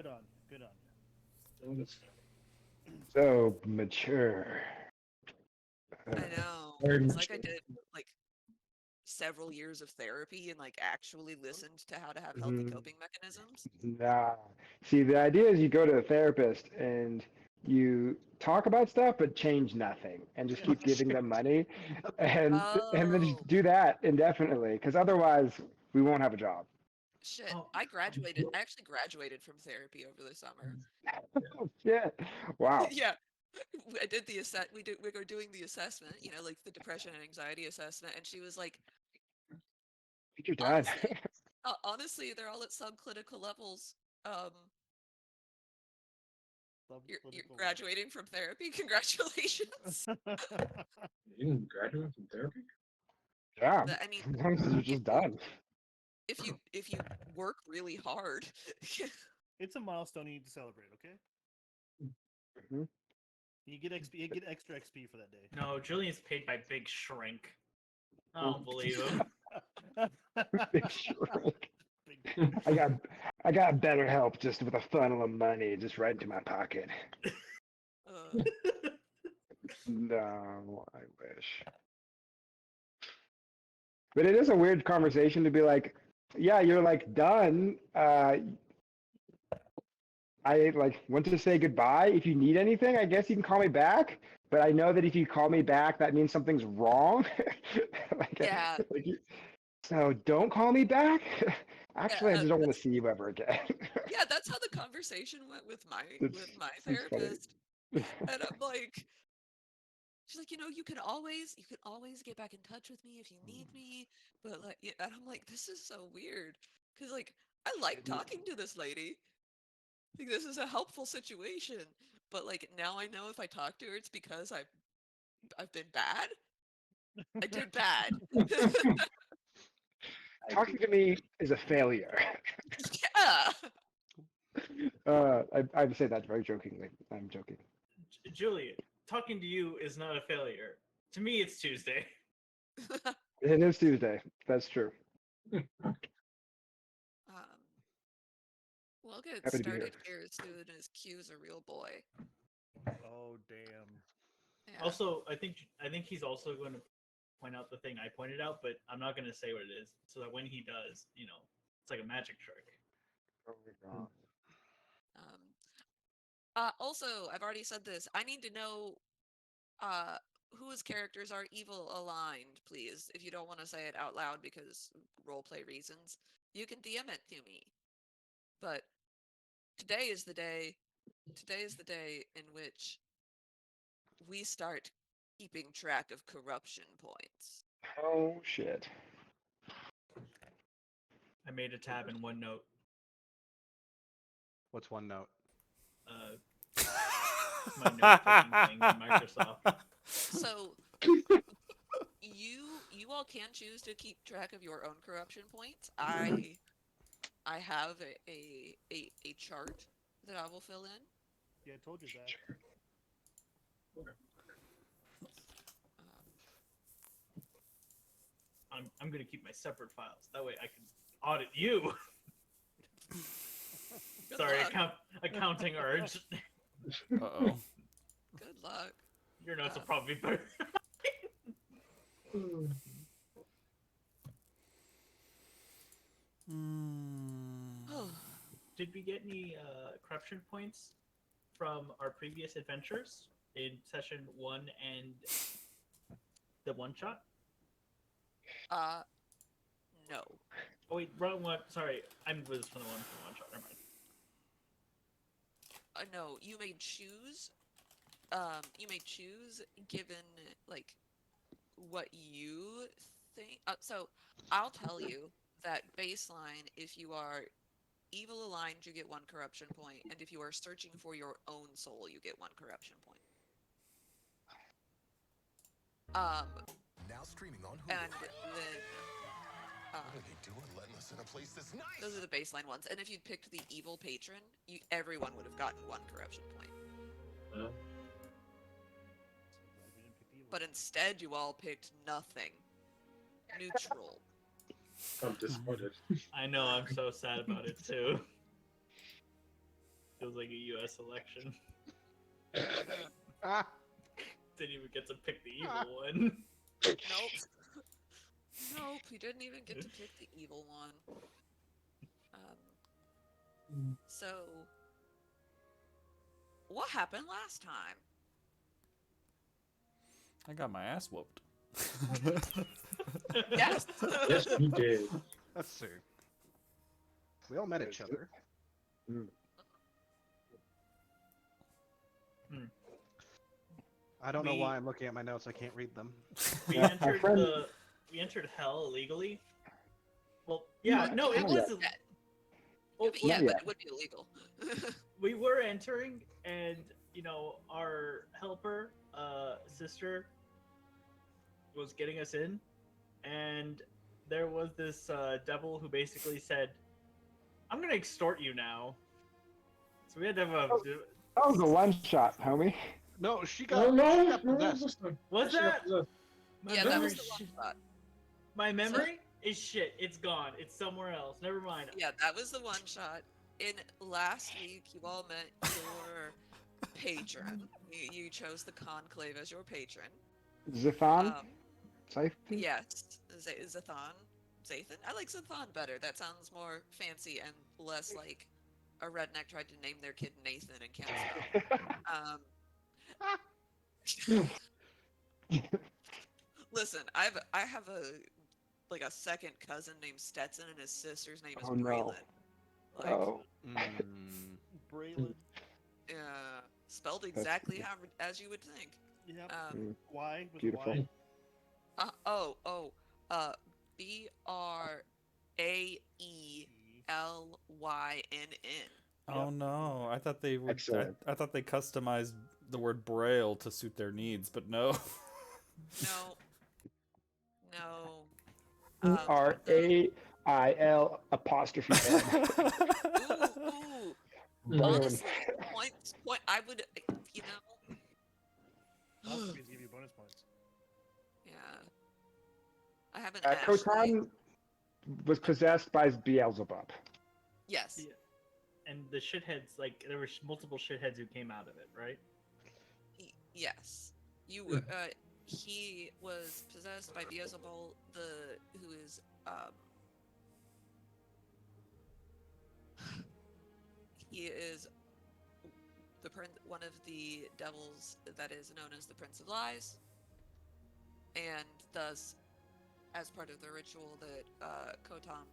Good on you. Good on So mature. Uh, I know. Very It's much like I did like several years of therapy and like actually listened to how to have healthy mhm. coping mechanisms. Nah. See, the idea is you go to a therapist and you talk about stuff but change nothing and just you. keep giving them money and then just Oh, do that indefinitely because otherwise we won't have a job. shit. Oh, I graduated. I actually graduated from therapy over the summer. Oh, shit. Wow. Yeah. I did the assess. We were doing the assessment, like the depression and anxiety assessment, and she was like, I think you're done. honestly, they're all at subclinical levels. Um, you're Subclinical graduating from therapy. Congratulations. level. you didn't graduate from therapy? Yeah. I mean, As long as you're if just done. if you work really hard, It's a milestone you need to celebrate. Okay. Mhm. You get XP. You get extra XP for that day. No, Julian's paid by Big Shrink. I Oh. don't believe him. Big shrink. Big I got I got better help just with a funnel of money just right into my pocket. uh, No, I wish. But it is a weird conversation to be like, yeah, you're like done. I like want to say goodbye. If you need anything, I guess you can call me back. But I know that if you call me back, that means something's wrong. yeah, like so don't call me back. Actually, I yeah. just don't want to see you ever again. Yeah, that's how the conversation went with my It's with my it's funny. therapist. And I'm like, she's like, you can always get back in touch with me if you need me. But like, yeah, and I'm like, this is so weird because like I like talking to this lady. Like this is a helpful situation. But like now I know if I talk to her, it's because I've been bad. I did bad. Talking to me is a failure. Yeah. I say that very jokingly. I'm joking. Julian, talking to you is not a failure. To me, it's Tuesday. It is Tuesday. That's true. um, we'll get Happy to be here. started here as soon as Q's a real boy. Oh damn. Yeah. Also, I think he's also going to point out the thing I pointed out, but I'm not going to say what it is, so that when he does, it's like a magic trick. Oh my god. Um, also, I've already said this. I need to know uh, whose characters are evil aligned, please. If you don't want to say it out loud because roleplay reasons, you can DM it to me. But today is the day. Today is the day in which we start keeping track of corruption points. Oh shit. I made a tab in OneNote. What's one note? Uh, my note taking thing in Microsoft. So you all can choose to keep track of your own corruption points. I have a chart that I will fill in. Yeah, I told you, Zach. I'm gonna keep my separate files. That way I can audit you. Good Sorry, luck. accounting urge. Uh-oh. Good luck. Your notes will Um, probably be better. Oh, Did we get any corruption points from our previous adventures in session 1 and the one shot? no. Oh wait, wrong one. Sorry, I'm was from the one shot. Never mind. No, you may choose. You may choose given like what you think. So I'll tell you that baseline. If you are evil aligned, you get one corruption point, and if you are searching for your own soul, you get one corruption point. Um, Now streaming on Hulu. and then What are they doing letting us in a place this nice? those are the baseline ones. And if you'd picked the evil patron, everyone would have gotten one corruption point. So glad we didn't pick evil. But instead, you all picked nothing. Neutral. I'm disappointed. I know. I'm so sad about it too. feels like a U.S. election. Ah, Didn't even get to pick the evil one. Nope. Nope, he didn't even get to pick the evil one. So, what happened last time? I got my ass whooped. Yes. Yes, you did. let's see. We all met each other. I don't know why I'm looking at my notes. I can't read them. We Yeah, entered friend- we entered hell illegally. Well, yeah, no, it not was. yet. Well, Yeah, Yeah. but it would be illegal. we were entering, and our helper, sister, was getting us in, and there was this devil who basically said, "I'm gonna extort you now." So we had to have a. That was a one shot, homie. No, she No, got no, possessed. Was She got that? possessed. My Yeah, that memory was the sh- one shot. My memory is shit. It's gone. It's somewhere else. Never mind. Yeah, that was the one shot. In last week, you all met your patron. You chose the conclave as your patron. Zithan? Scythe? Yes, Zathan. Zathan? I like Zathan better. That sounds more fancy and less like a redneck tried to name their kid Nathan and can't spell. Listen, I have a second cousin named Stetson and his sister's name is Oh, no. Braylon. Like, Oh. Braylon. spelled exactly as you would think. Yep. Mm. Why? With Beautiful. Y? BRAELYNN. Oh no! I thought they would. Excellent. I thought they customized the word Braille to suit their needs, but no. No. No. R-A-I-L apostrophe N. Ooh. Honestly, point. I would, Apostrophes give you bonus points. Yeah. I haven't Kotan was possessed by Beelzebub. Yes. Yeah. And the shitheads, there were multiple shitheads who came out of it, right? Yes. He was possessed by Beelzebul, who is he is one of the devils that is known as the Prince of Lies, and thus, as part of the ritual that Kotam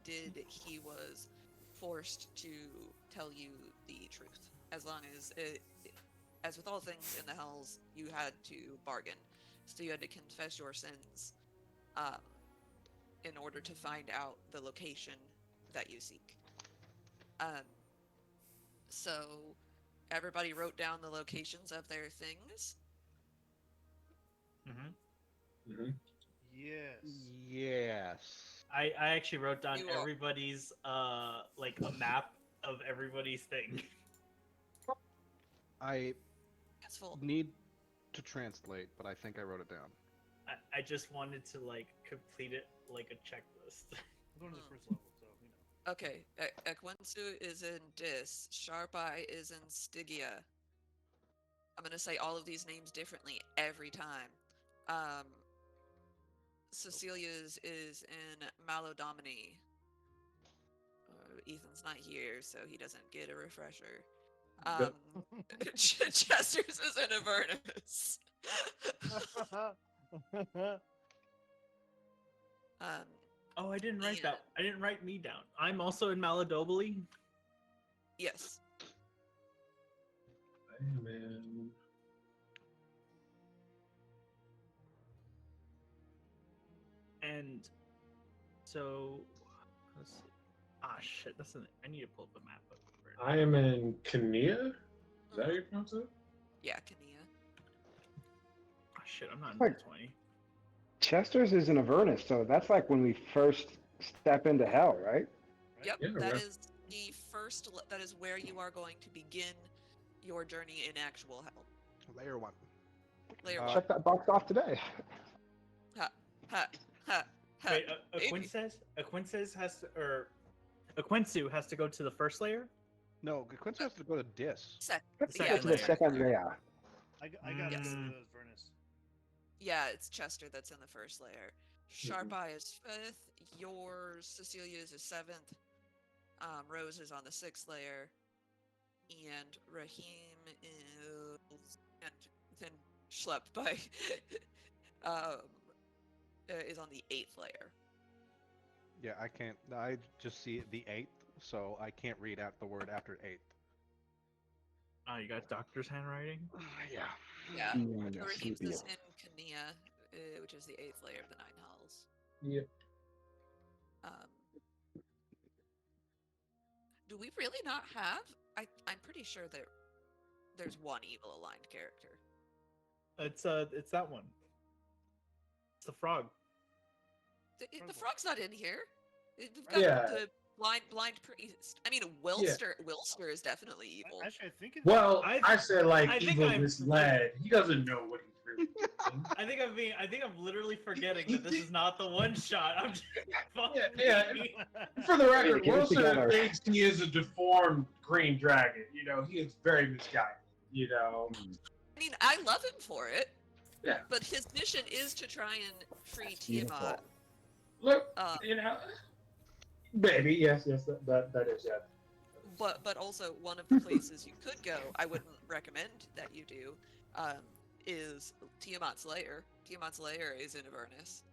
did, he was forced to tell you the truth. As long as as with all things in the hells, you had to bargain. So you had to confess your sins in order to find out the location that you seek. So everybody wrote down the locations of their things. Mm-hmm. Yes. Yes. I actually wrote down You are- everybody's a map of everybody's thing. I It's full. need to translate, but I think I wrote it down. I just wanted to complete it like a checklist. I'm going to the first level, so Okay, Equinsu is in Dis. Sharp Eye is in Stygia. I'm gonna say all of these names differently every time. Cecilia's is in Malodomini. Ethan's not here, so he doesn't get a refresher. Yep. Chester's is in Avernus. Oh, I didn't write Yeah. that. I didn't write me down. I'm also in Maladobili. Yes. Hey, man. And so, let's see. Ah, shit. I need to pull up a map of Avernus. I am in Kenia. Is that how you pronounce it? Yeah, Kania. Ah, shit. I'm not in Like- 20. Chester's is in Avernus, so that's like when we first step into hell, right? Yep, Yeah, that right. is the first. That is where you are going to begin your journey in actual hell. Layer 1. Layer Uh, one. Check that box off today. Ha ha ha. Wait, Maybe. Aquinsu has to go to the first layer? No, Quincy has to go to Dis. Let's Yeah, go to the that's second. Yeah. I got Yes. Vernus. Yeah, it's Chester that's in the first layer. Sharp Eye is 5th. Yours, Cecilia's is 7th. Rose is on the 6th layer. And Raheem is... And then schlepped by... is on the 8th layer. Yeah, I can't. I just see the 8th, so I can't read out the word after 8th. Oh, you got doctor's handwriting? Yeah. Yeah. Yeah, Raheem's sleepy. is in Kania, which is the 8th layer of the 9 hells. Yep. Do we really not have? I'm pretty sure that there's one evil aligned character. It's that one. It's the frog. The frog's not in here. We've got Yeah. the blind priest. I mean, Wilster is definitely evil. Actually, I think it's Well, I- I said like I think evil I'm- misled. He doesn't know what he's really doing. I think I'm literally forgetting that this is not the one shot. I'm just Yeah. For the record, Get it together. Wilson thinks he is a deformed green dragon. You know, he is very misguided. You know. I mean, I love him for it. Yeah. But his mission is to try and free That's beautiful. Tiamat. Look, Uh, you know, baby, yes, that is, yeah. but also one of the places you could go, I wouldn't recommend that you do, is Tiamat's lair. Tiamat's lair is in Avernus.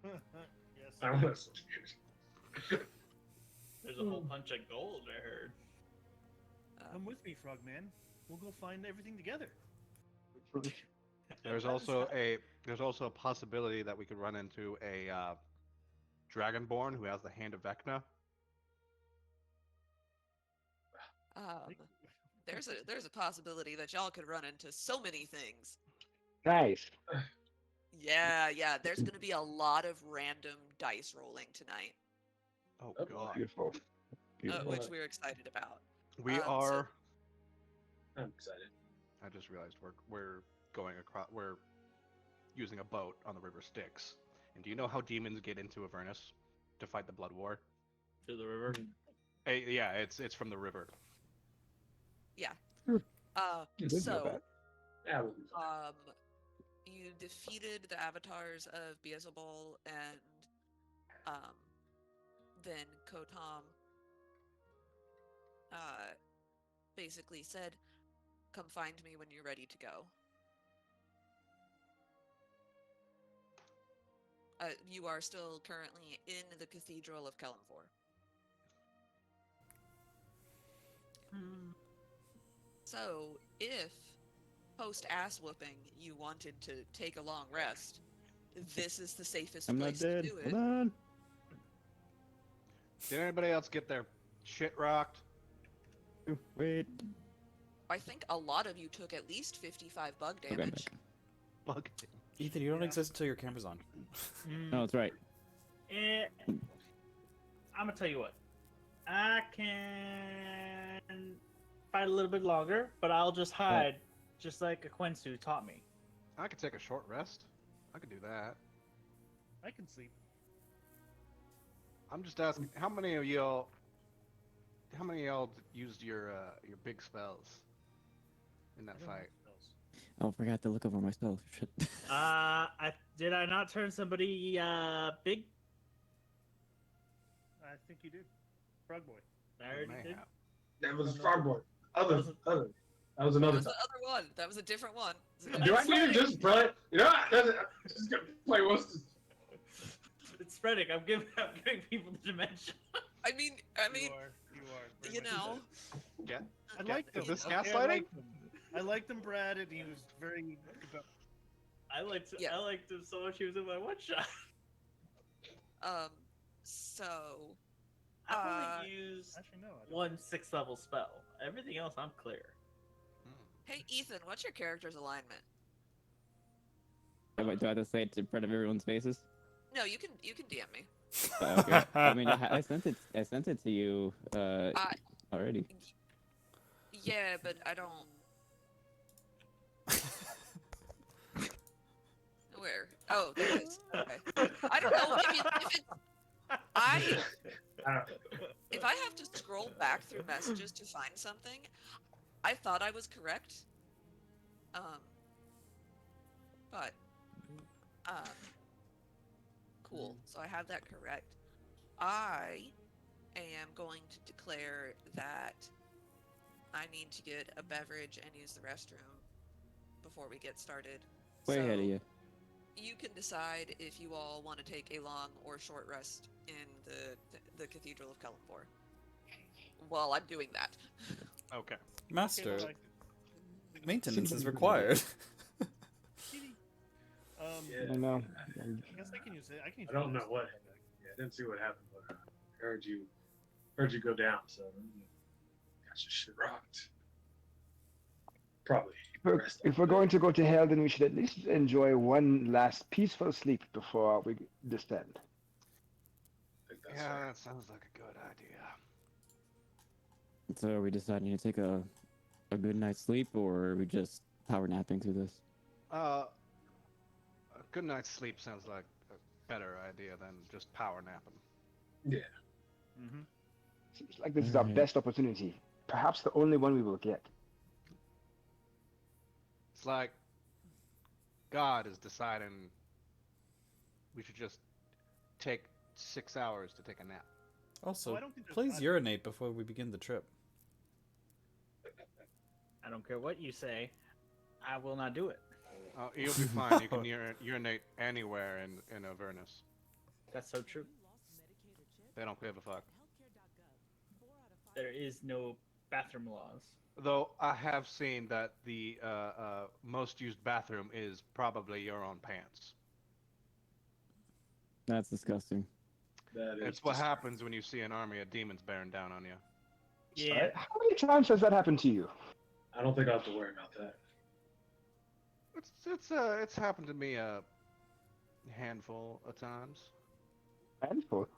yes. I was. There's a whole bunch of gold, I heard. Come with me, Frogman. We'll go find everything together. There's also a possibility that we could run into a Dragonborn who has the hand of Vecna. There's a possibility that y'all could run into so many things. Nice. Yeah. There's gonna be a lot of random dice rolling tonight, Oh Oh, god. Beautiful. Beautiful. which we're excited about. We so- are. I'm excited. I just realized we're going across. We're using a boat on the River Styx. And do you know how demons get into Avernus to fight the Blood War? To the river. Hey, yeah, it's from the river. Didn't know So that. Yeah, we'll be fine. you defeated the avatars of Beelzebul and then Kotam basically said, "Come find me when you're ready to go." You are still currently in the Cathedral of Kellenfor. So, if post ass whooping you wanted to take a long rest, this is the safest I'm not place dead. to do it. Hold on. Did anybody else get their shit rocked? Wait. I think a lot of you took at least 55 bug Okay, I'm damage. back. Bug. Ethan, you don't exist until your camera's on. No, that's right. I'm gonna tell you what. I can fight a little bit longer, but I'll just hide, just like Quensu taught me. I could take a short rest. I could do that. I can sleep. I'm just asking, how many of y'all used your big spells in that I don't have fight? spells. Oh, I forgot to look over my spells. Shit. Did I not turn somebody big? I think you did. Frog Boy. I already May did. have. That was Frogboy. Other. That was another That was time. the other one. That was a different one. It was a Do I different- need to just play? You know what? I'm just gonna play what's It's spreading. I'm giving people the dimension. I mean, You are. very you much know, Yeah. I liked them. Is this Okay, gaslighting? I liked him, Brad, and he was very. I liked Yeah. him so much. He was in my one shot. so I've only used Actually, no. I don't. one 6th level spell. Everything else, I'm clear. hey Ethan, what's your character's alignment? Wait, do I have to say it in front of everyone's faces? No, you can DM me. Okay. I mean, I sent it. I sent it to you already. Yeah, but I don't. Where? Oh, there it is. Okay. I don't know if it. If I have to scroll back through messages to find something, I thought I was correct. But cool. So I have that correct. I am going to declare that I need to get a beverage and use the restroom before we get started. Way ahead of you. You can decide if you all want to take a long or short rest in the Cathedral of Kellenfor. Well, I'm doing that. Okay. Master, Okay, maintenance is required. I know. I guess I can use it. I can use I don't this. know what happened. Yeah, I didn't see what happened, but I heard you go down, so got your shit rocked. Probably. If we're going to go to hell, then we should at least enjoy one last peaceful sleep before we descend. I think that's Yeah, fair. that sounds like a good idea. So are we deciding to take a good night's sleep, or are we just power napping through this? A good night's sleep sounds like a better idea than just power napping. Yeah. Mm-hmm. Seems like this is our Alright. best opportunity. Perhaps the only one we will get. It's like God is deciding we should just take 6 hours to take a nap. Also, I don't think there's please God. urinate before we begin the trip. I don't care what you say. I will not do it. Oh, you'll be fine. You can urinate anywhere in Avernus. That's so true. They don't give a fuck. There is no bathroom laws. Though I have seen that the most used bathroom is probably your own pants. That's disgusting. That is It's what just- happens when you see an army of demons bearing down on you. Yeah. How many times has that happened to you? I don't think I have to worry about that. It's happened to me a handful of times. Handful.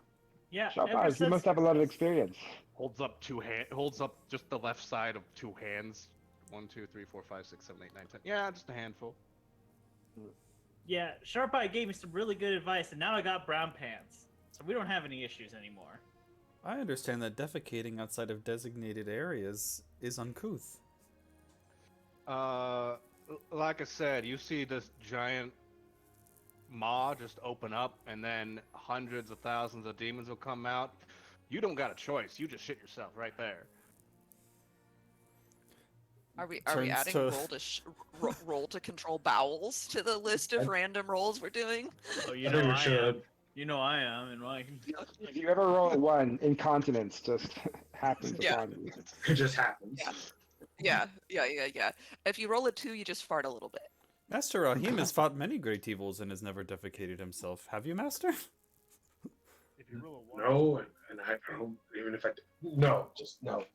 Yeah. Sharp ever eyes, you since- must have a lot of experience. Holds up just the left side of two hands. 1, 2, 3, 4, 5, 6, 7, 8, 9, 10. Yeah, just a handful. Yeah, Sharp Eye gave me some really good advice, and now I got brown pants. So we don't have any issues anymore. I understand that defecating outside of designated areas is uncouth. Like I said, you see this giant maw just open up, and then hundreds of thousands of demons will come out. You don't got a choice. You just shit yourself right there. Are we Turns adding to- roll to control bowels to the list of random rolls we're doing? Oh, I think we should. You know I am, and like. If you ever roll a 1, incontinence just happens Yeah. upon you. It just happens. Yeah. If you roll a 2, you just fart a little bit. Master Rahim has fought many great evils and has never defecated himself. Have you, Master? If you roll a 1. No, and I don't, even if I did. No, just no.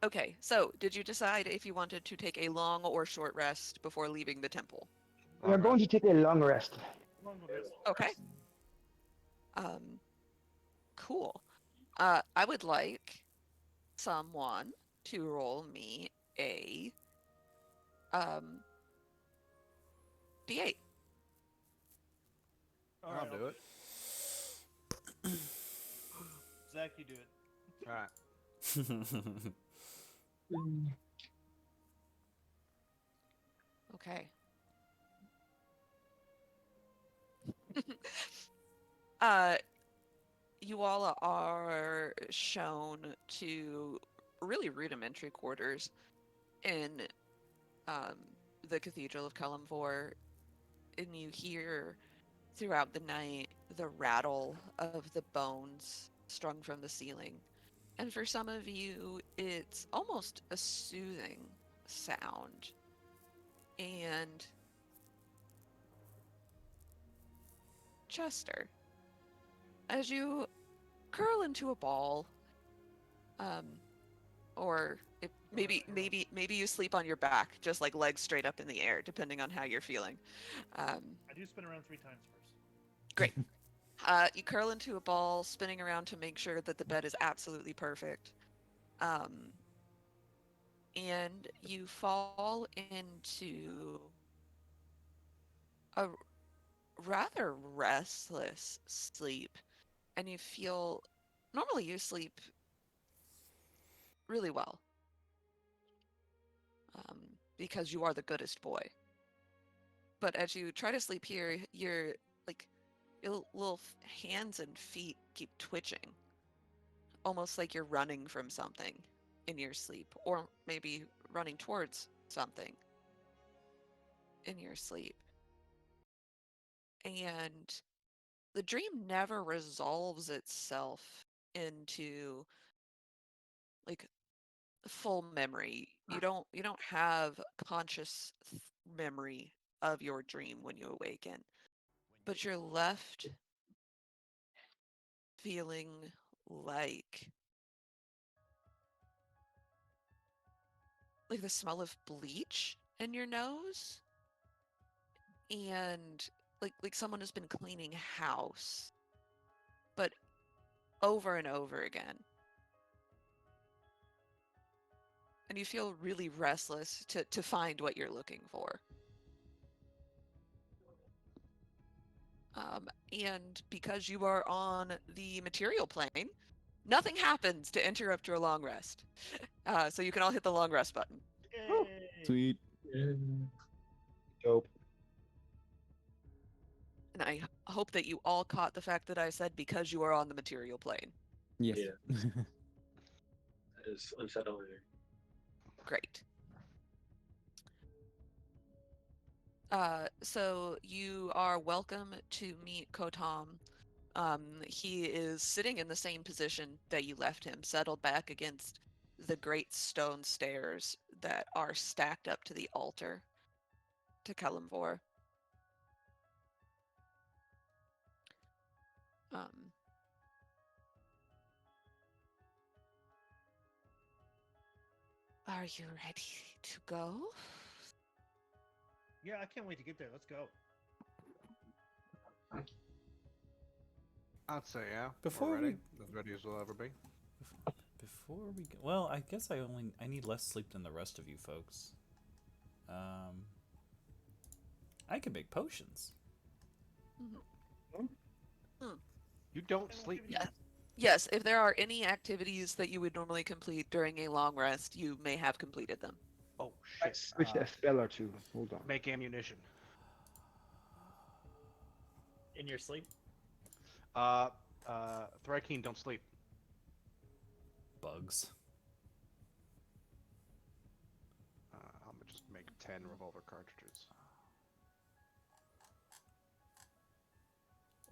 Okay, so did you decide if you wanted to take a long or short rest before leaving the temple? We are going to take a long rest. Okay. Cool. I would like someone to roll me a D8. All I'll right, do it. Zach, you do it. All right. Okay. You all are shown to really rudimentary quarters in the Cathedral of Kellenfor, and you hear throughout the night the rattle of the bones strung from the ceiling. And for some of you, it's almost a soothing sound. And Chester, as you curl into a ball, or maybe you sleep on your back, just like legs straight up in the air, depending on how you're feeling. I do spin around 3 times first. Great. You curl into a ball, spinning around to make sure that the bed is absolutely perfect. And you fall into a rather restless sleep, and you feel normally you sleep really well because you are the goodest boy. But as you try to sleep here, your like your little hands and feet keep twitching, almost like you're running from something in your sleep, or maybe running towards something in your sleep. And the dream never resolves itself into like full memory. You don't have conscious memory of your dream when you awaken, but you're left feeling like the smell of bleach in your nose, and like someone has been cleaning house, but over and over again. And you feel really restless to find what you're looking for. And because you are on the material plane, nothing happens to interrupt your long rest. So you can all hit the long rest button. Yay. Sweet. Dope. And I hope that you all caught the fact that I said because you are on the material plane. Yes. Yeah. That is unsettling. Great. So you are welcome to meet Kotam. He is sitting in the same position that you left him, settled back against the great stone stairs that are stacked up to the altar to Kalimvor. Um, are you ready to go? Yeah, I can't wait to get there. Let's go. I'd say yeah. Before We're ready. we- As ready as we'll ever be. Before we go, well, I guess I need less sleep than the rest of you folks. I can make potions. You don't sleep. Yeah. Yes, if there are any activities that you would normally complete during a long rest, you may have completed them. Oh I shit. switched a spell or two. Hold on. Make ammunition. In your sleep? Thrakeen, don't sleep. Bugs. I'm gonna just make 10 revolver cartridges.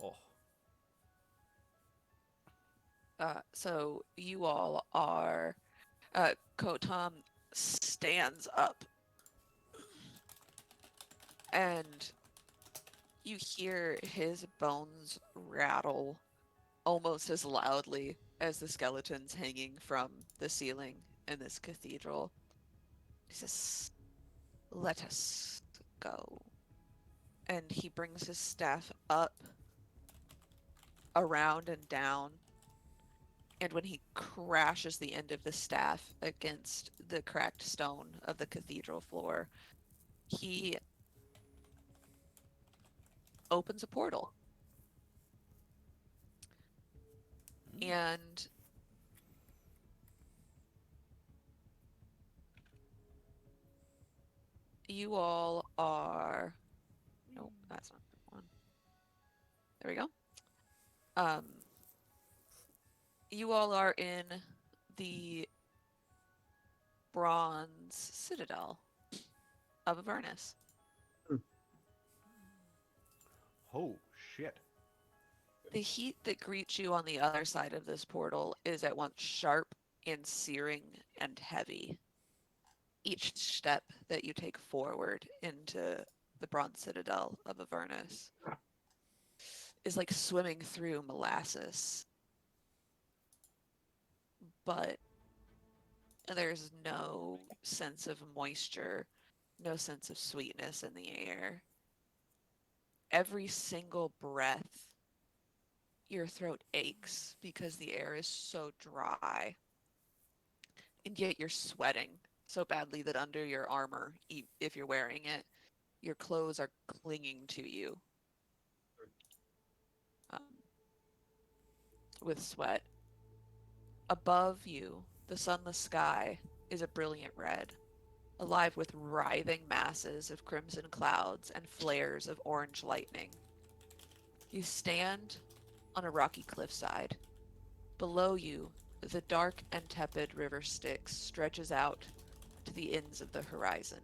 Oh. So you all are. Kotam stands up, and you hear his bones rattle almost as loudly as the skeletons hanging from the ceiling in this cathedral. He says, "Let us go." And he brings his staff up, around, and down. And when he crashes the end of the staff against the cracked stone of the cathedral floor, he opens a portal. And you all are... No, that's not the one. There we go. You all are in the bronze citadel of Avernus. Oh shit. The heat that greets you on the other side of this portal is at once sharp and searing and heavy. Each step that you take forward into the bronze citadel of Avernus is like swimming through molasses. But there's no sense of moisture, no sense of sweetness in the air. Every single breath, your throat aches because the air is so dry. And yet you're sweating so badly that under your armor, if you're wearing it, your clothes are clinging to you. with sweat. Above you, the sunless sky is a brilliant red, alive with writhing masses of crimson clouds and flares of orange lightning. You stand on a rocky cliffside. Below you, the dark and tepid river Styx stretches out to the ends of the horizon.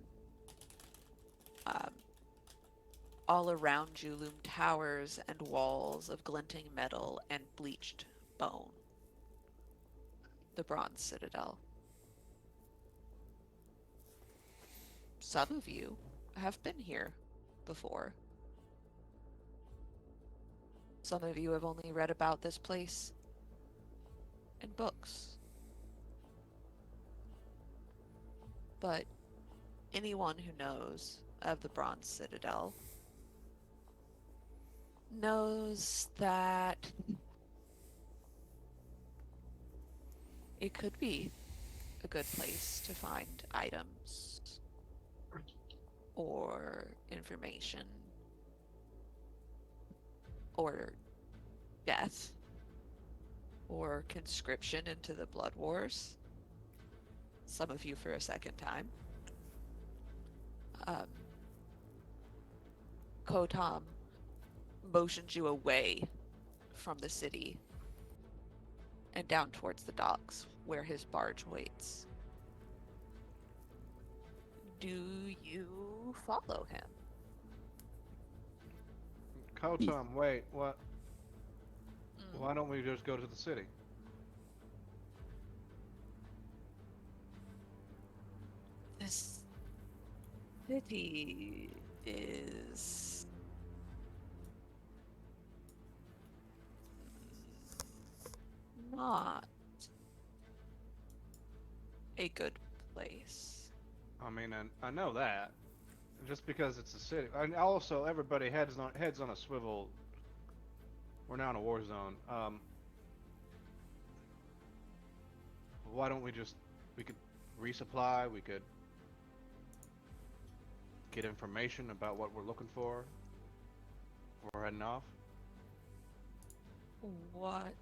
All around you loom towers and walls of glinting metal and bleached bone. The Bronze Citadel. Some of you have been here before. Some of you have only read about this place in books. But anyone who knows of the Bronze Citadel knows that it could be a good place to find items or information or death or conscription into the Blood Wars. Some of you for a second time. Kotam motions you away from the city and down towards the docks where his barge waits. Do you follow him? Kotam, wait, what? Why don't we just go to the city? This city is not a good place. I mean, I know that. Just because it's a city. And also, everybody heads on a swivel. We're now in a war zone. Why don't we could resupply, we could get information about what we're looking for. We're heading off. What?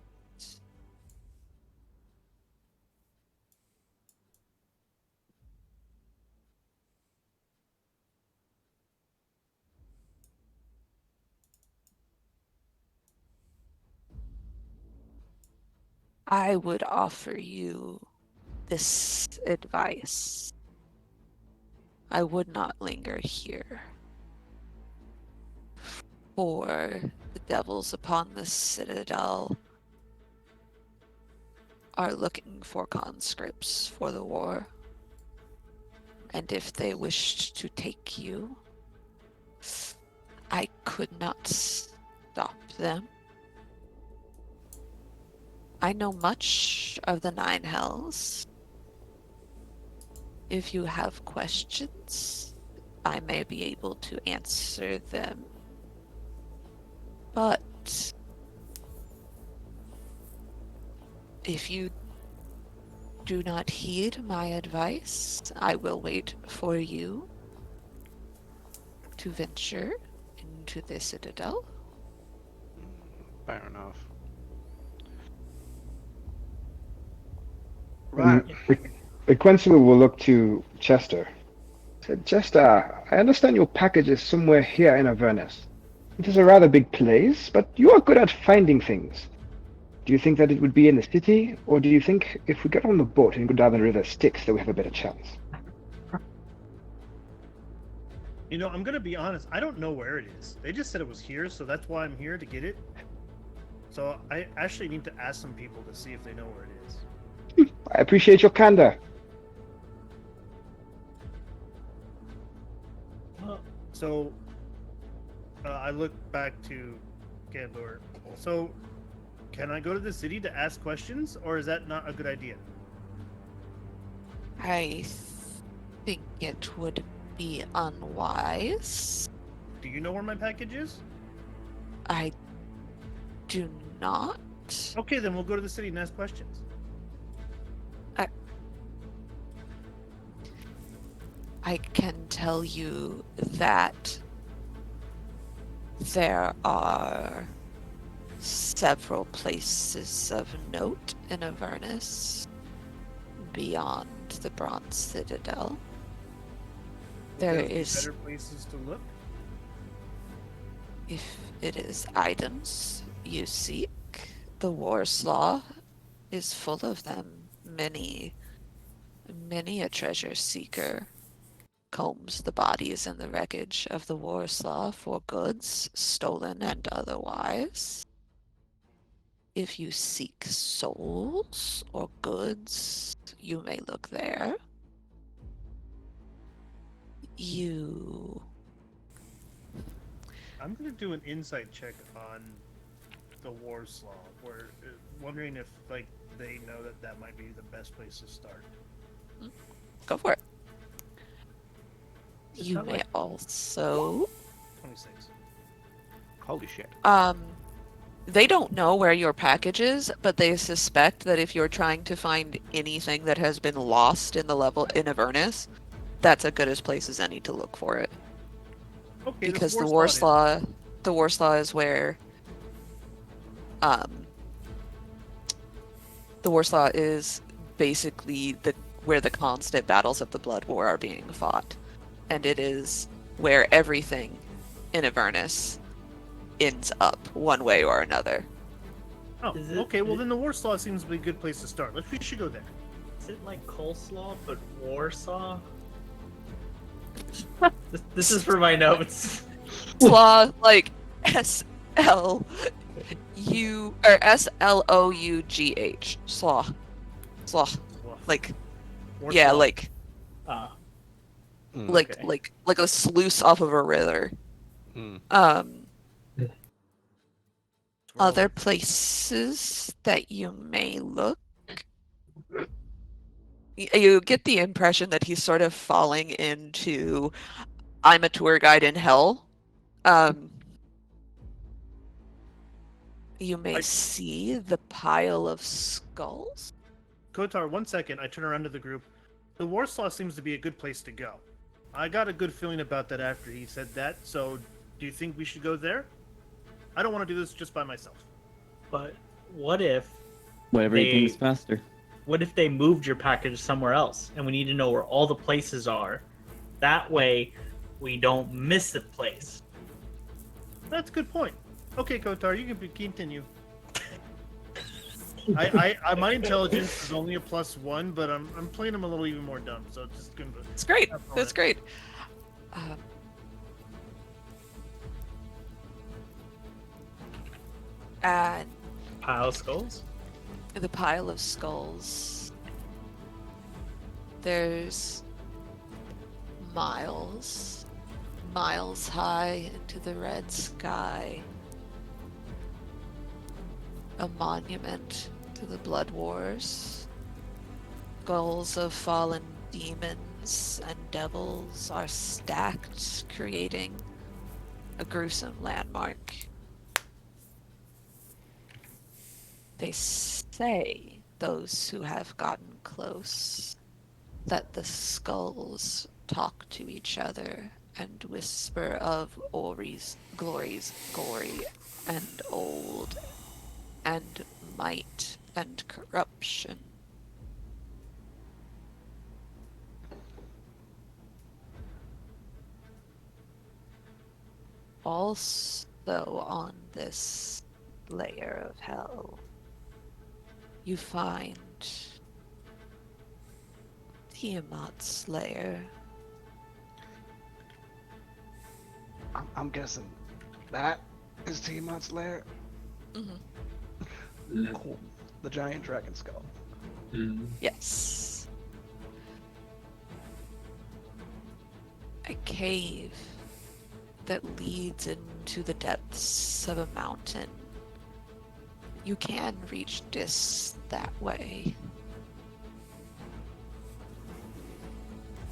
I would offer you this advice. I would not linger here. For the devils upon the citadel are looking for conscripts for the war. And if they wished to take you, I could not stop them. I know much of the Nine Hells. If you have questions, I may be able to answer them. But if you do not heed my advice, I will wait for you to venture into the citadel. Fair enough. Right. The Quincyl will look to Chester. Said, Chester, I understand your package is somewhere here in Avernus. It is a rather big place, but you are good at finding things. Do you think that it would be in the city, or do you think if we get on the boat and go down the river Styx that we have a better chance? You know, I'm gonna be honest. I don't know where it is. They just said it was here, so that's why I'm here to get it. So I actually need to ask some people to see if they know where it is. I appreciate your candor. So I look back to Gandor. So can I go to the city to ask questions, or is that not a good idea? I think it would be unwise. Do you know where my package is? I do not. Okay, then we'll go to the city and ask questions. I can tell you that there are several places of note in Avernus beyond the Bronze Citadel. There Would those be is, better places to look. if it is items you seek, the Warslaw is full of them. Many a treasure seeker combs the bodies and the wreckage of the Warslaw for goods, stolen and otherwise. If you seek souls or goods, you may look there. You... I'm gonna do an insight check on the Warslaw. We're wondering if like they know that might be the best place to start. Go for it. Is You that may like- also... 26. Holy shit. They don't know where your package is, but they suspect that if you're trying to find anything that has been lost in the level in Avernus, that's as good as place as any to look for it. Okay, Because this the Warslaw Warslaw is where the Warslaw is basically where the constant battles of the Blood War are being fought. And it is where everything in Avernus ends up one way or another. Oh, Is it- okay. Well, then the Warslaw seems to be a good place to start. We should go there. Is it like coleslaw but Warsaw? This is for my notes. Slaw, like SLU or SLOUGH. Slaw. Like, yeah, Warslaw. like Mm. Okay. like a sluice off of a river. Mm. Other places that you may look. You get the impression that he's sort of falling into I'm a tour guide in hell. You may see the pile of skulls. Kotar, 1 second. I turn around to the group. The Warslaw seems to be a good place to go. I got a good feeling about that after he said that. So, do you think we should go there? I don't want to do this just by myself. But what if Whatever you think is faster. they moved your package somewhere else and we need to know where all the places are? That way we don't miss the place. That's a good point. Okay, Kotar, you can continue. I my intelligence is only a +1, but I'm playing him a little even more dumb. So just gonna. It's great. That's all That's right. great. And Pile of skulls? the pile of skulls. There's miles high into the red sky. A monument to the Blood Wars. Skulls of fallen demons and devils are stacked, creating a gruesome landmark. They say, those who have gotten close, that the skulls talk to each other and whisper of Ori's glories, gory and old, and might and corruption. Also on this layer of hell, you find Tiamat's lair. I'm guessing that is Tiamat's lair. Mm-hmm. Cool. The giant dragon skull. Yes. A cave that leads into the depths of a mountain. You can reach Dis that way.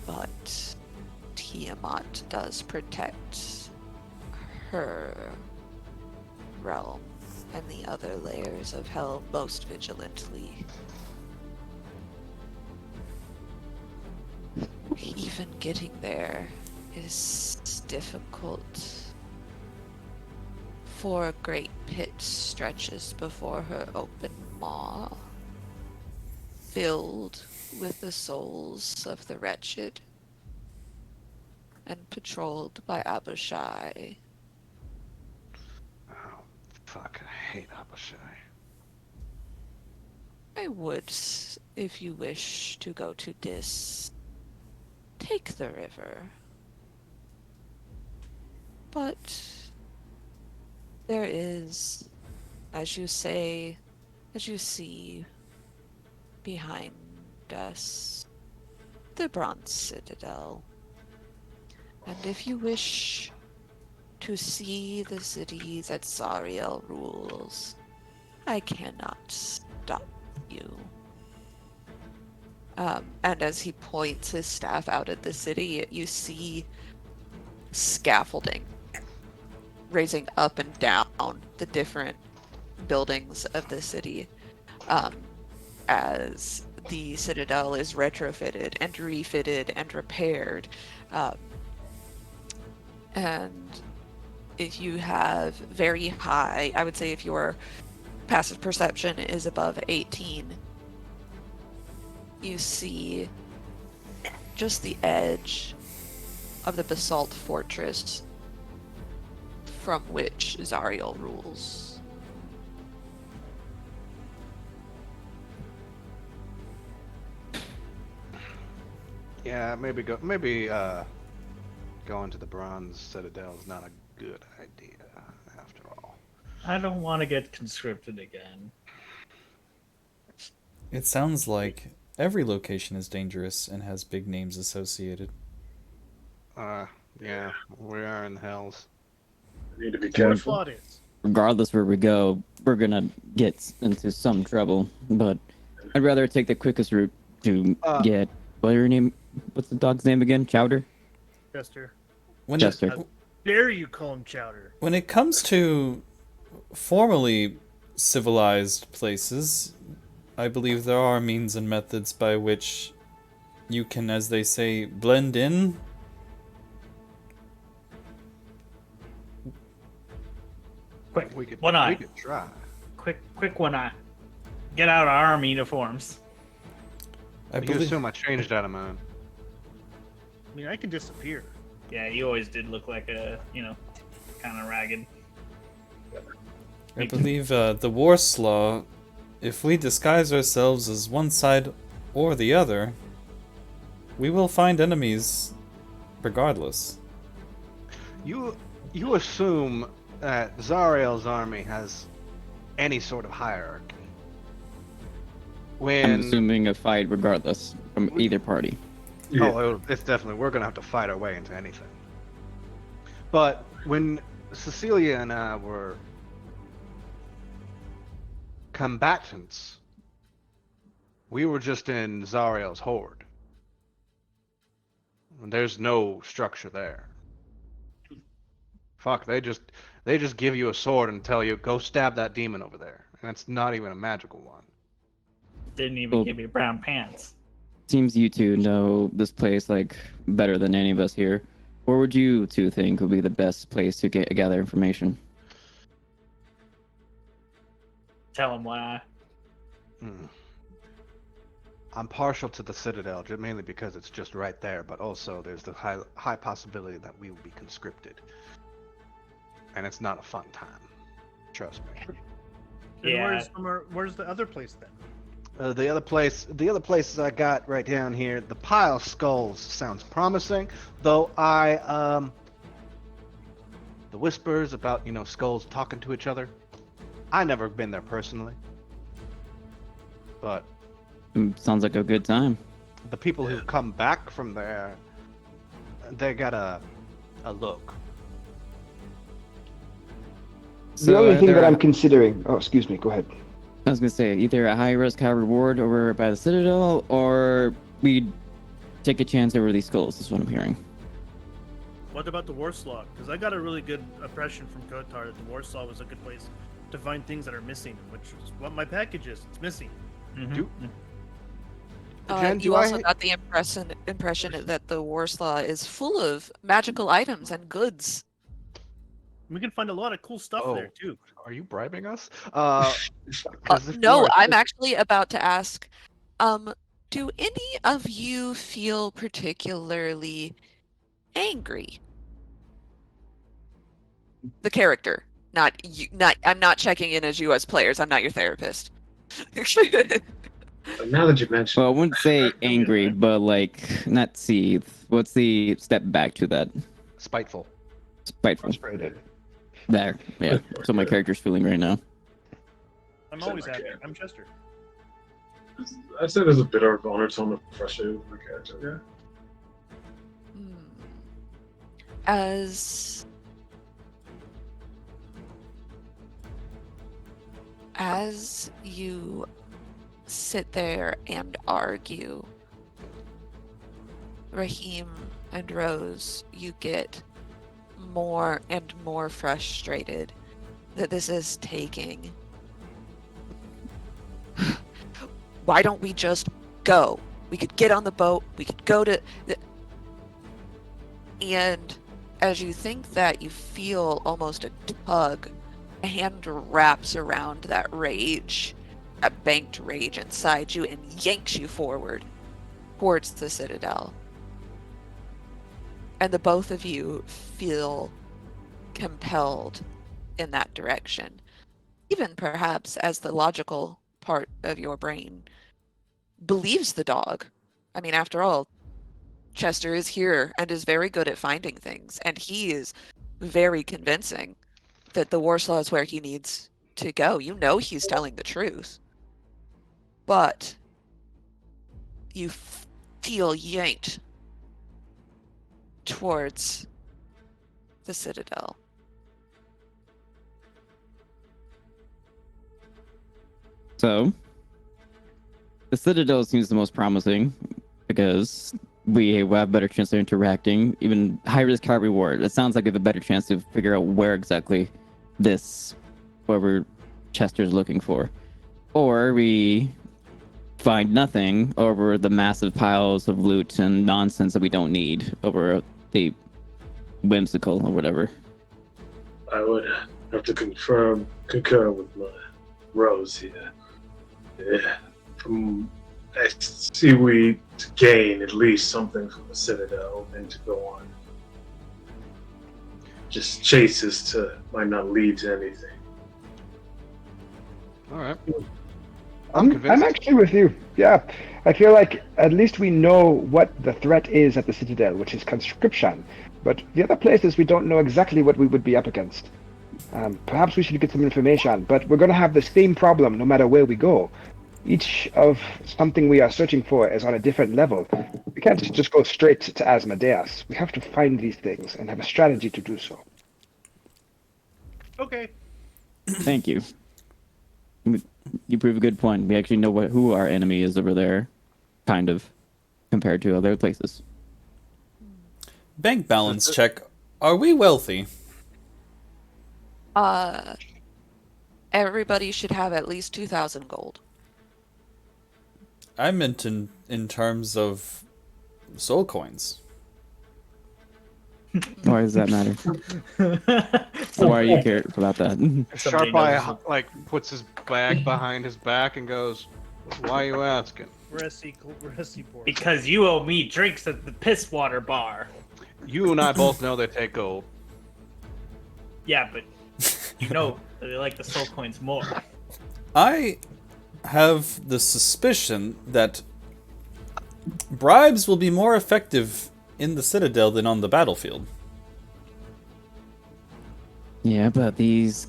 But Tiamat does protect her realm and the other layers of hell most vigilantly. Even getting there is difficult For a great pit stretches before her open maw, filled with the souls of the wretched, and patrolled by Abishai. Oh, fuck, I hate Abishai. I would, if you wish to go to Dis, take the river. But there is, as you say, as you see behind us, the Bronze Citadel. And if you wish to see the city that Zariel rules, I cannot stop you. And as he points his staff out at the city, you see scaffolding raising up and down the different buildings of the city, as the citadel is retrofitted and refitted and repaired. And if you have very high, I would say if your passive perception is above 18, you see just the edge of the basalt fortress from which Zariel rules. Yeah, maybe going to the Bronze Citadel is not a good idea, after all. I don't want to get conscripted again. It sounds like every location is dangerous and has big names associated. Yeah, we are in the hells. We need to be Where's careful. Claudius? Regardless where we go, we're gonna get into some trouble. But I'd rather take the quickest route to get what's the dog's name again? Chowder? Chester. Chester. How dare you call him Chowder? When it comes to formally civilized places, I believe there are means and methods by which you can, as they say, blend in. Quick, We could try. quick one eye. Get out our army uniforms. I You believe assume I changed out of mine. I mean, I can disappear. Yeah, you always did look like a, kind of ragged. the Warslaw, if we disguise ourselves as one side or the other, we will find enemies regardless. You assume that Zariel's army has any sort of hierarchy. I'm assuming a fight regardless from either party. Oh, it's definitely, we're gonna have to fight our way into anything. But when Cecilia and I were combatants, we were just in Zariel's horde. There's no structure there. Fuck, they just give you a sword and tell you, go stab that demon over there. And it's not even a magical one. Didn't even give me brown pants. Seems you two know this place like better than any of us here. Where would you two think would be the best place to gather information? Tell him why. I'm partial to the Citadel, mainly because it's just right there, but also there's the high possibility that we will be conscripted. And it's not a fun time. Trust me. And where's the other place then? The other places I got right down here, the Pile Skulls sounds promising, though the whispers about, skulls talking to each other, I never been there personally. But sounds like a good time. The people who come back from there, they got a look. The only thing that I'm considering... Oh, excuse me, go ahead. I was going to say, either a high risk, high reward over by the Citadel, or we take a chance over these skulls, is what I'm hearing. What about the Warslaw? Because I got a really good impression from Kotar that the Warslaw was a good place to find things that are missing, which is what my package is. It's missing. Jen, you also got the impression that the Warslaw is full of magical items and goods. We can find a lot of cool stuff there Oh. too. Are you bribing us? 'Cause if you No, are, I'm actually about to ask, do any of you feel particularly angry? The character, not you, not I'm not checking in as you as players. I'm not your therapist. But now that you mention, Well, I wouldn't say You'll be angry, alright. but like, not see. What's the step back to that? spiteful. Spiteful. Frustrated. There. Yeah. That's what my character's feeling right now. I'm always happy. I'm Chester. I said there's a bit of undertone of frustrated with my character. Hmm. As you sit there and argue, Raheem and Rose, you get more and more frustrated that this is taking. Why don't we just go? We could get on the boat, we could go to the... And as you think that, you feel almost a tug. A hand wraps around that rage, that banked rage inside you, and yanks you forward towards the citadel. And the both of you feel compelled in that direction. Even perhaps as the logical part of your brain believes the dog. I mean, after all, Chester is here and is very good at finding things, and he is very convincing that the Warsaw is where he needs to go. You know he's telling the truth. But you feel yanked towards the citadel. So, the Citadel seems the most promising because we have a better chance of interacting, even high risk, high reward. It sounds like we have a better chance to figure out where exactly whoever Chester's looking for. Or we find nothing over the massive piles of loot and nonsense that we don't need over the whimsical or whatever. I would have to concur with my Rose here. Yeah. I see we gain at least something from the Citadel and to go on. Just chases might not lead to anything. All right. I'm convinced. actually with you. Yeah, I feel like at least we know what the threat is at the Citadel, which is conscription. But the other places, we don't know exactly what we would be up against. Perhaps we should get some information, but we're going to have the same problem no matter where we go. Each of something we are searching for is on a different level. We can't just go straight to Asmodeus. We have to find these things and have a strategy to do so. Okay. Thank you. You prove a good point. We actually know who our enemy is over there, kind of, compared to other places. Bank balance check. Are we wealthy? Everybody should have at least 2,000 gold. I meant in terms of soul coins. Why does that matter? Why are you care about that? Sharp Somebody Eye knows. like puts his bag behind his back and goes, "Why are you asking?" Reci board. Because you owe me drinks at the piss water bar. You and I both know they take gold. Yeah, but you know that they like the soul coins more. I have the suspicion that bribes will be more effective in the Citadel than on the battlefield. Yeah, but these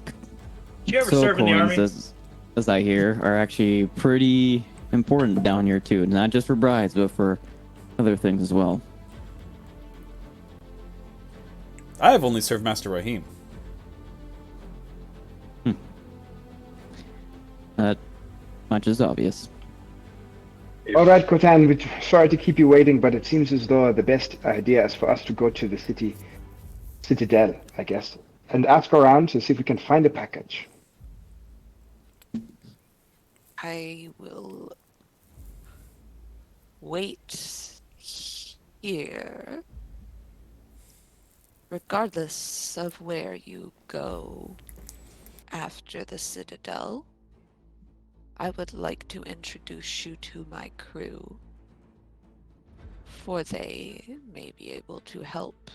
Did you ever soul serve in the coins, army? as I hear, are actually pretty important down here too. Not just for brides, but for other things as well. I have only served Master Raheem. That much is obvious. All right, Kotan, we're sorry to keep you waiting, but it seems as though the best idea is for us to go to the Citadel, I guess, and ask around to see if we can find a package. I will wait here regardless of where you go after the Citadel, I would like to introduce you to my crew, for they may be able to help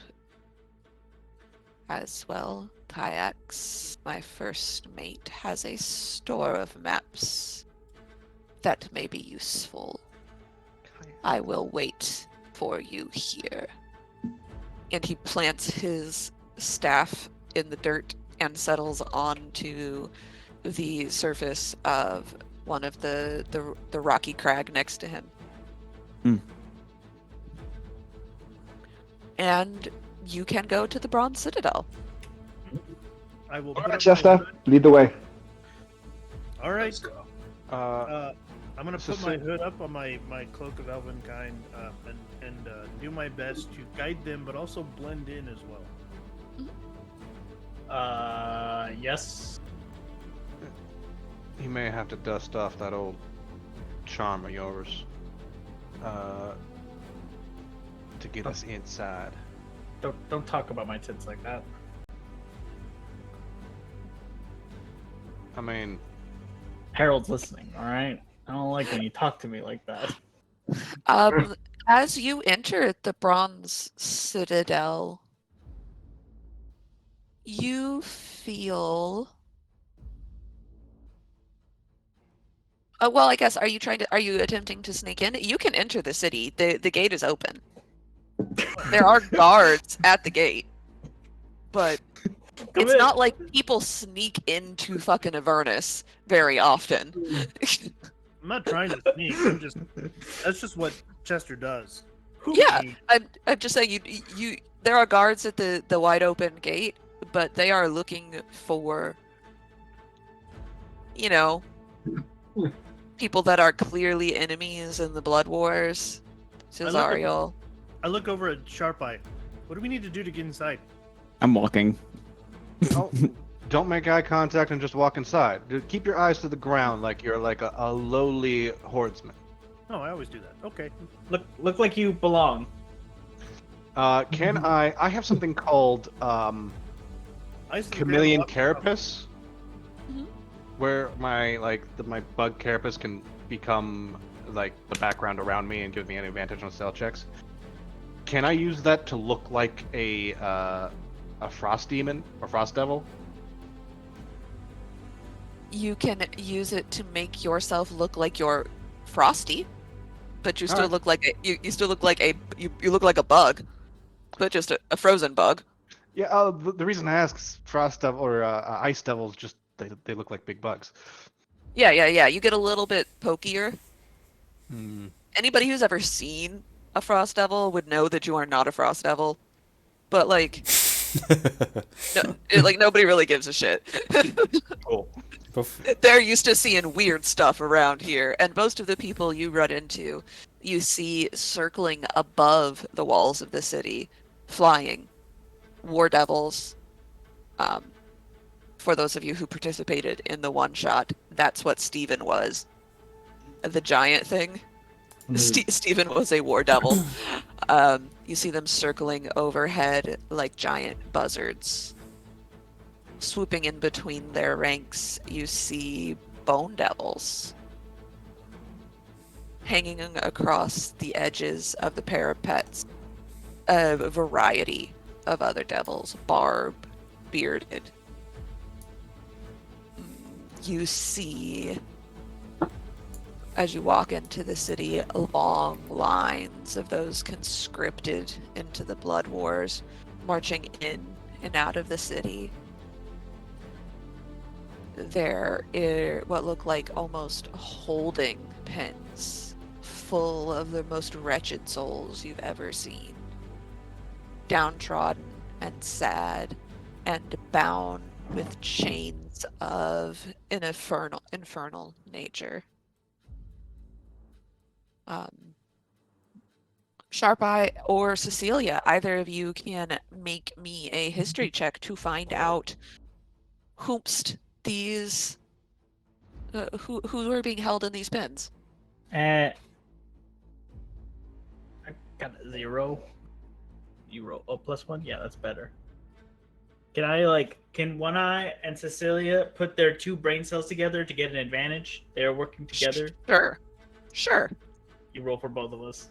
as well. Kayaks, my first mate, has a store of maps that may be useful. I will wait for you here. And he plants his staff in the dirt and settles onto the surface of one of the rocky crag next to him. And you can go to the Bronze Citadel. I will All put right, up Chester, my lead the way. All right. Let's go. I'm gonna So put my hood up on my cloak of elvenkind and do my best to guide them, but also blend in as well. Yes. You may have to dust off that old charm of yours to get us inside. Don't talk about my tits like that. I mean, Harold's listening, all right? I don't like when you talk to me like that. As you enter the Bronze Citadel, you feel. Well, I guess are you attempting to sneak in? You can enter the city. The gate is open. There are guards at the gate, but it's not like people sneak into fucking Avernus very often. I'm not trying to sneak. That's just what Chester does. Yeah, I'm just saying you there are guards at the wide open gate, but they are looking for, you know, people that are clearly enemies in the Blood Wars. Cesariel. I look over at Sharp Eye. What do we need to do to get inside? I'm walking. oh, don't make eye contact and just walk inside. Dude, keep your eyes to the ground like you're like a lowly hordeman. Oh, I always do that. Okay. Look like you belong. Can I have something called Ice of the chameleon Grand carapace, Mhm. where my bug carapace can become like the background around me and give me an advantage on stealth checks. Can I use that to look like a frost demon or frost devil? You can use it to make yourself look like you're frosty, but you still Alright. look like you still look like you look like a bug, but just a frozen bug. Yeah. The reason I ask is frost devil or ice devils just they look like big bugs. Yeah. You get a little bit pokier. Anybody who's ever seen a frost devil would know that you are not a frost devil, but like, nobody really gives a shit. Cool. They're used to seeing weird stuff around here, and most of the people you run into, you see circling above the walls of the city, flying war devils. For those of you who participated in the one shot, that's what Steven was. The giant thing. Steven was a war devil. You see them circling overhead like giant buzzards. Swooping in between their ranks, you see bone devils. Hanging across the edges of the parapets, a variety of other devils, barbed, bearded. You see, as you walk into the city, long lines of those conscripted into the Blood Wars, marching in and out of the city. There are what look like almost holding pens full of the most wretched souls you've ever seen. Downtrodden and sad and bound with chains of an infernal nature. Sharp Eye or Cecilia, either of you can make me a history check to find out whomst these who are being held in these pens. I got a 0. You roll +1? Yeah, that's better. Can One Eye and Cecilia put their 2 brain cells together to get an advantage? They're working together. Sure. You roll for both of us.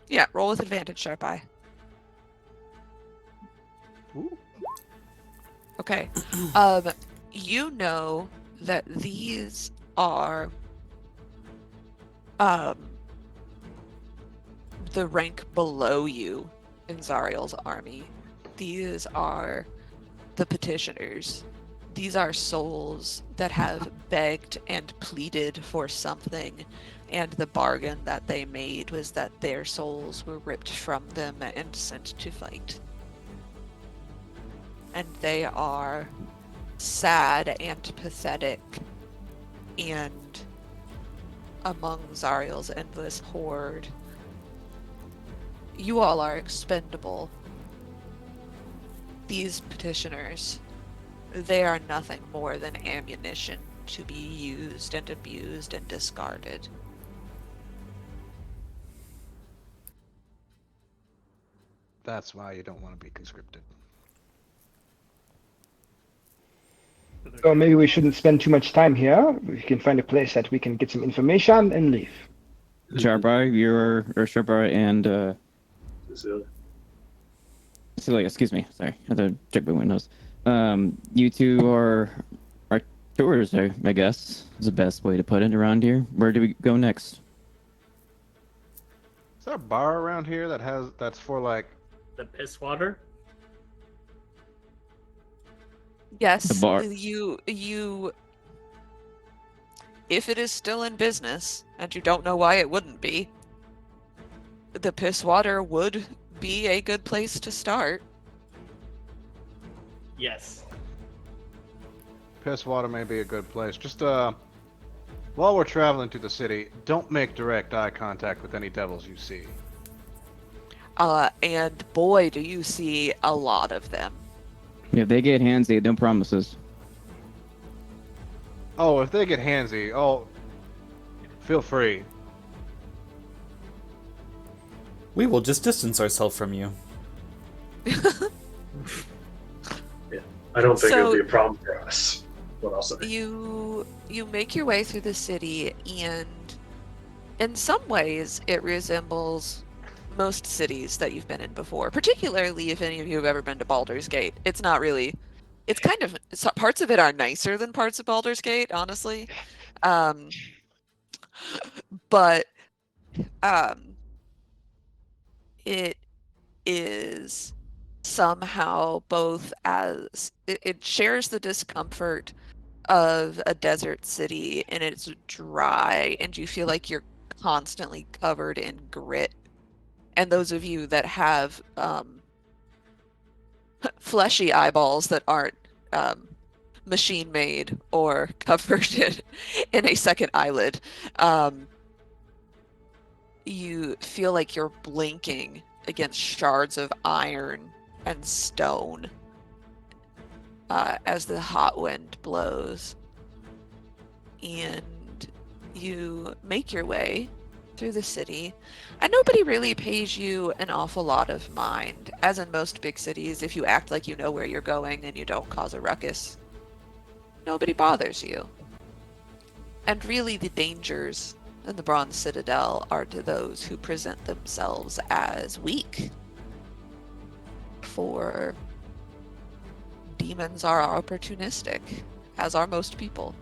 Yeah, roll with advantage, Sharp Eye. Ooh. Okay. You know that these are the rank below you in Zariel's army. These are the petitioners. These are souls that have begged and pleaded for something, and the bargain that they made was that their souls were ripped from them and sent to fight. And they are sad and pathetic, and among Zariel's endless horde, you all are expendable. These petitioners, they are nothing more than ammunition to be used and abused and discarded. That's why you don't want to be conscripted. So maybe we shouldn't spend too much time here. We can find a place that we can get some information and leave. Sharpeye, Sharpeye and Cecilia. Celia, excuse me. Sorry, I had to check my windows. You two are tours, I guess, is the best way to put it around here. Where do we go next? Is there a bar around here that's for like? The piss water? Yes, The bar. you if it is still in business, and you don't know why it wouldn't be, the piss water would be a good place to start. Yes. Piss water may be a good place. Just while we're traveling to the city, don't make direct eye contact with any devils you see. And boy, do you see a lot of them. If they get handsy, no promises. Oh, if they get handsy, feel free. We will just distance ourselves from you. I don't think it'll So- be a problem for us. What I'll say. You make your way through the city, and in some ways it resembles most cities that you've been in before, particularly if any of you have ever been to Baldur's Gate. It's not really, it's kind of, parts of it are nicer than parts of Baldur's Gate, honestly. But it is somehow both as it shares the discomfort of a desert city, and it's dry and you feel like you're constantly covered in grit. And those of you that have fleshy eyeballs that aren't machine made or covered in a second eyelid, you feel like you're blinking against shards of iron and stone as the hot wind blows. And you make your way through the city, and nobody really pays you an awful lot of mind. As in most big cities, if you act like you know where you're going and you don't cause a ruckus, nobody bothers you. And really, the dangers in the Bronze Citadel are to those who present themselves as weak. For demons are opportunistic, as are most people.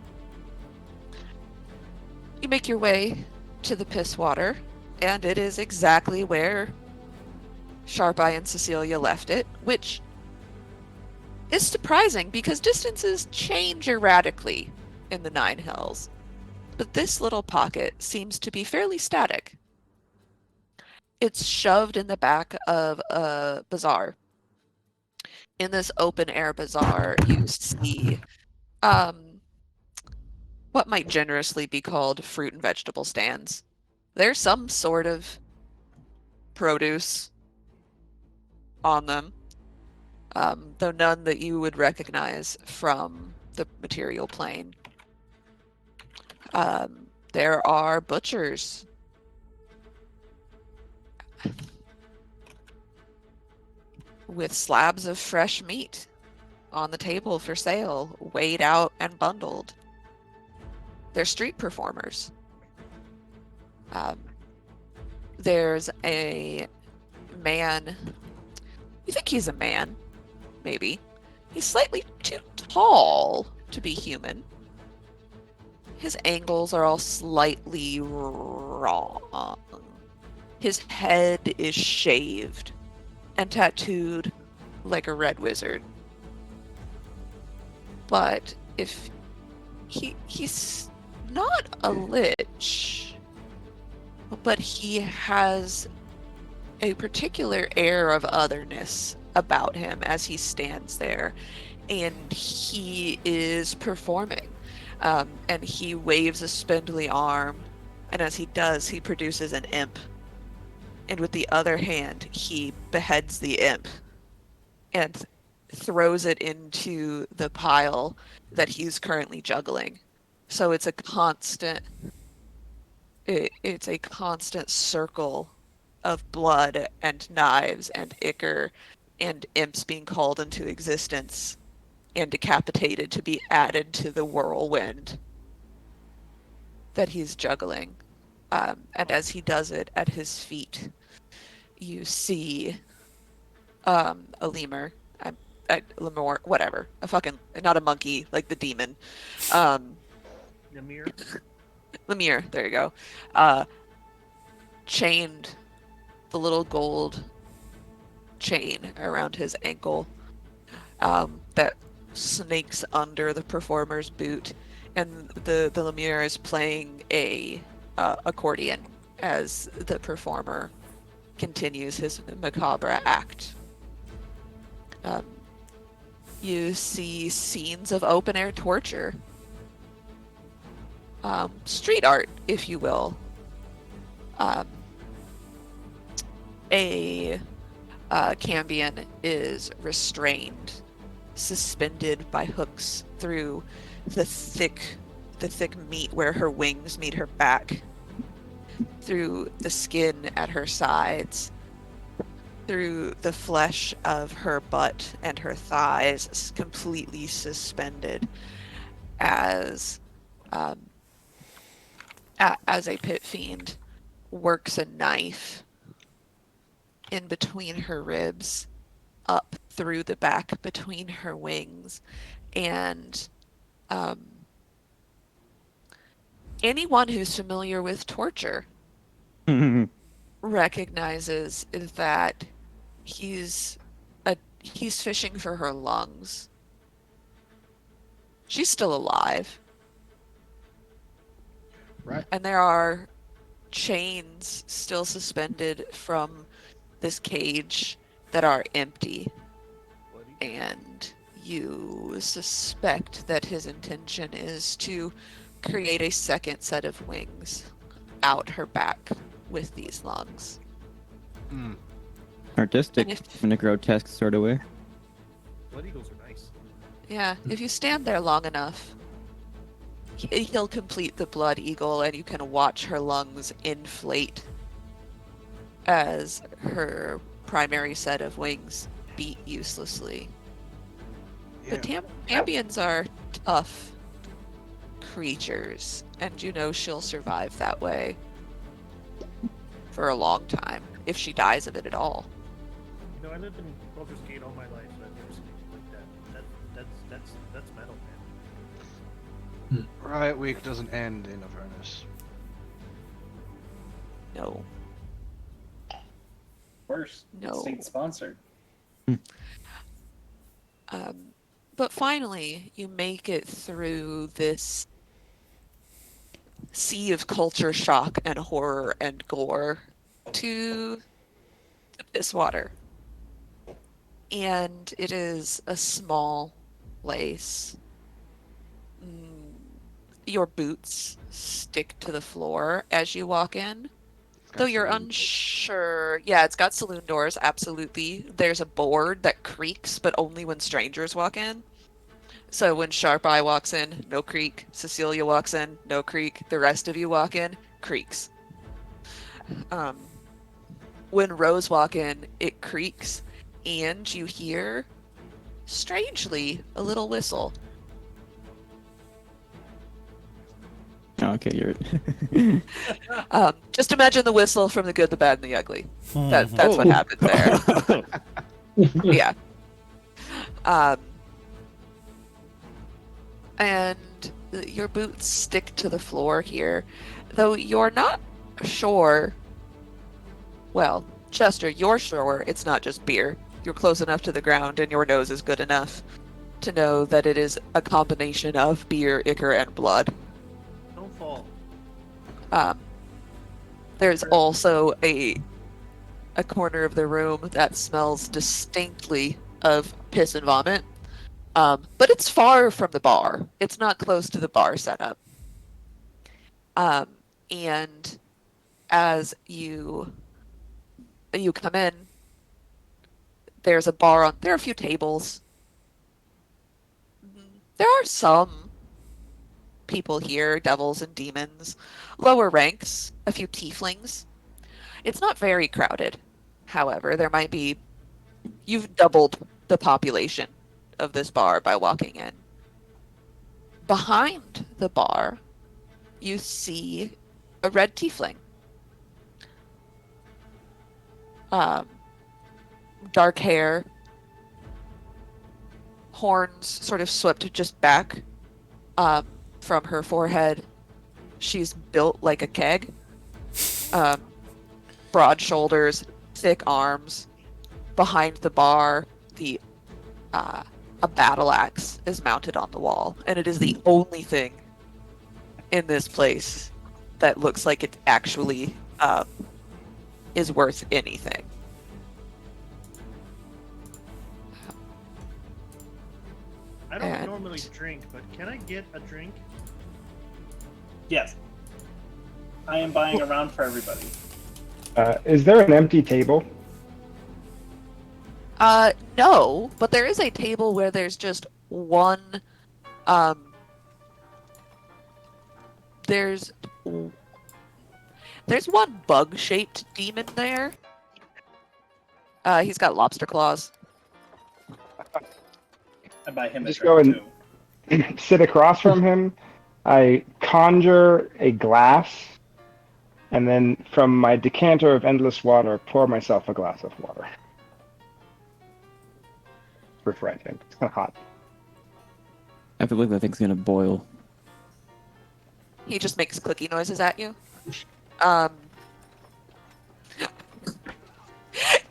You make your way to the piss water, and it is exactly where Sharpeye and Cecilia left it, which is surprising because distances change erratically in the Nine Hells. But this little pocket seems to be fairly static. It's shoved in the back of a bazaar. In this open air bazaar, you see what might generously be called fruit and vegetable stands. There's some sort of produce on them, though none that you would recognize from the material plane. There are butchers. With slabs of fresh meat on the table for sale, weighed out and bundled. They're street performers. There's a man. You think he's a man? Maybe. He's slightly too tall to be human. His angles are all slightly wrong. His head is shaved and tattooed like a red wizard. But if he's not a lich, but he has a particular air of otherness about him as he stands there, and he is performing. And he waves a spindly arm, and as he does, he produces an imp. And with the other hand, he beheads the imp and throws it into the pile that he's currently juggling. So it's a constant it's a constant circle of blood and knives and ichor and imps being called into existence and decapitated to be added to the whirlwind that he's juggling. And as he does it, at his feet, you see a lemur, lemur, whatever, a fucking, not a monkey, like the demon. Namir. Lemur, there you go. Chained, the little gold chain around his ankle that snakes under the performer's boot, and the lemur is playing a accordion as the performer continues his macabre act. You see scenes of open air torture, street art, if you will. A Cambion is restrained, suspended by hooks through the thick meat where her wings meet her back, through the skin at her sides, through the flesh of her butt and her thighs, completely suspended as a pit fiend works a knife in between her ribs, up through the back between her wings, and anyone who's familiar with torture recognizes that he's fishing for her lungs. She's still alive. Right. And there are chains still suspended from this cage that are empty. And you suspect that his intention is to create a second set of wings out her back with these lungs. Artistic in a grotesque sort of way. Blood eagles are nice. Yeah, if you stand there long enough, he'll complete the blood eagle, and you can watch her lungs inflate as her primary set of wings beat uselessly. Yeah. The Ambians are tough creatures, and you know she'll survive that way for a long time, if she dies of it at all. You know, I lived in Baldur's Gate all my life, and I've never seen anything like that. That's metal, man. Riot Week doesn't end in Avernus. No. Worse. No. State sponsored. But finally, you make it through this sea of culture shock and horror and gore to this water. And it is a small place. Your boots stick to the floor as you walk in. Though you're unsure. Yeah, it's got saloon doors, absolutely. There's a board that creaks, but only when strangers walk in. So when Sharp Eye walks in, no creak. Cecilia walks in, no creak. The rest of you walk in, creaks. When Rose walk in, it creaks, and you hear strangely, a little whistle. Okay, you're. Just imagine the whistle from The Good, the Bad, and the Ugly. That's what Oh. happens there. Yeah. And your boots stick to the floor here, though you're not sure. Well, Chester, you're sure it's not just beer. You're close enough to the ground, and your nose is good enough to know that it is a combination of beer, ichor, and blood. Don't fall. There's also a corner of the room that smells distinctly of piss and vomit. But it's far from the bar. It's not close to the bar setup. And as you come in, there's a bar on. There are a few tables. There are some people here, devils and demons, lower ranks, a few tieflings. It's not very crowded. However, there might be. You've doubled the population of this bar by walking in. Behind the bar, you see a red tiefling. Dark hair, horns sort of swept just back from her forehead. She's built like a keg. Broad shoulders, thick arms. Behind the bar, a battle axe is mounted on the wall, and it is the only thing in this place that looks like it actually is worth anything. I don't And- normally drink, but can I get a drink? Yes. I am buying around for everybody. Is there an empty table? No, but there is a table where there's just one. There's one bug-shaped demon there. He's got lobster claws. I buy him a Just drink go and sit across from him. I conjure a glass, and then from my decanter of endless water, pour myself a glass of water. Refreshing. It's kind of hot. I feel like that thing's gonna boil. He just makes clicky noises at you.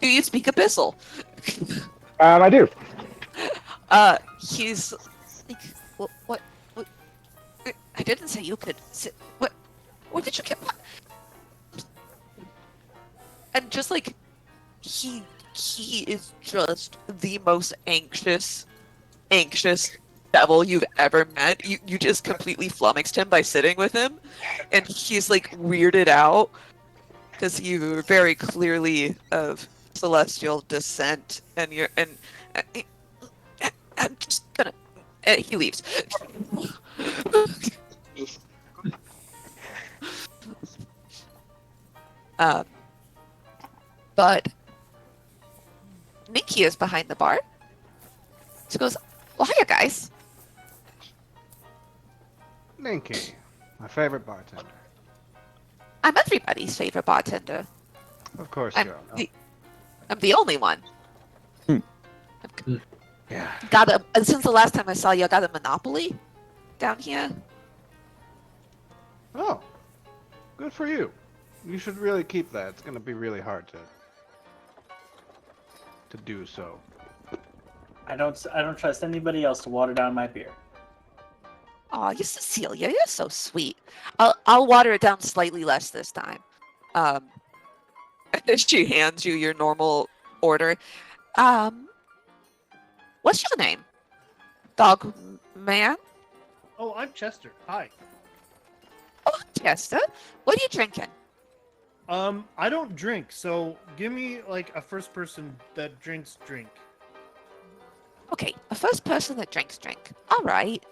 Do you speak Abyssal? I do. He's like, what? I didn't say you could sit. What did you get? And just like, he is just the most anxious devil you've ever met. You just completely flummoxed him by sitting with him, and he's like weirded out because you're very clearly of celestial descent, and I'm just gonna. He leaves. But Nikki is behind the bar. She goes, "Well, hiya, guys." Ninky, my favorite bartender. I'm everybody's favorite bartender. Of course I'm you are. I'm the only one. Yeah. Since the last time I saw you, I got a monopoly down here. Oh, good for you. You should really keep that. It's going to be really hard to do so. I don't trust anybody else to water down my beer. Oh, you Cecilia, you're so sweet. I'll water it down slightly less this time. She hands you your normal order. What's your name? Dog man? Oh, I'm Chester. Hi. Oh, Chester. What are you drinking? I don't drink, so give me like a first person that drinks drink. Okay, a first person that drinks drink. All right.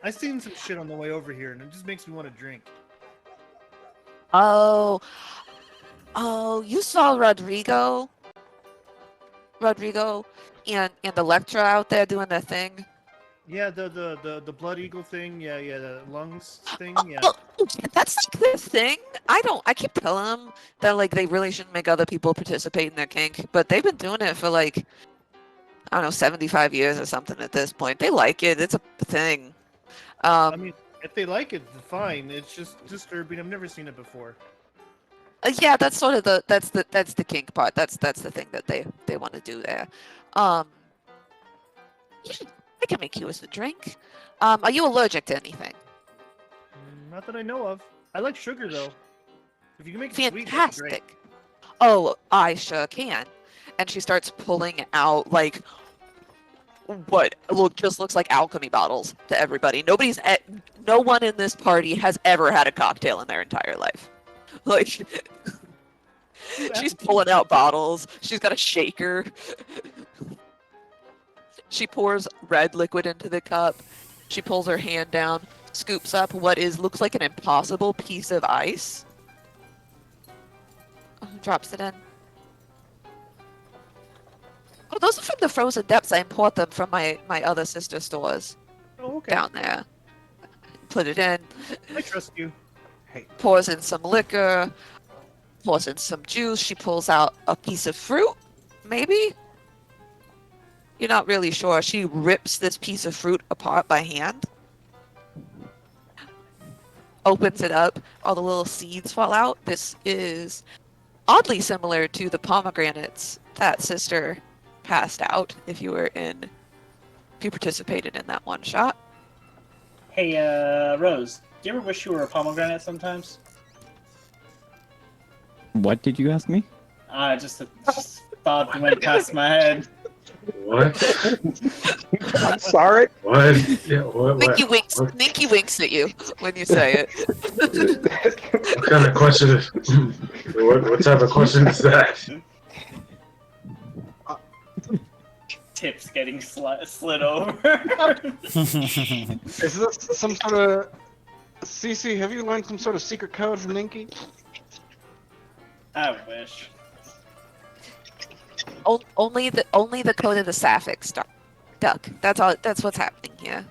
I seen some shit on the way over here, and it just makes me want to drink. Oh, you saw Rodrigo. and Electra out there doing their thing. Yeah, the blood eagle thing. Yeah, the lungs thing. Yeah. Oh, that's like their thing. I keep telling them that like they really shouldn't make other people participate in their kink, but they've been doing it for like I don't know 75 years or something at this point. They like it. It's a thing. I mean, if they like it, fine. It's just disturbing. I've never seen it before. Yeah, that's sort of that's the kink part. That's the thing that they want to do there. Yeah, I can make you a drink. Are you allergic to anything? Not that I know of. I like sugar though. If you can make it sweet, that'd be great. Fantastic. Oh, I sure can. And she starts pulling out like what just looks like alchemy bottles to everybody. No one in this party has ever had a cocktail in their entire life. Like she's pulling out bottles. She's got a shaker. She pours red liquid into the cup. She pulls her hand down, scoops up what looks like an impossible piece of ice. Drops it in. Oh, those are from the frozen depths. I import them from my other sister stores Oh, okay. down there. Put it in. I trust you. Pours in some liquor. Pours in some juice. She pulls out a piece of fruit, maybe? You're not really sure. She rips this piece of fruit apart by hand. Opens it up. All the little seeds fall out. This is oddly similar to the pomegranates that sister passed out if you participated in that one shot. Hey, Rose, do you ever wish you were a pomegranate sometimes? What did you ask me? Just thought went past my head. What? I'm sorry. What? Yeah, what? Minky winks at you when you say it. What kind of question is? What type of question is that? Tips getting slid over. Is this some sort of... Cece, have you learned some sort of secret code from Ninky? I wish. Only the code of the sapphic duck. That's all. That's what's happening here.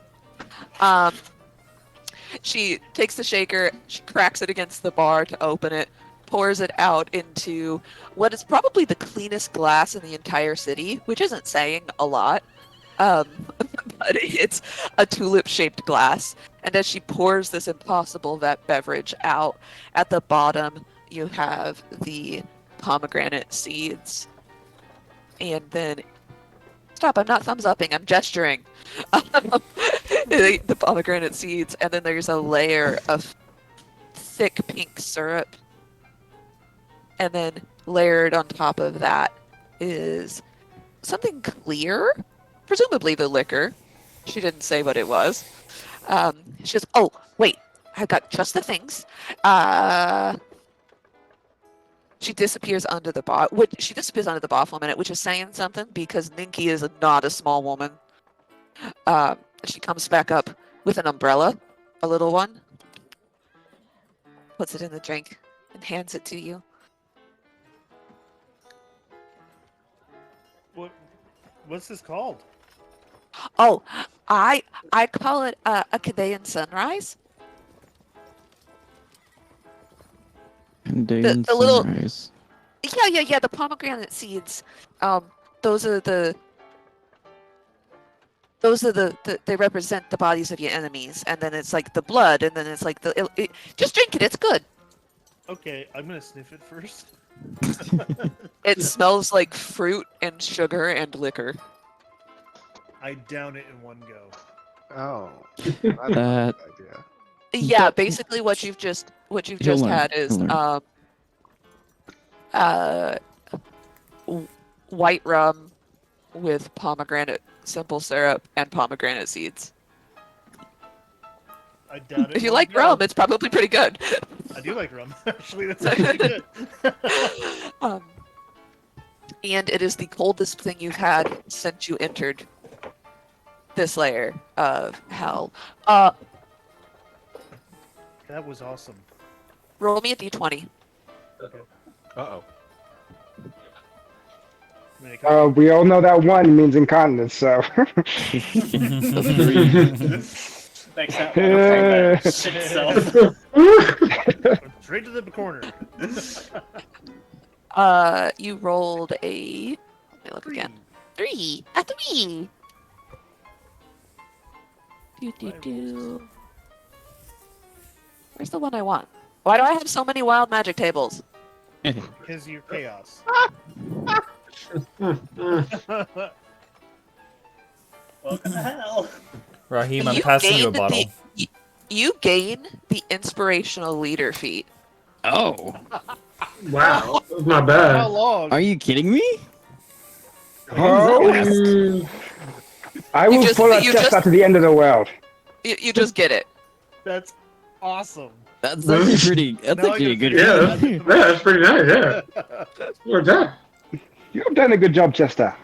She takes the shaker, she cracks it against the bar to open it, pours it out into what is probably the cleanest glass in the entire city, which isn't saying a lot. But it's a tulip-shaped glass. And as she pours this impossible beverage out, at the bottom you have the pomegranate seeds. And then... Stop, I'm not thumbs-upping, I'm gesturing. The pomegranate seeds, and then there's a layer of thick pink syrup. And then layered on top of that is something clear, presumably the liquor. She didn't say what it was. She goes, oh, wait, I've got just the things. She disappears under the bar. She disappears under the bar for a minute, which is saying something because Ninky is not a small woman. She comes back up with an umbrella, a little one, puts it in the drink, and hands it to you. What's this called? Oh, I call it a Cadean sunrise. The little yeah, the pomegranate seeds. Those are the they represent the bodies of your enemies, and then it's like the blood, and then it's like just drink it. It's good. Okay, I'm gonna sniff it first. It smells like fruit and sugar and liquor. I down it in one go. Oh. That... idea. Yeah, basically what you've just had is white rum with pomegranate simple syrup and pomegranate seeds. I doubt it. If you like rum, it's probably pretty good. I do like rum. Actually, that's actually good. And it is the coldest thing you've had since you entered this layer of hell. That was awesome. Roll me a d20. Okay. Uh-oh. when it comes We all know that one means incontinence, so. Makes that one that shit itself. straight to the corner. You rolled a. Let me look Three. again. 3. A 3. Do. Where's the one I want? Why do I have so many wild magic tables? Because you're chaos. Welcome to hell. Raheem, I'm You passing you a gained the- bottle. You gain the inspirational leader feat. Oh, Wow, that's not bad. How long? are you kidding me? Oh, I will just- follow you Chester just- to the end of the world. You just get it. That's awesome. That's actually pretty. That's Now I actually a gotta good. Yeah, figure that's pretty nice. Yeah, you're done. You have done a good job, Chester.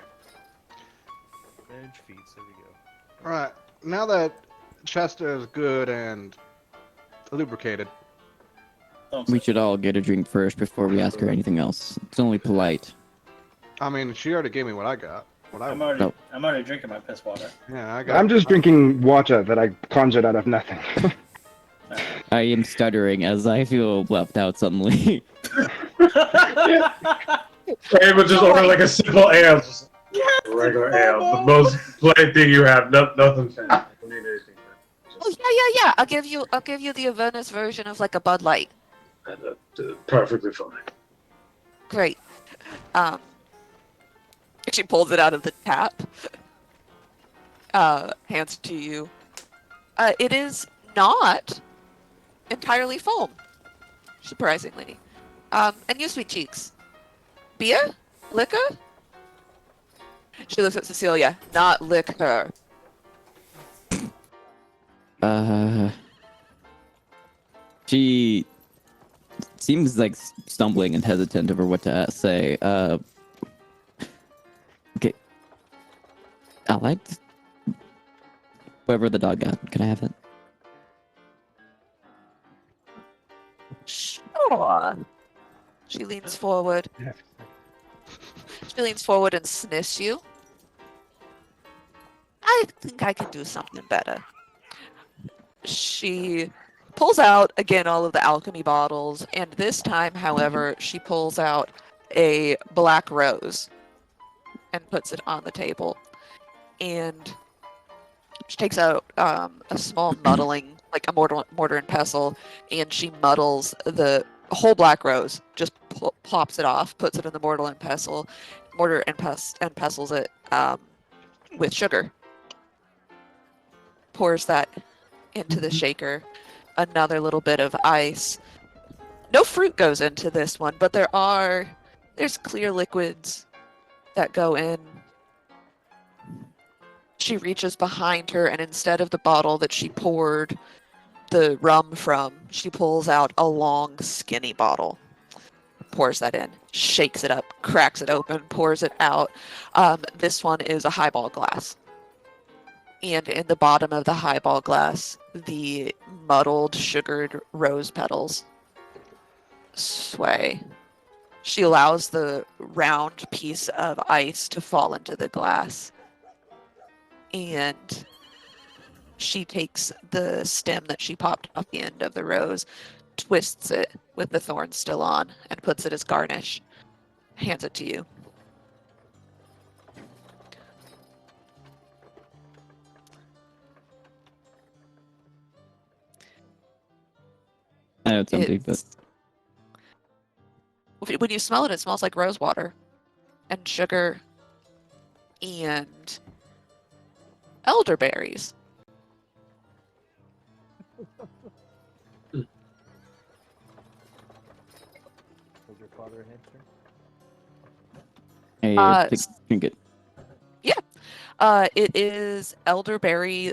Edge feats. There we go. Right. Now that Chester is good and lubricated, We should all get a drink first before we ask her anything else. It's only polite. I mean, she already gave me what I got. What I I'm want. already drinking my piss water. Yeah, I got. I'm just drinking water that I conjured out of nothing. I am stuttering as I feel left out suddenly. Hey, but just order like a simple ale, just regular ale. The most plain thing you have. Nothing fancy. Don't need anything. Oh yeah. I'll give you the Avernus version of like a Bud Light. Perfectly fine. Great. She pulls it out of the tap. Hands it to you. It is not entirely foam, surprisingly. And you sweet cheeks. Beer? Liquor? She looks at Cecilia. Not liquor. She seems like stumbling and hesitant over what to say. Okay. I liked whatever the dog got. Can I have it? Sure. She leans forward. She leans forward and sniffs you. I think I can do something better. She pulls out, again, all of the alchemy bottles, and this time, however, she pulls out a black rose and puts it on the table. And she takes out a small muddling, like a mortar and pestle, and she muddles the whole black rose, just plops it off, puts it in the mortar and pestles it with sugar. Pours that into the shaker. Another little bit of ice. No fruit goes into this one, but there's clear liquids that go in. She reaches behind her, and instead of the bottle that she poured the rum from, she pulls out a long, skinny bottle. Pours that in, shakes it up, cracks it open, pours it out. This one is a highball glass. And in the bottom of the highball glass, the muddled, sugared rose petals sway. She allows the round piece of ice to fall into the glass. And she takes the stem that she popped off the end of the rose, twists it with the thorns still on, and puts it as garnish. Hands it to you. I know it's empty, but When you smell it, it smells like rose water and sugar and elderberries. Was your father a hamster? hey, drink it. It is elderberry.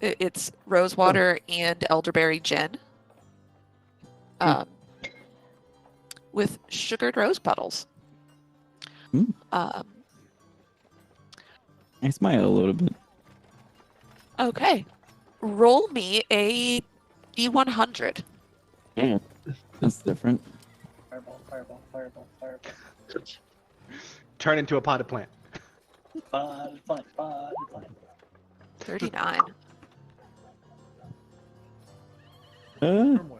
It's rose water and elderberry gin. With sugared rose petals. Mm. I smile a little bit. Okay. Roll me a D100. That's different. Fireball, fireball, fireball, fireball. Turn into a potted plant. Fine. 39. Turmoil.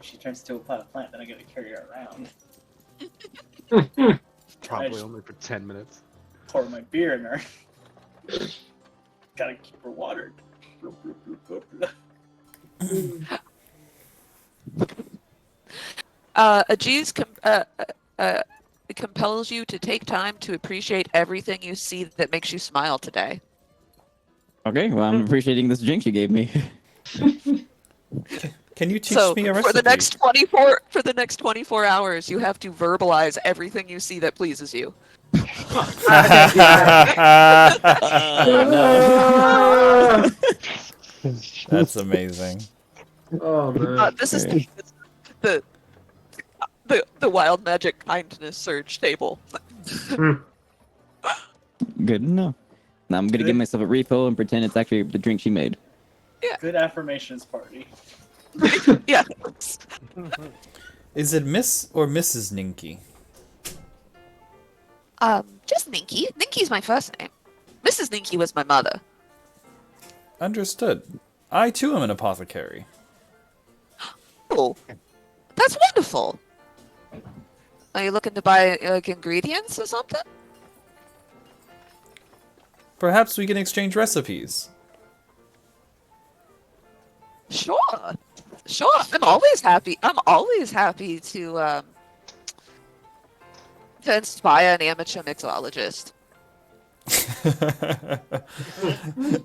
If she turns into a potted plant, then I gotta carry her around. Probably just- only for 10 minutes. Pour my beer in her. Gotta keep her watered. Ajiz compels you to take time to appreciate everything you see that makes you smile today. Okay, well, I'm appreciating this drink you gave me. Can you teach So me a for recipe? the next 24 hours, you have to verbalize everything you see that pleases you. That's amazing. Oh man. This is the wild magic kindness surge table. Good enough. Now I'm gonna give myself a refill and pretend it's actually the drink she made. Good affirmations party. Yeah. Is it Miss or Mrs. Ninky? Just Ninky. Ninky's my first name. Mrs. Ninky was my mother. Understood. I too am an apothecary. Oh, that's wonderful. Are you looking to buy like ingredients or something? Perhaps we can exchange recipes. Sure. I'm always happy to inspire an amateur mixologist.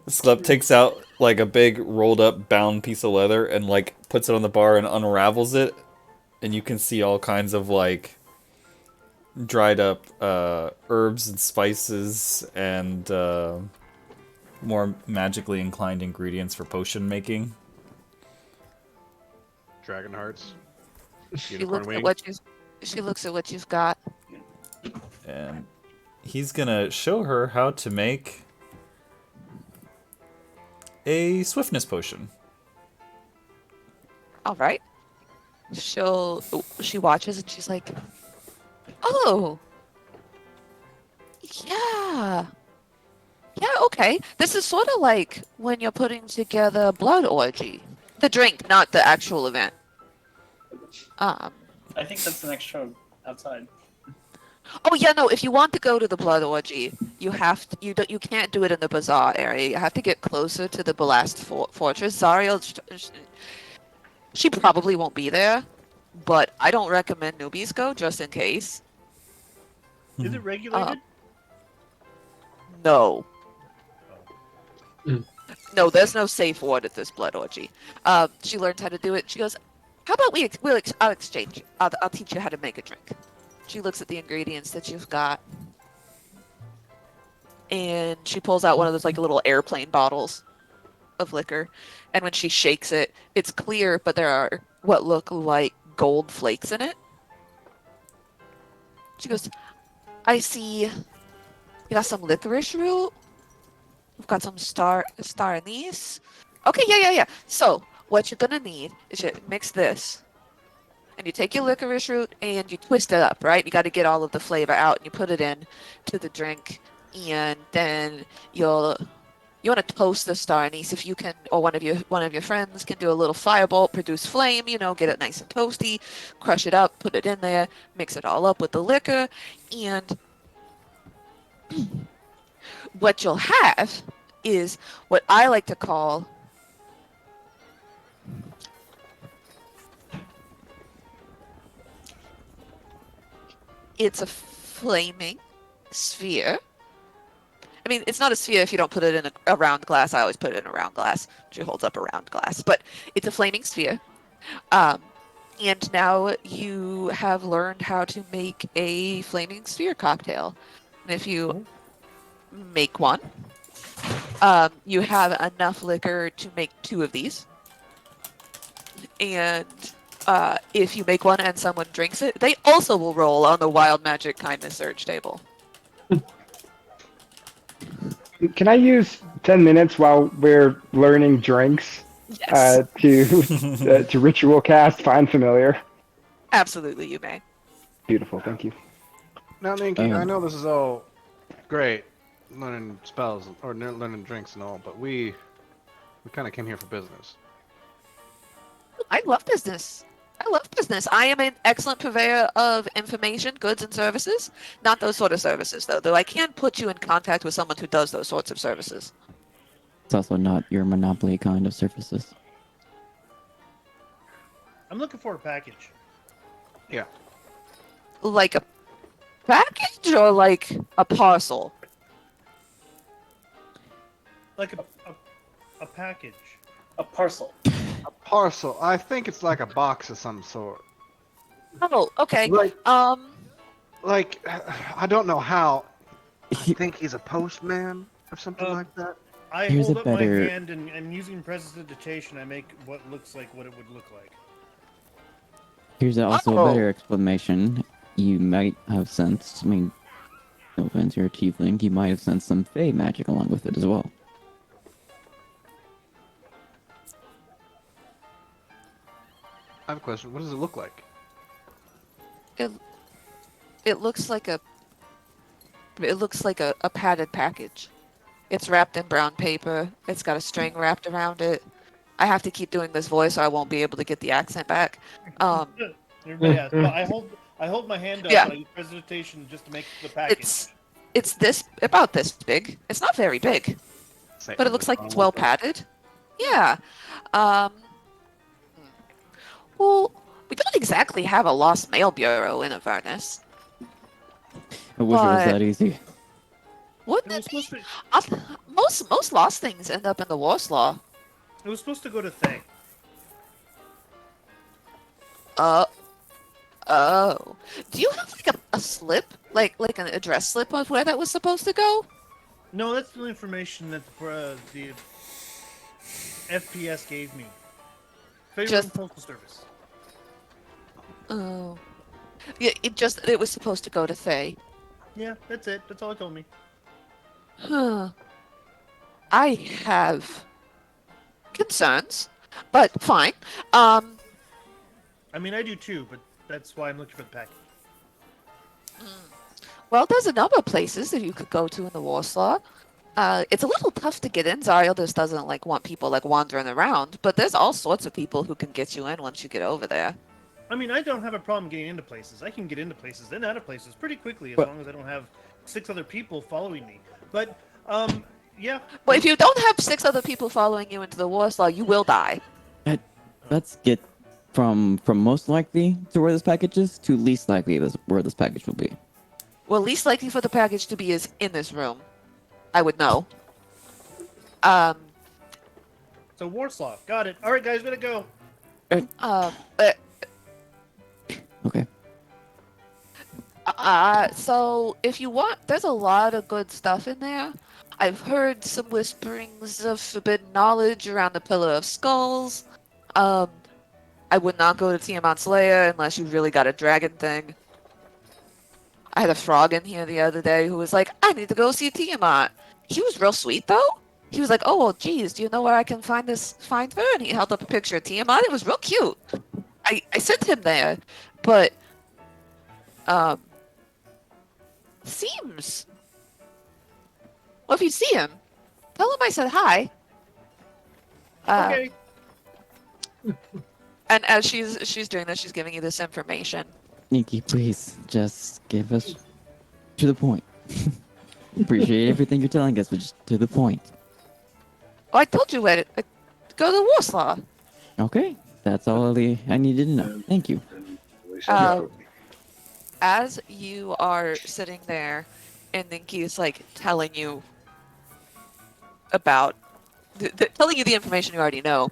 Slep takes out like a big rolled up bound piece of leather and like puts it on the bar and unravels it, and you can see all kinds of like dried up herbs and spices and more magically inclined ingredients for potion making. Dragon hearts. She Unicorn looks wings. she looks at what you've got. And he's gonna show her how to make a swiftness potion. All right. She watches and she's like, "Oh, yeah, okay. This is sort of like when you're putting together Blood Orgy, the drink, not the actual event." I think that's the next show outside. Oh yeah, no. If you want to go to the Blood Orgy, you have to, you can't do it in the bazaar area. You have to get closer to the Belast Fortress. Zariel, she probably won't be there, but I don't recommend newbies go just in case. Is it regulated? No. Mm. No, there's no safe word at this Blood Orgy. She learned how to do it. She goes, "How about I'll exchange. I'll teach you how to make a drink." She looks at the ingredients that you've got, and she pulls out one of those like little airplane bottles of liquor. And when she shakes it, it's clear, but there are what look like gold flakes in it. She goes, "I see you got some licorice root. We've got some star anise. Okay, yeah. So what you're gonna need is you mix this, and you take your licorice root and you twist it up, right? You got to get all of the flavor out, and you put it in to the drink, and then you want to toast the star anise if you can, or one of your friends can do a little firebolt, produce flame, get it nice and toasty, crush it up, put it in there, mix it all up with the liquor, and what you'll have is what I like to call it's a flaming sphere. I mean, it's not a sphere if you don't put it in a round glass. I always put it in a round glass. She holds up a round glass. But it's a flaming sphere. And now you have learned how to make a flaming sphere cocktail. And if you make one, you have enough liquor to make 2 of these. And if you make one and someone drinks it, they also will roll on the Wild Magic Kindness Surge table. Can I use 10 minutes while we're learning drinks Yes. to ritual cast Find Familiar? Absolutely, you may. Beautiful, thank you. Now, Ninky, I know this is all great, learning spells or learning drinks and all, but we kind of came here for business. I love business. I love business. I am an excellent purveyor of information, goods, and services. Not those sort of services, though I can put you in contact with someone who does those sorts of services. It's also not your monopoly kind of services. I'm looking for a package. Yeah. Like a package or like a parcel? Like a package. A parcel. A parcel. I think it's like a box of some sort. Oh, okay. Like, I don't know how. I think he's a postman or something like that. I Here's hold a up my better- hand and using prestidigitation, I make what looks like what it would look like. Here's also a better explanation. You might have sensed, I mean, no offense, you're a tiefling, you might have sensed some fey magic along with it as well. I have a question. What does it look like? It looks like a padded package. It's wrapped in brown paper. It's got a string wrapped around it. I have to keep doing this voice or I won't be able to get the accent back. Everybody has. But I hold my hand up Yeah. and I use prestidigitation just to make the package. It's about this big. It's not very big, but it looks like it's well padded. Yeah. Well, we don't exactly have a lost mail bureau in Avernus. I wish it was But- that easy. Wouldn't It was it be? supposed to. Most lost things end up in the Warslaw. It was supposed to go to Thay. Oh. Do you have like a slip, like an address slip of where that was supposed to go? No, that's the information that the FPS gave me. Federal Just- Postal Service. Oh. Yeah, it was supposed to go to Thay. Yeah, that's it. That's all it told me. Huh. I have concerns, but fine. I mean, I do too, but that's why I'm looking for the package. Well, there's a number of places that you could go to in the Warslaw. It's a little tough to get in. Zarioldus doesn't want people wandering around, but there's all sorts of people who can get you in once you get over there. I mean, I don't have a problem getting into places. I can get into places and out of places pretty quickly as But- long as I don't have 6 other people following me. But, yeah. Well, if you don't have 6 other people following you into the Warslaw, you will die. Let's get from most likely to where this package is to least likely where this package will be. Well, least likely for the package to be is in this room. I would know. Um, So, Warsaw. Got it. All right, guys, gotta go. but Okay. So if you want, there's a lot of good stuff in there. I've heard some whisperings of forbidden knowledge around the Pillar of Skulls. I would not go to Tiamat's Lair unless you really got a dragon thing. I had a frog in here the other day who was like, I need to go see Tiamat. He was real sweet though. He was like, oh, well, geez, do you know where I can find her? And he held up a picture of Tiamat. It was real cute. I sent him there, but seems. Well, if you see him, tell him I said hi. Okay. And as she's doing this, she's giving you this information. Nikki, please, just give us to the point. Appreciate everything you're telling us, but just to the point. Oh, I told you where to go to Warsaw. Okay, that's all I needed to know. Thank you. As you are sitting there, and Ninky is telling you about, telling you the information you already know,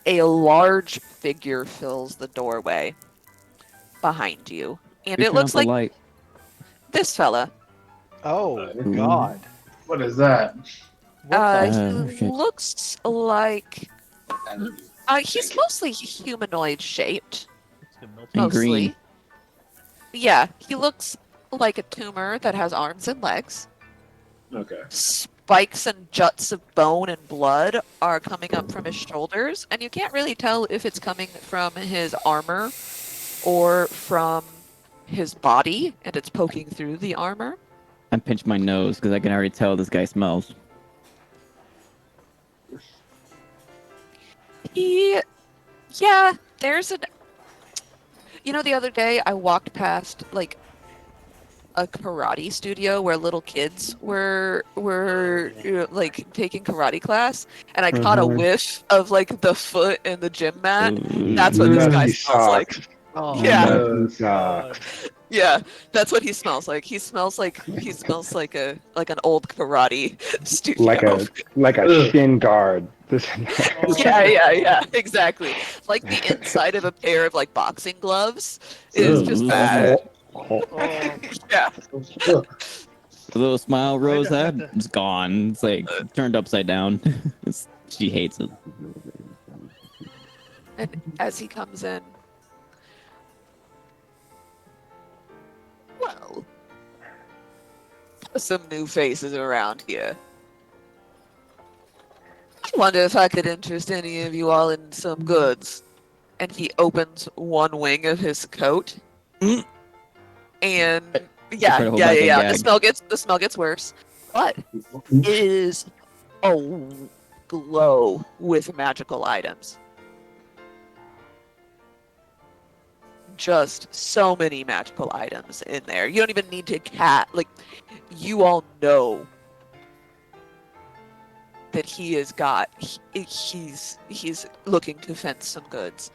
a large figure fills the doorway behind you, and Who it turned looks off the like light? this fella. Oh, Ooh. God. What is that? He shit. looks like he's mostly humanoid shaped. And Mostly. green. Yeah, he looks like a tumor that has arms and legs. Okay. Spikes and juts of bone and blood are coming up from his shoulders, and you can't really tell if it's coming from his armor or from his body, and it's poking through the armor. I pinch my nose because I can already tell this guy smells. Yeah, there's an. You know, the other day I walked past like a karate studio where little kids were like taking karate class, and I caught a whiff of like the foot and the gym mat. That's what this guy Messy smells like. socks. Oh, Yeah. Messy socks. Yeah, that's what he smells like. He smells like an old karate studio. Like a shin guard. This. Yeah, exactly. Like the inside of a pair of like boxing gloves is just bad. Yeah. The little smile Rose I had, it's gone. It's like turned upside down. She hates it. And as he comes in, well, some new faces around here. I wonder if I could interest any of you all in some goods. And he opens one wing of his coat. And Try to hold back a yeah. gag. The smell gets worse. But it is aglow with magical items. Just so many magical items in there. You don't even need to you all know that he has got he's looking to fence some goods.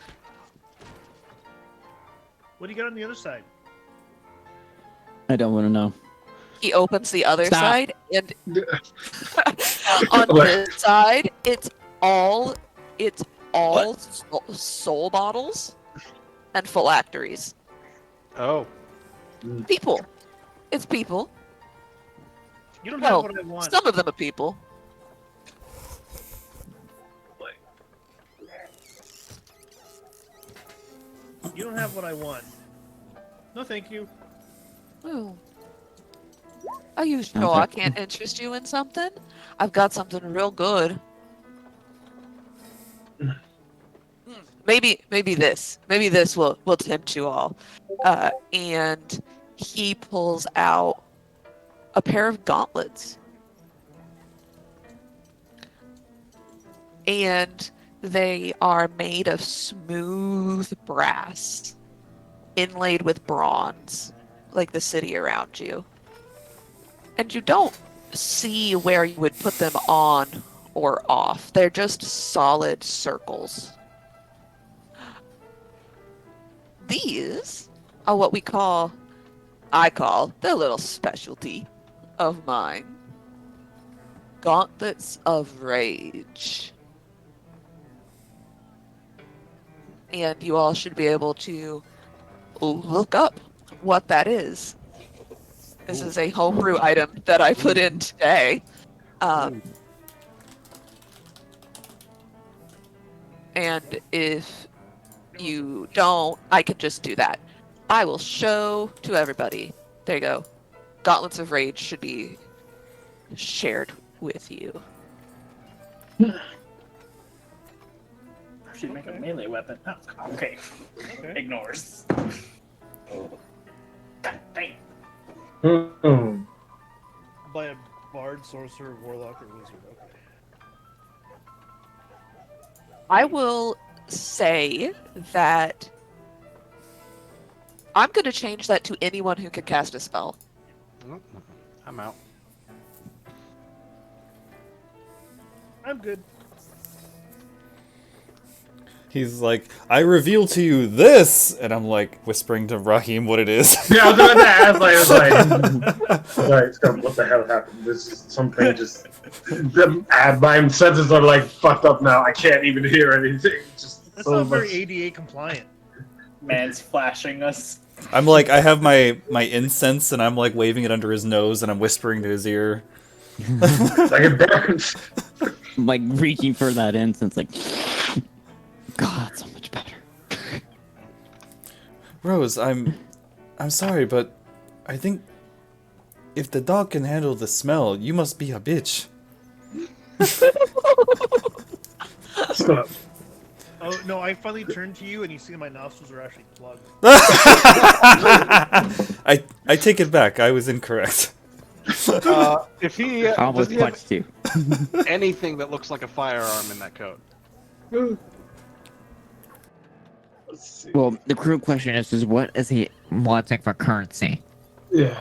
What do you got on the other side? I don't want to know. He opens the other Stop. side, and on this side, it's all soul bottles and phylacteries. Oh. People. It's people. You don't Well, have what I want. some of them are people. You don't have what I want. No, thank you. Oh. Are you sure I can't interest you in something? I've got something real good. Maybe this will tempt you all. And he pulls out a pair of gauntlets. And they are made of smooth brass, inlaid with bronze, like the city around you. And you don't see where you would put them on or off. They're just solid circles. These are what I call the little specialty of mine. Gauntlets of Rage. And you all should be able to look up what that is. This is a homebrew item that I put in today. And if you don't, I can just do that. I will show to everybody. There you go. Gauntlets of Rage should be shared with you. Should make a melee weapon. Oh, okay. Ignores. God dang. By a bard, sorcerer, warlock, or wizard. Okay. I will say that I'm going to change that to anyone who can cast a spell. I'm out. I'm good. He's like, I reveal to you this, and I'm like whispering to Raheem what it is. Yeah, I was doing that. I was like, what the hell happened? This is something just. My senses are like fucked up now. I can't even hear anything. Just That's so not very much. ADA compliant. Man's flashing us. I'm like, I have my incense, and I'm like waving it under his nose, and I'm whispering to his ear. Like it burns. I'm like reaching for that incense, like, God, so much better. Rose, I'm sorry, but I think if the dog can handle the smell, you must be a bitch. Stop. Oh no! I finally turned to you, and you see my nostrils are actually plugged. I take it back. I was incorrect. If he Almost does he have punched you. anything that looks like a firearm in that coat? Let's see. Well, the cruel question is what is he wanting for currency? Yeah.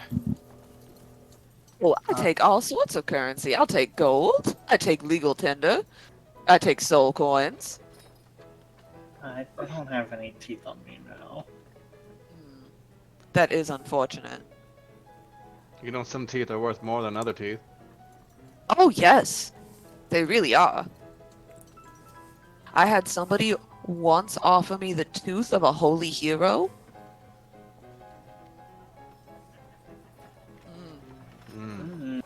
Well, I take all sorts of currency. I'll take gold. I take legal tender. I take soul coins. I don't have any teeth on me now. Hmm. That is unfortunate. You know, some teeth are worth more than other teeth. Oh, yes. They really are. I had somebody once offer me the tooth of a holy hero. Mm,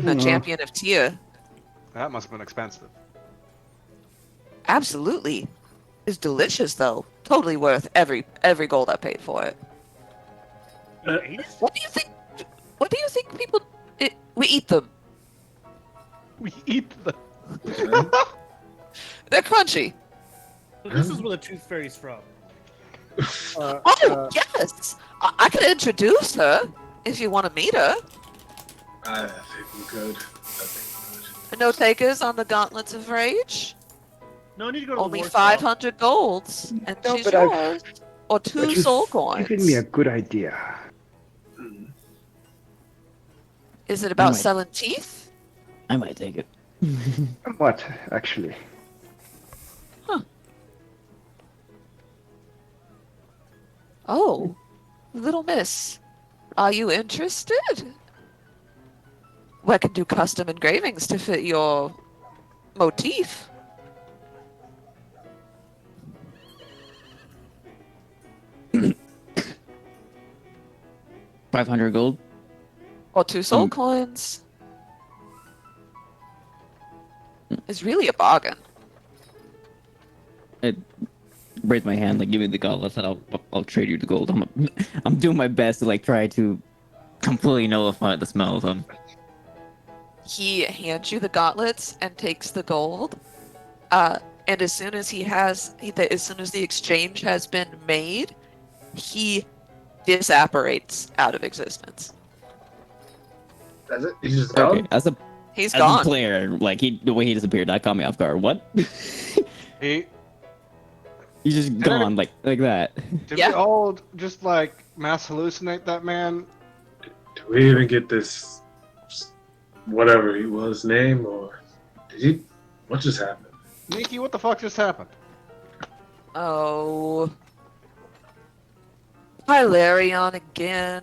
A champion of Tyr. that must have been expensive. Absolutely. It's delicious, though. Totally worth every gold I paid for it. What do you think? What do you think people? We eat them. We eat them. They're crunchy. So this is where the tooth fairy's from. Oh yes, I could introduce her if you want to meet her. I think we could. I think we No takers on the gauntlets of rage. No, I need to go to Only the Warsaw. 500 golds, and No, she's but I've- yours. Or 2 But you've soul coins. given me a good idea. could. Is it about might- selling teeth? I might take it. Somewhat, actually. Oh, little miss, are you interested? We can do custom engravings to fit your motif. $500 gold. Or 2 soul coins. It's really a bargain. I raise my hand, like give me the gauntlets, and I'll trade you the gold. I'm doing my best to like try to completely nullify the smell of them. He hands you the gauntlets and takes the gold. And as soon as as soon as the exchange has been made, he disapparates out of existence. That's it? He's just Okay, gone? He's as gone. a player, like the way he disappeared, that caught me off guard. What? He, He's just gone like that. did Yeah. we all just like mass hallucinate that man? Do we even get this, whatever he was, name, or did he? What just happened? Nikki, what the fuck just happened? Oh. Hilarion again.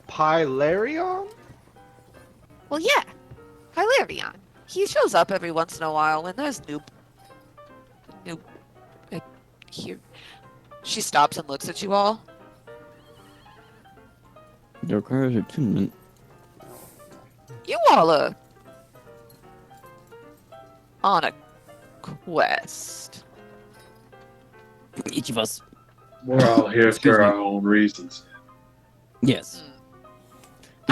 Pylarion? Well, yeah. Hilarion. He shows up every once in a while when there's noob. Here. She stops and looks at you all. It requires attunement. You all are on a quest. Each of us. We're all here Excuse for me. our own reasons. Yes.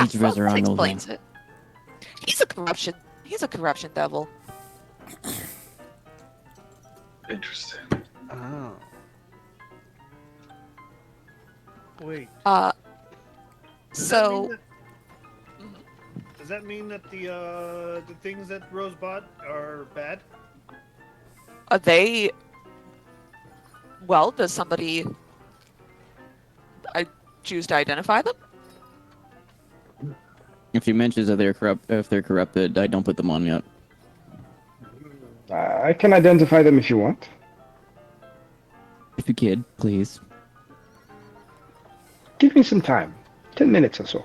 Each of us are that on those. explains it. He's a corruption devil. Interesting. Oh. Wait. Does that mean So that- Does that mean that the things that Rose bought are bad? are they? Well, does somebody? I choose to identify them. If she mentions that if they're corrupted, I don't put them on yet. I can identify them if you want. If you kid, please. Give me some time. 10 minutes or so.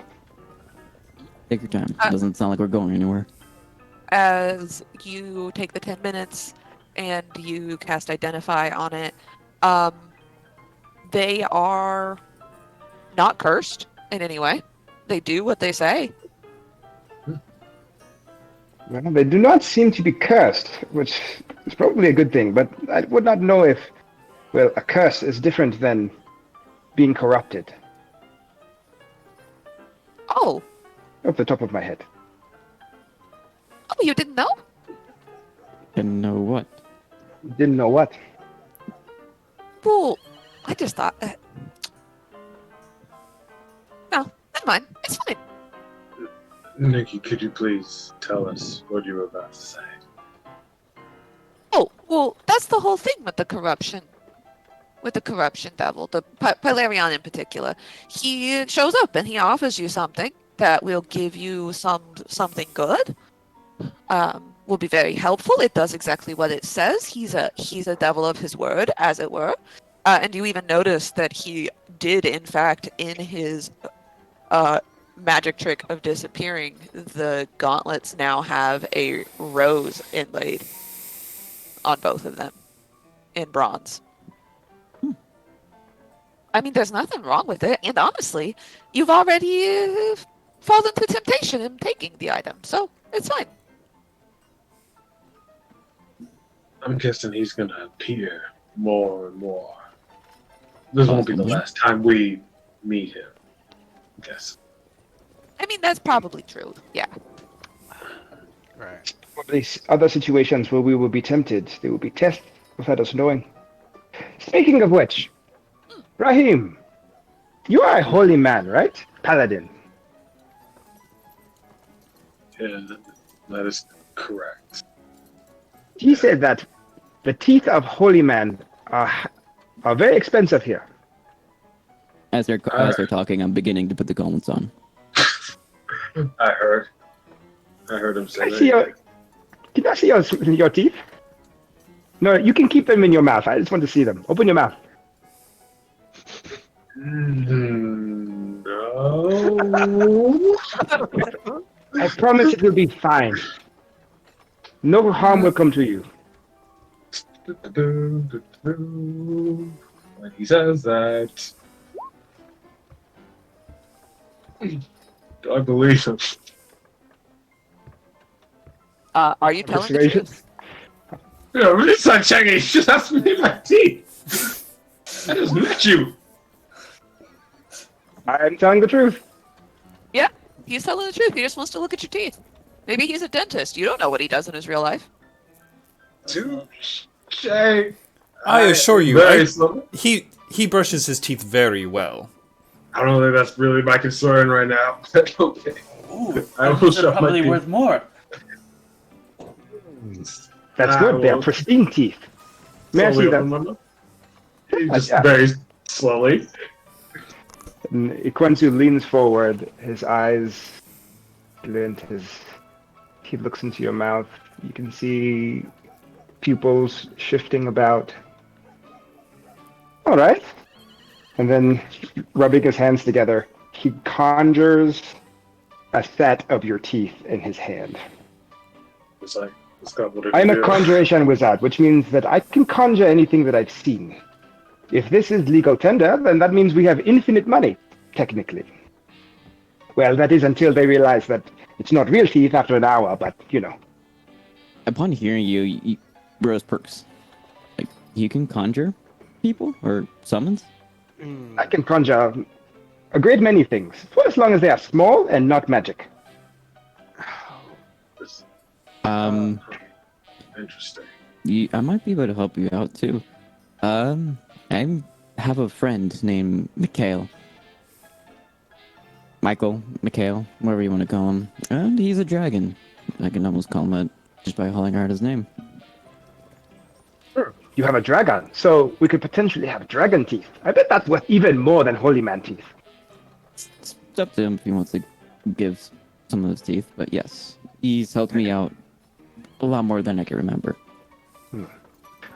Take your time. It doesn't sound like we're going anywhere. As you take the 10 minutes and you cast Identify on it, they are not cursed in any way. They do what they say. Well, they do not seem to be cursed, which is probably a good thing, but I would not know if, well, a curse is different than being corrupted, Oh, off the top of my head. oh, you didn't know? And know what? Didn't know what. Well, I just thought. No, don't mind. It's fine. Nikki, could you please tell us what you were about to say? Oh, well, that's the whole thing with the corruption. With the corruption devil, the Pilarion in particular. He shows up and he offers you something that will give you something good. Will be very helpful. It does exactly what it says. He's a devil of his word, as it were. And you even notice that he did, in fact, in his magic trick of disappearing, the gauntlets now have a rose inlaid on both of them in bronze. I mean, there's nothing wrong with it, and honestly, you've already fallen to temptation in taking the item, so it's fine. I'm guessing he's gonna appear more and more. This won't be the last time we meet him. I guess. I mean, that's probably true, yeah. Right. Probably other situations where we will be tempted. There will be tests without us knowing. Speaking of which, Rahim, you are a holy man, right? Paladin. Yeah, that is correct. He said that the teeth of holy man are very expensive here. As they're talking, I'm beginning to put the gauntlets on. I heard him say Can I see your teeth? No, you can keep them in your mouth. I just want to see them. Open your mouth. No. I promise it will be fine. No harm will come to you. When he says that, I believe him. Are you telling the truth? Yeah, it's not checking. He's just asking me my teeth. I just met you. I am telling the truth. Yeah, he's telling the truth. He just wants to look at your teeth. Maybe he's a dentist. You don't know what he does in his real life. Jay, I assure you, very slow. he brushes his teeth very well. I don't think that's really my concern right now. But okay. Ooh, I will those are shut my probably teeth. worth more. That's good. They are pristine teeth. May I see them? Just Yeah. very slowly. And Ikwensu leans forward. His eyes glint. He looks into your mouth. You can see pupils shifting about. All right. And then, rubbing his hands together, he conjures a set of your teeth in his hand. It's like, what I'm a conjuration wizard, which means that I can conjure anything that I've seen. If this is legal tender, then that means we have infinite money, technically. Well, that is until they realize that it's not real teeth after an hour, but, you know. Upon hearing you Rose perks. Like, you can conjure people or summons? I can conjure a great many things, for as long as they are small and not magic. Interesting. I might be able to help you out too. I have a friend named Mikhail. Michael, Mikhail, whatever you want to call him. And he's a dragon. I can almost call him that just by calling out his name. Sure. You have a dragon, so we could potentially have dragon teeth. I bet that's worth even more than holy man teeth. It's up to him if he wants to give some of his teeth, but yes, he's helped me out a lot more than I can remember.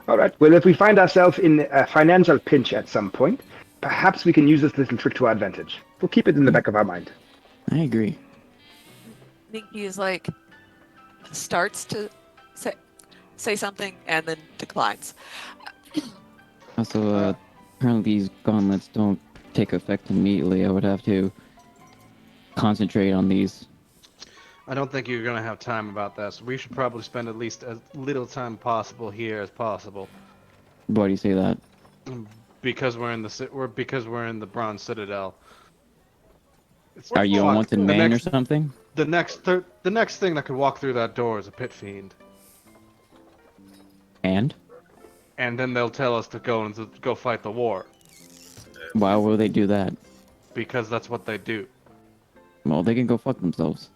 All right. Well, if we find ourselves in a financial pinch at some point, perhaps we can use this little trick to our advantage. We'll keep it in the back of our mind. I agree. I think he's like starts to say something and then declines. Also, apparently these gauntlets don't take effect immediately. I would have to concentrate on these. I don't think you're gonna have time about that, so we should probably spend at least as little time possible here as possible. Why do you say that? Because we're in the Bronze Citadel. Are you a wanted man or something? The next thing that could walk through that door is a pit fiend. And then they'll tell us to go fight the war. why will they do that? Because that's what they do. Well, they can go fuck themselves.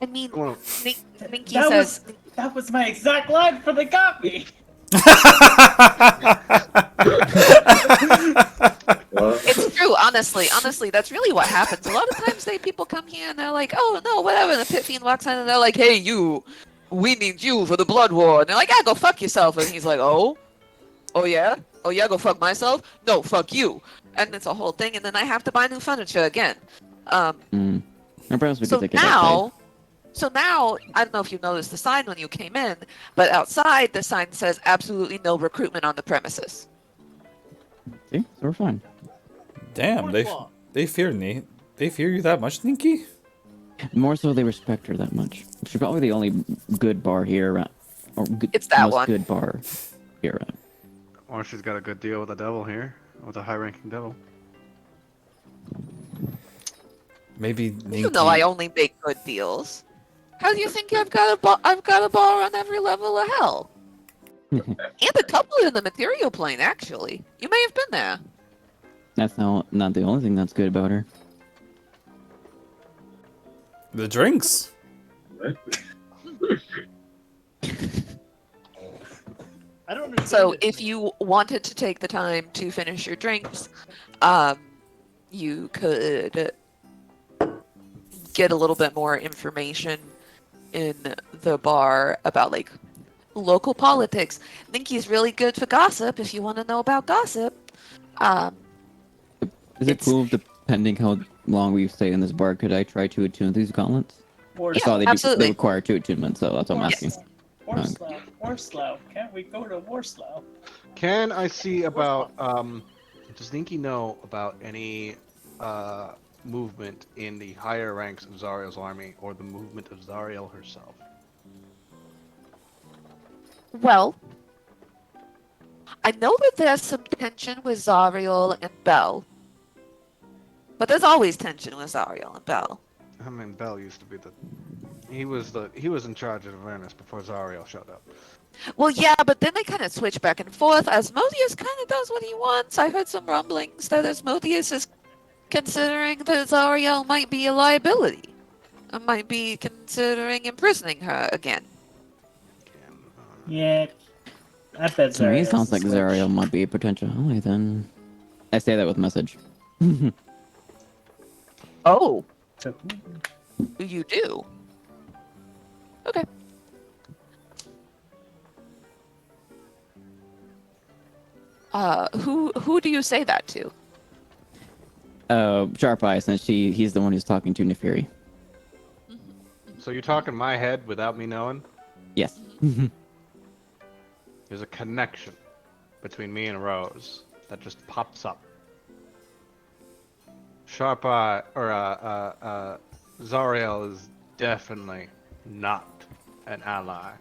I mean, Well, Minky That says. that was my exact line for the copy. Well, It's true, honestly. Honestly, that's really what happens. A lot of times people come here and they're like, oh no, whatever. And the pit fiend walks in and they're like, hey, you, we need you for the blood war. And they're like, go fuck yourself. And he's like, oh yeah? Oh yeah, go fuck myself? No, fuck you. And it's a whole thing, and then I have to buy new furniture again. And perhaps we So could take it outside. now, I don't know if you noticed the sign when you came in, but outside the sign says absolutely no recruitment on the premises. See? So we're fine. Damn, they fear me. They fear you that much, Ninky? More so, they respect her that much. She's probably the only good bar here around. Or good, It's that most one. good bar here around. or she's got a good deal with the devil here, with a high-ranking devil. Maybe Ninky. You know I only make good deals. How do you think I've got a bar on every level of hell? And a couple in the material plane, actually. You may have been there. That's not the only thing that's good about her. The drinks. I don't understand. So it. if you wanted to take the time to finish your drinks, you could get a little bit more information in the bar about like local politics. I think he's really good for gossip if you want to know about gossip. Is it It's- cool, depending how long we stay in this bar, could I try to attune these gauntlets? Or I saw they absolutely. require 2 attunements, so that's what I'm asking. Warslow. Warslow. Can't we go to Warslow? Can I see about, does Ninky know about any movement in the higher ranks of Zariel's army, or the movement of Zariel herself? Well, I know that there's some tension with Zariel and Belle. But there's always tension with Zariel and Belle. I mean, Bell used to be he was in charge of Avernus before Zariel showed up. Well, yeah, but then they kind of switch back and forth. Asmodeus kind of does what he wants. I heard some rumblings that Asmodeus is considering that Zariel might be a liability. I might be considering imprisoning her again. Yeah, I bet To me, it Zariel's sounds the like switch. Zariel might be a potential ally then. I say that with message. Oh, So, you do? Okay. Who do you say that to? Sharp Eye, since he's the one who's talking to Neferi. So you're talking my head without me knowing? Yes. There's a connection between me and Rose that just pops up. Sharp Eye, or Zariel is definitely not an ally.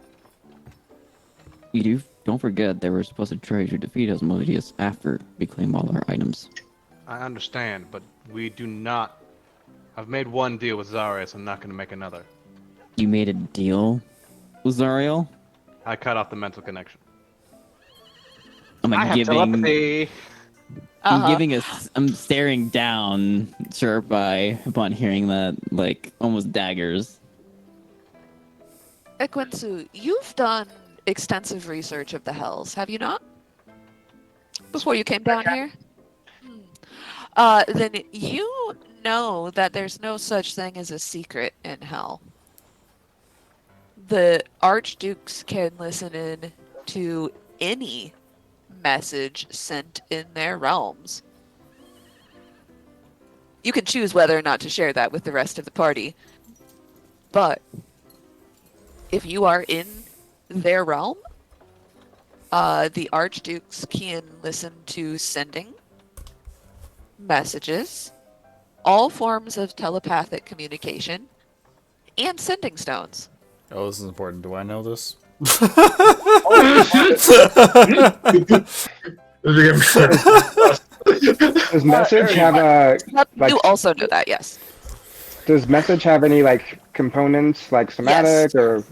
Don't forget they were supposed to try to defeat Asmodeus after we claim all our items. I understand, but we do not. I've made one deal with Zariel, so I'm not going to make another. You made a deal with Zariel? I cut off the mental connection. I'm I have telepathy. I'm staring down Sharp Eye upon hearing that, like, almost daggers. Equinsu, you've done extensive research of the Hells, have you not? Before you came down here? Then you know that there's no such thing as a secret in Hell. The Archdukes can listen in to any message sent in their realms. You can choose whether or not to share that with the rest of the party. But if you are in their realm, the Archdukes can listen to sending messages, all forms of telepathic communication, and sending stones. Oh, this is important. Do I know this? Does message have a like? You also know that, yes. Does message have any like components like somatic or?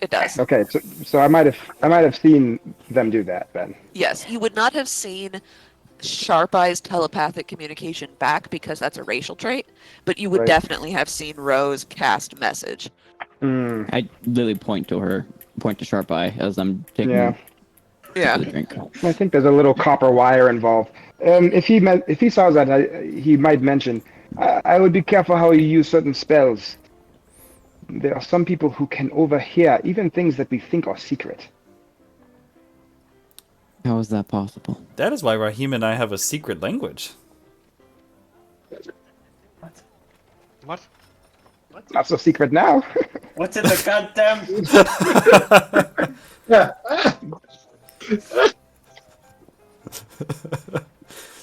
It does. Okay, so I might have seen them do that then. Yes, you would not have seen Sharp Eye's telepathic communication back because that's a racial trait, but you would Right. definitely have seen Rose cast message. I literally point to Sharp Eye as I'm taking Yeah. Yeah. a drink. I think there's a little copper wire involved. If he saw that, he might mention, I would be careful how you use certain spells. There are some people who can overhear even things that we think are secret. How is that possible? That is why Raheem and I have a secret language. What? Not so secret now. What's in the goddamn?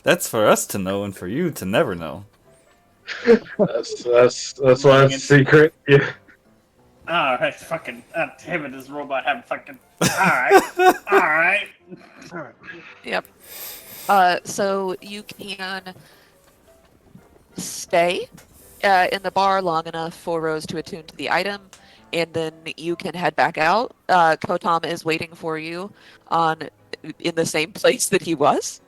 That's for us to know and for you to never know. That's why it's secret. Yeah. Alright, fucking. Damn it, this robot have fucking. Alright. Alright. Yep. So you can stay in the bar long enough for Rose to attune to the item, and then you can head back out. Kotom is waiting for you in the same place that he was.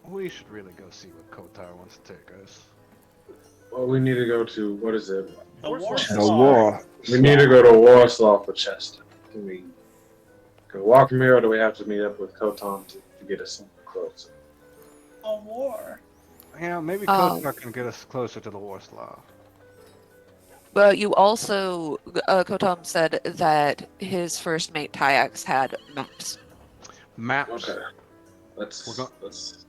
We should really go see what Kotar wants to take us. Well, we need to go to, what is it? The war. The war. We need to go to Warsaw for Chester. Can we go walk from here, or do we have to meet up with Kotan to get us something closer? A war. Yeah, maybe Kotar can get us closer to the Warslaw. But you also, Kotom said that his first mate Tyax had maps. Maps. Okay. Let's We're go- let's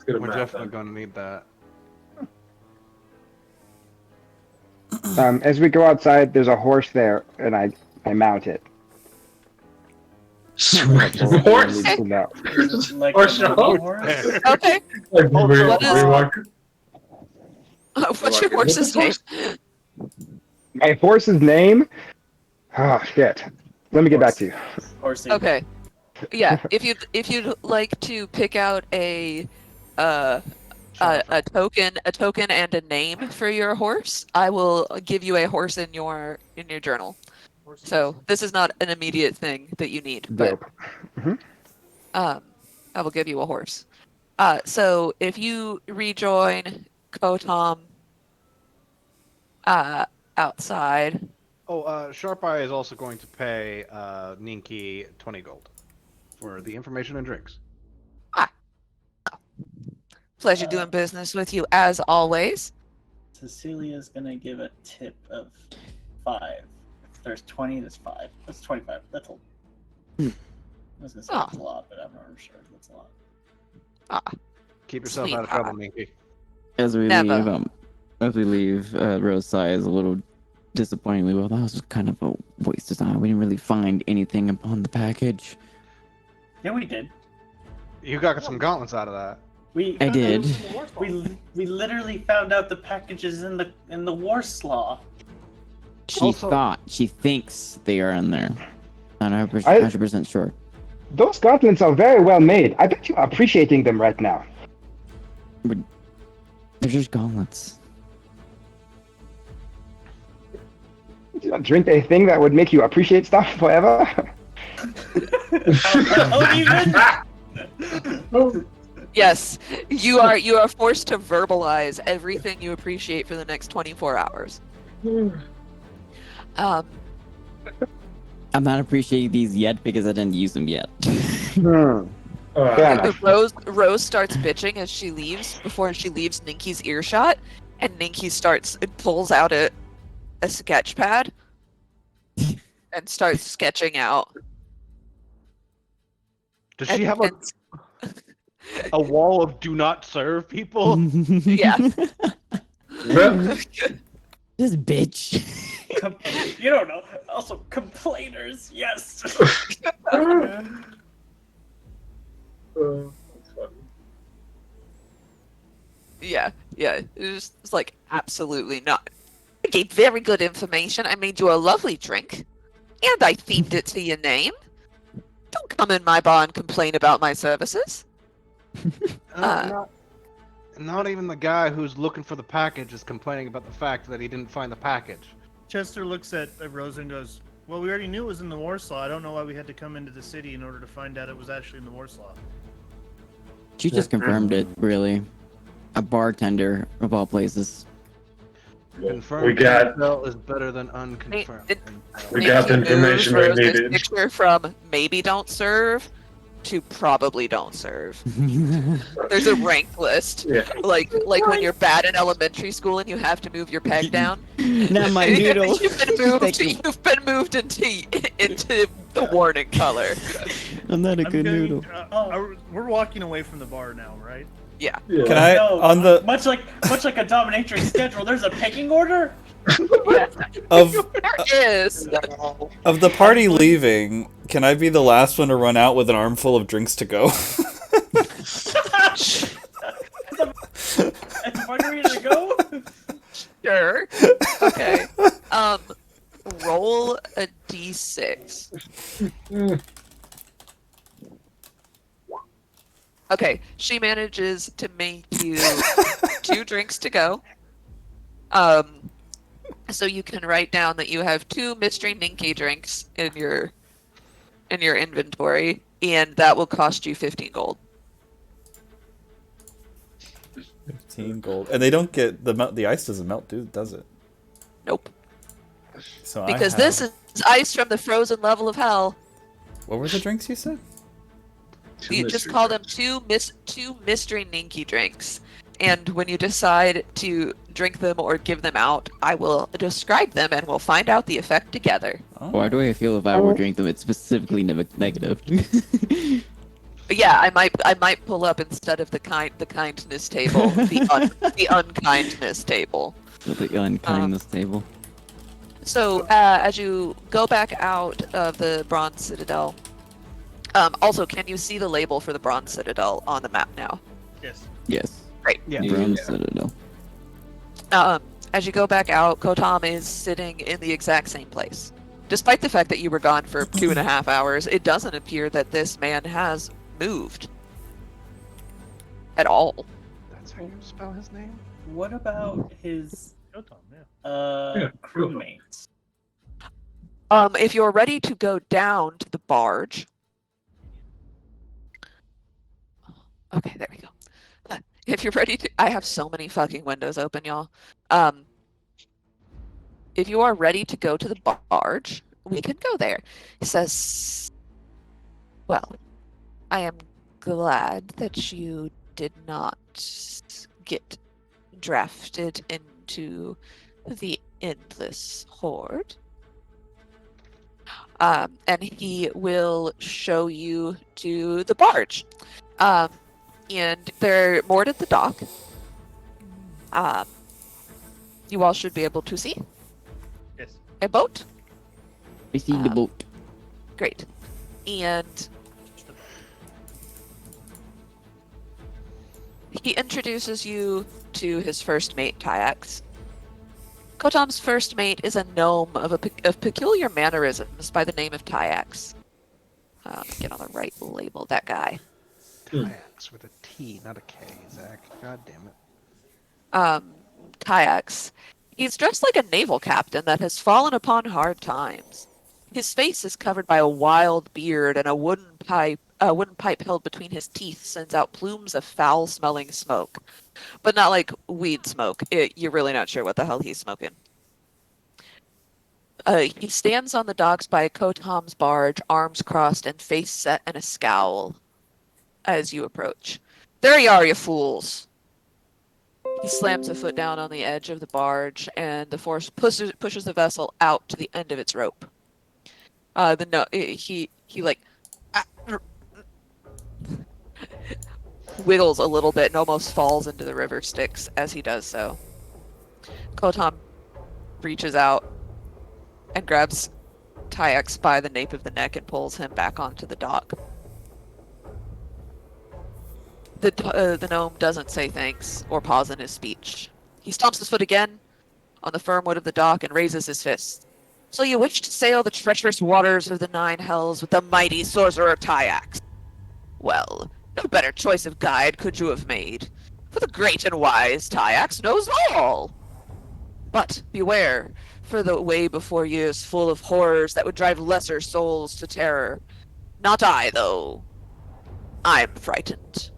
get a We're map definitely then. going to need that. As we go outside, there's a horse there, and I mount it. Sweet That's all I horse. need to know. Like Or a show. movie horse? Okay. Like, What is- walk. What's your horse's name? My horse's name? Oh shit. Let me get back to you. Horsey. Okay. Yeah, if you'd like to pick out a token and a name for your horse, I will give you a horse in your journal. So this is not an immediate thing that you need, but Dope. I will give you a horse. So if you rejoin Kotom outside. Oh, Sharp Eye is also going to pay Ninky 20 gold for the information and drinks. Pleasure doing business with you as always. Cecilia's gonna give a tip of 5. If there's 20, there's 5. That's 25. That's a. I was gonna say that's a lot, but I'm not sure that's a lot. Keep yourself out of trouble, Ninky. As we Never. leave, Rose sighs a little disappointingly. Well, that was kind of a waste of time. We didn't really find anything upon the package. Yeah, we did. You got some gauntlets out of that. I did. We literally found out the packages in the Warslaw. She thinks they are in there. Not 100%, 100% sure. Those gauntlets are very well made. I bet you are appreciating them right now. They're just gauntlets. Do you drink a thing that would make you appreciate stuff forever? Yes, you are forced to verbalize everything you appreciate for the next 24 hours. I'm not appreciating these yet because I didn't use them yet. Fair enough. Rose starts bitching as she leaves before she leaves Ninky's earshot, and Ninky pulls out a sketch pad and starts sketching out. Does she have a wall of do not serve people? Yeah. This bitch. You don't know. Also, complainers. Yes. Yeah. It's like absolutely not. I gave very good information. I made you a lovely drink, and I themed it to your name. Don't come in my bar and complain about my services. Not even the guy who's looking for the package is complaining about the fact that he didn't find the package. Chester looks at Rose and goes, Well, we already knew it was in the Warsaw. I don't know why we had to come into the city in order to find out it was actually in the Warsaw. She just confirmed it, really. A bartender, of all places. Confirmed We got intel is better than unconfirmed. we got the information we needed. Picture from maybe don't serve to probably don't serve. There's a rank list. Yeah. Like when you're bad in elementary school and you have to move your peg down. Not my noodle. You've been moved. Thank you. You've been moved into the warning color. I'm not a I'm good getting- noodle. We're walking away from the bar now, right? Yeah. Yeah. Can I No, on the much like a dominatrix schedule. There's a pecking order. of There is. of the party leaving? Can I be the last one to run out with an armful of drinks to go? It's a party ready to go. Sure. Okay. Roll a d6. Okay, she manages to make you 2 drinks to go. So you can write down that you have 2 mystery ninky drinks in your inventory, and that will cost you 15 gold. 15 gold, and they don't get the ice doesn't melt, does it? Nope. So Because this is ice from the frozen level of hell. What were the drinks you said? You just call them two mystery ninky drinks. And when you decide to drink them or give them out, I will describe them and we'll find out the effect together. Oh. Why do I feel if I were drinking them, it's specifically negative? But yeah, I might pull up instead of the kindness table, the unkindness table. The unkindness table. So as you go back out of the Bronze Citadel, also, can you see the label for the Bronze Citadel on the map now? Yes. Yes. Great. Yeah. Bronze Citadel. As you go back out, Kotam is sitting in the exact same place. Despite the fact that you were gone for 2.5 hours, it doesn't appear that this man has moved at all. That's how you spell his name? What about his Kotam, yeah. crewmates? If you're ready to go down to the barge. Okay, there we go. If you're ready to, I have so many fucking windows open, y'all. If you are ready to go to the barge, we can go there. He says, well, I am glad that you did not get drafted into the Endless Horde. And he will show you to the barge. And they're moored at the dock. You all should be able to see Yes. a boat. I see the boat. Great. And he introduces you to his first mate, Tyax. Kotam's first mate is a gnome of peculiar mannerisms by the name of Tyax. Get on the right label, that guy. Tyax with a T, not a K, Zach. God damn it. Tyax. He's dressed like a naval captain that has fallen upon hard times. His face is covered by a wild beard, and a wooden pipe held between his teeth sends out plumes of foul-smelling smoke. But not like weed smoke. You're really not sure what the hell he's smoking. He stands on the docks by Kotam's barge, arms crossed and face set in a scowl as you approach. There you are, you fools! He slams a foot down on the edge of the barge, and the force pushes the vessel out to the end of its rope. He wiggles a little bit and almost falls into the river Styx as he does so. Kotam reaches out and grabs Tyax by the nape of the neck and pulls him back onto the dock. The gnome doesn't say thanks or pause in his speech. He stomps his foot again on the firm wood of the dock and raises his fist. So you wish to sail the treacherous waters of the Nine Hells with the mighty sorcerer Tyax? Well, no better choice of guide could you have made, for the great and wise Tyax knows all. But beware, for the way before you is full of horrors that would drive lesser souls to terror. Not I, though. I'm frightened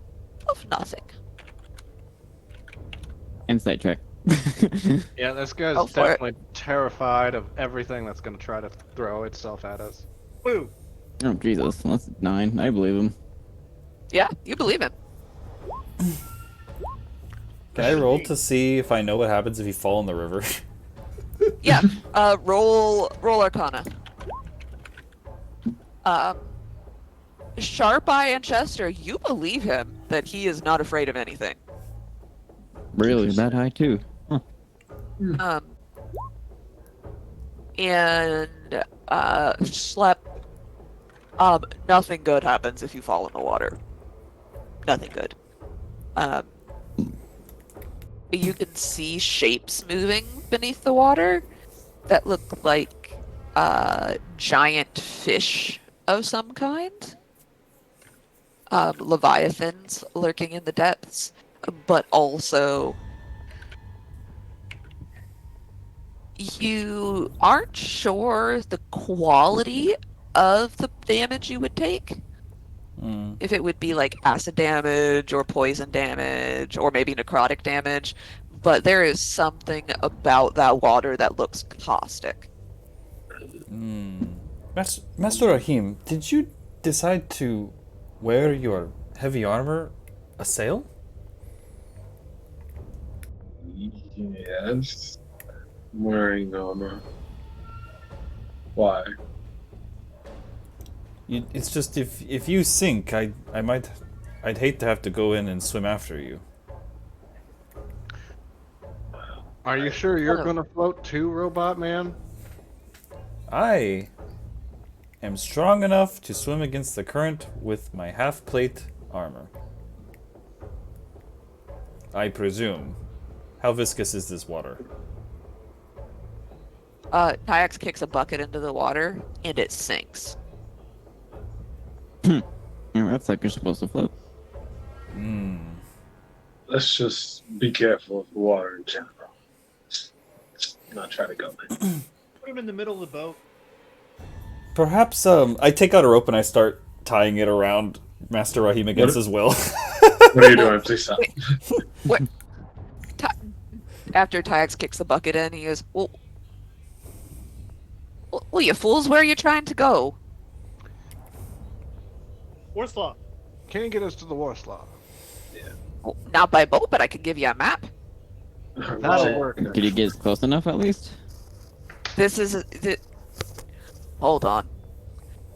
of nothing. Insight check. Yeah, this guy's Go for it. definitely terrified of everything that's gonna try to throw itself at us. Woo! Oh Jesus, that's 9. I believe him. Yeah, you believe him. Can I roll to see if I know what happens if you fall in the river? Yeah. Roll Arcana. Sharp Eye and Chester, you believe him that he is not afraid of anything. Really, that high too. Huh. And Schlep, nothing good happens if you fall in the water. Nothing good. You can see shapes moving beneath the water that look like giant fish of some kind. Leviathans lurking in the depths, but also you aren't sure the quality of the damage you would take. If it would be like acid damage or poison damage or maybe necrotic damage, but there is something about that water that looks caustic. Master Rahim, did you decide to wear your heavy armor a sail? Yes. I'm wearing armor. Why? It's just if you sink, I'd hate to have to go in and swim after you. Are you sure you're gonna float too, robot man? I am strong enough to swim against the current with my half-plate armor. I presume. How viscous is this water? Kayaks kicks a bucket into the water and it sinks. Yeah, that's like you're supposed to float. Let's just be careful of the water in general. Just not try to go in. Put him in the middle of the boat. Perhaps I take out a rope and I start tying it around Master Rahim against his will. What are you doing? Please stop. What? After Tyax kicks the bucket in, he goes, well, you fools, where are you trying to go? Warslaw. Can't get us to the Warslaw. Well, not by boat, but I could give you a map. That'll work. Could you get close enough at least? This is... Hold on.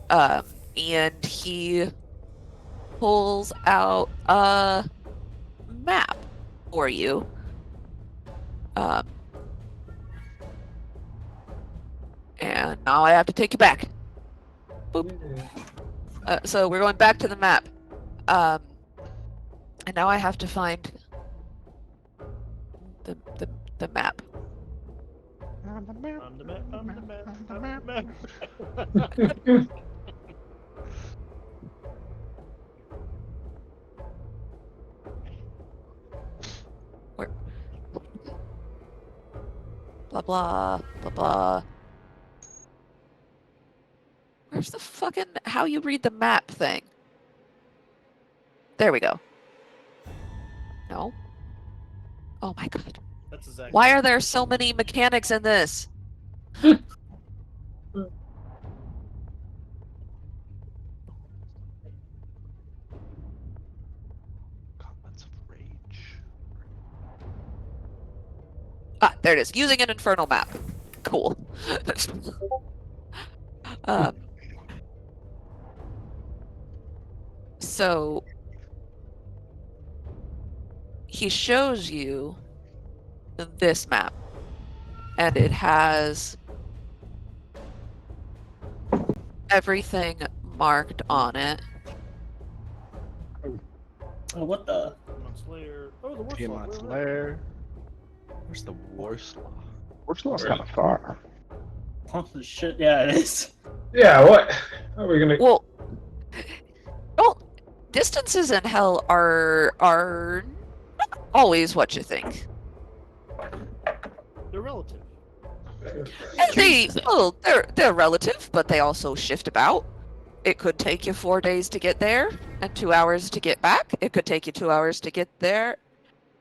And he pulls out a map for you. And now I have to take you back. Boop. So we're going back to the map. And now I have to find the map. On the map, on the map, on the map. Where? Blah blah blah blah. Where's the fucking how you read the map thing? There we go. No. Oh my god. That's exactly. Why are there so many mechanics in this? Gauntlets of Rage. Ah, there it is. Using an infernal map. Cool. So he shows you this map, and it has everything marked on it. Oh, what the? Slayer. Oh, the Warslaw. Tiamat's Where- Lair. Where's the Warslaw? Warslaw's kind of far. Oh shit! Yeah, it is. Yeah, what? How are we gonna? Well, distances in hell are not always what you think. They're relative. And they're relative, but they also shift about. It could take you 4 days to get there and 2 hours to get back. It could take you 2 hours to get there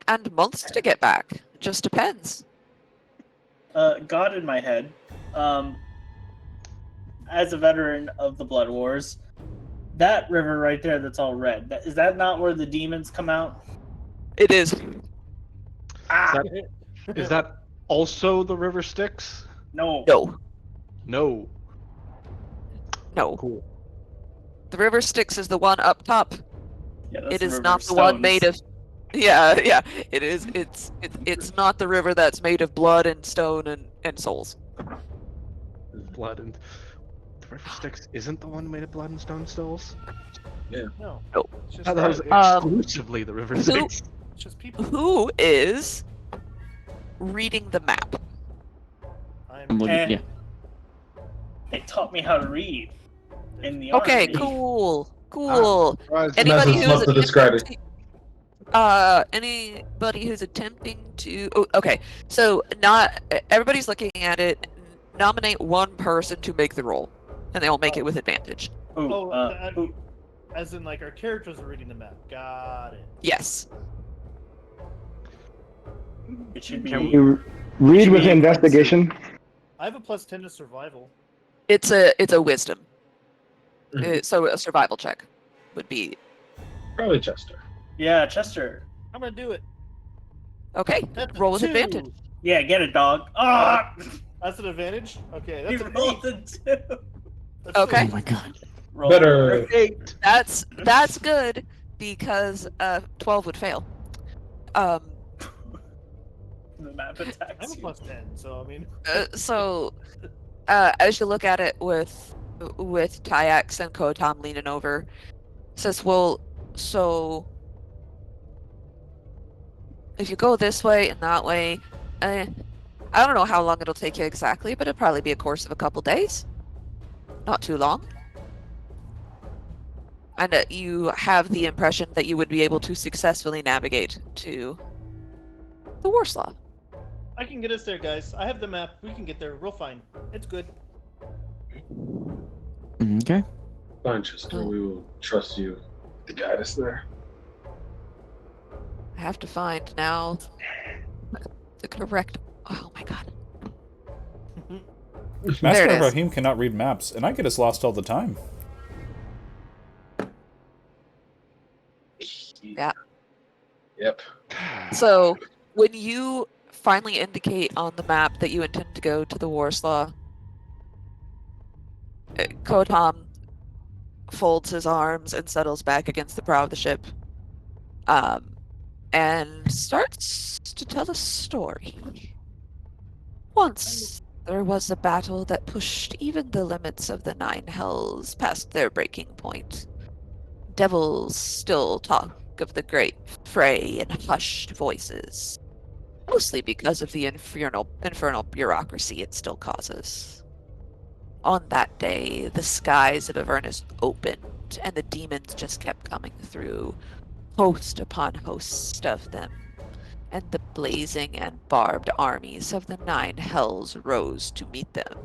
and months to get back. It just depends. God in my head, as a veteran of the Blood Wars, that river right there that's all red, is that not where the demons come out? It is. Ah! Is that also the river Styx? No. No. No. No. Cool. The river Styx is the one up top. Yeah, that's It the is river not of the one stones. made of. Yeah. It is. It's not the river that's made of blood and stone and souls. Blood and the river Styx isn't the one made of blood and stone stills. No. Nope. It's I just, thought that was exclusively the river Styx. it's just people. Who is reading the map? I'm looking, Eh. yeah. They taught me how to read in the Okay, army. cool. Anybody Message who's must have described it. anybody who's attempting to okay, so not everybody's looking at it. Nominate one person to make the roll, and they'll make it with advantage. Ooh, ooh. As in, like, our characters are reading the map. Got it. Yes. It should be. Can you read with Should be investigation? I have a +10 to survival. It's a wisdom. So a survival check would be Probably Chester. Yeah, Chester. I'm gonna do it. okay. That's a Roll with 2. advantage. Yeah, get it, dog. Ah! That's an advantage. Okay, You that's an rolled 8. a 2. That's Okay. Oh my god. Roll Better. That's good because 12 would fail. The map I'm attacks a you. +10, so I mean. So as you look at it with Tyax and Kotam leaning over, says, well, so if you go this way and that way, I don't know how long it'll take you exactly, but it'll probably be a course of a couple days. Not too long. And you have the impression that you would be able to successfully navigate to the Warslaw. I can get us there, guys. I have the map. We can get there real fine. It's good. Okay. Fine, Chester. We will trust you to guide us there. I have to find now the correct. Oh my god. There Master it is. Ibrahim cannot read maps, and I get us lost all the time. Yeah. Yep. So when you finally indicate on the map that you intend to go to the Warslaw, Kotam folds his arms and settles back against the prow of the ship, and starts to tell a story. Once there was a battle that pushed even the limits of the Nine Hells past their breaking point. Devils still talk of the great fray in hushed voices, mostly because of the infernal bureaucracy it still causes. On that day, the skies of Avernus opened, and the demons just kept coming through, host upon host of them, and the blazing and barbed armies of the Nine Hells rose to meet them,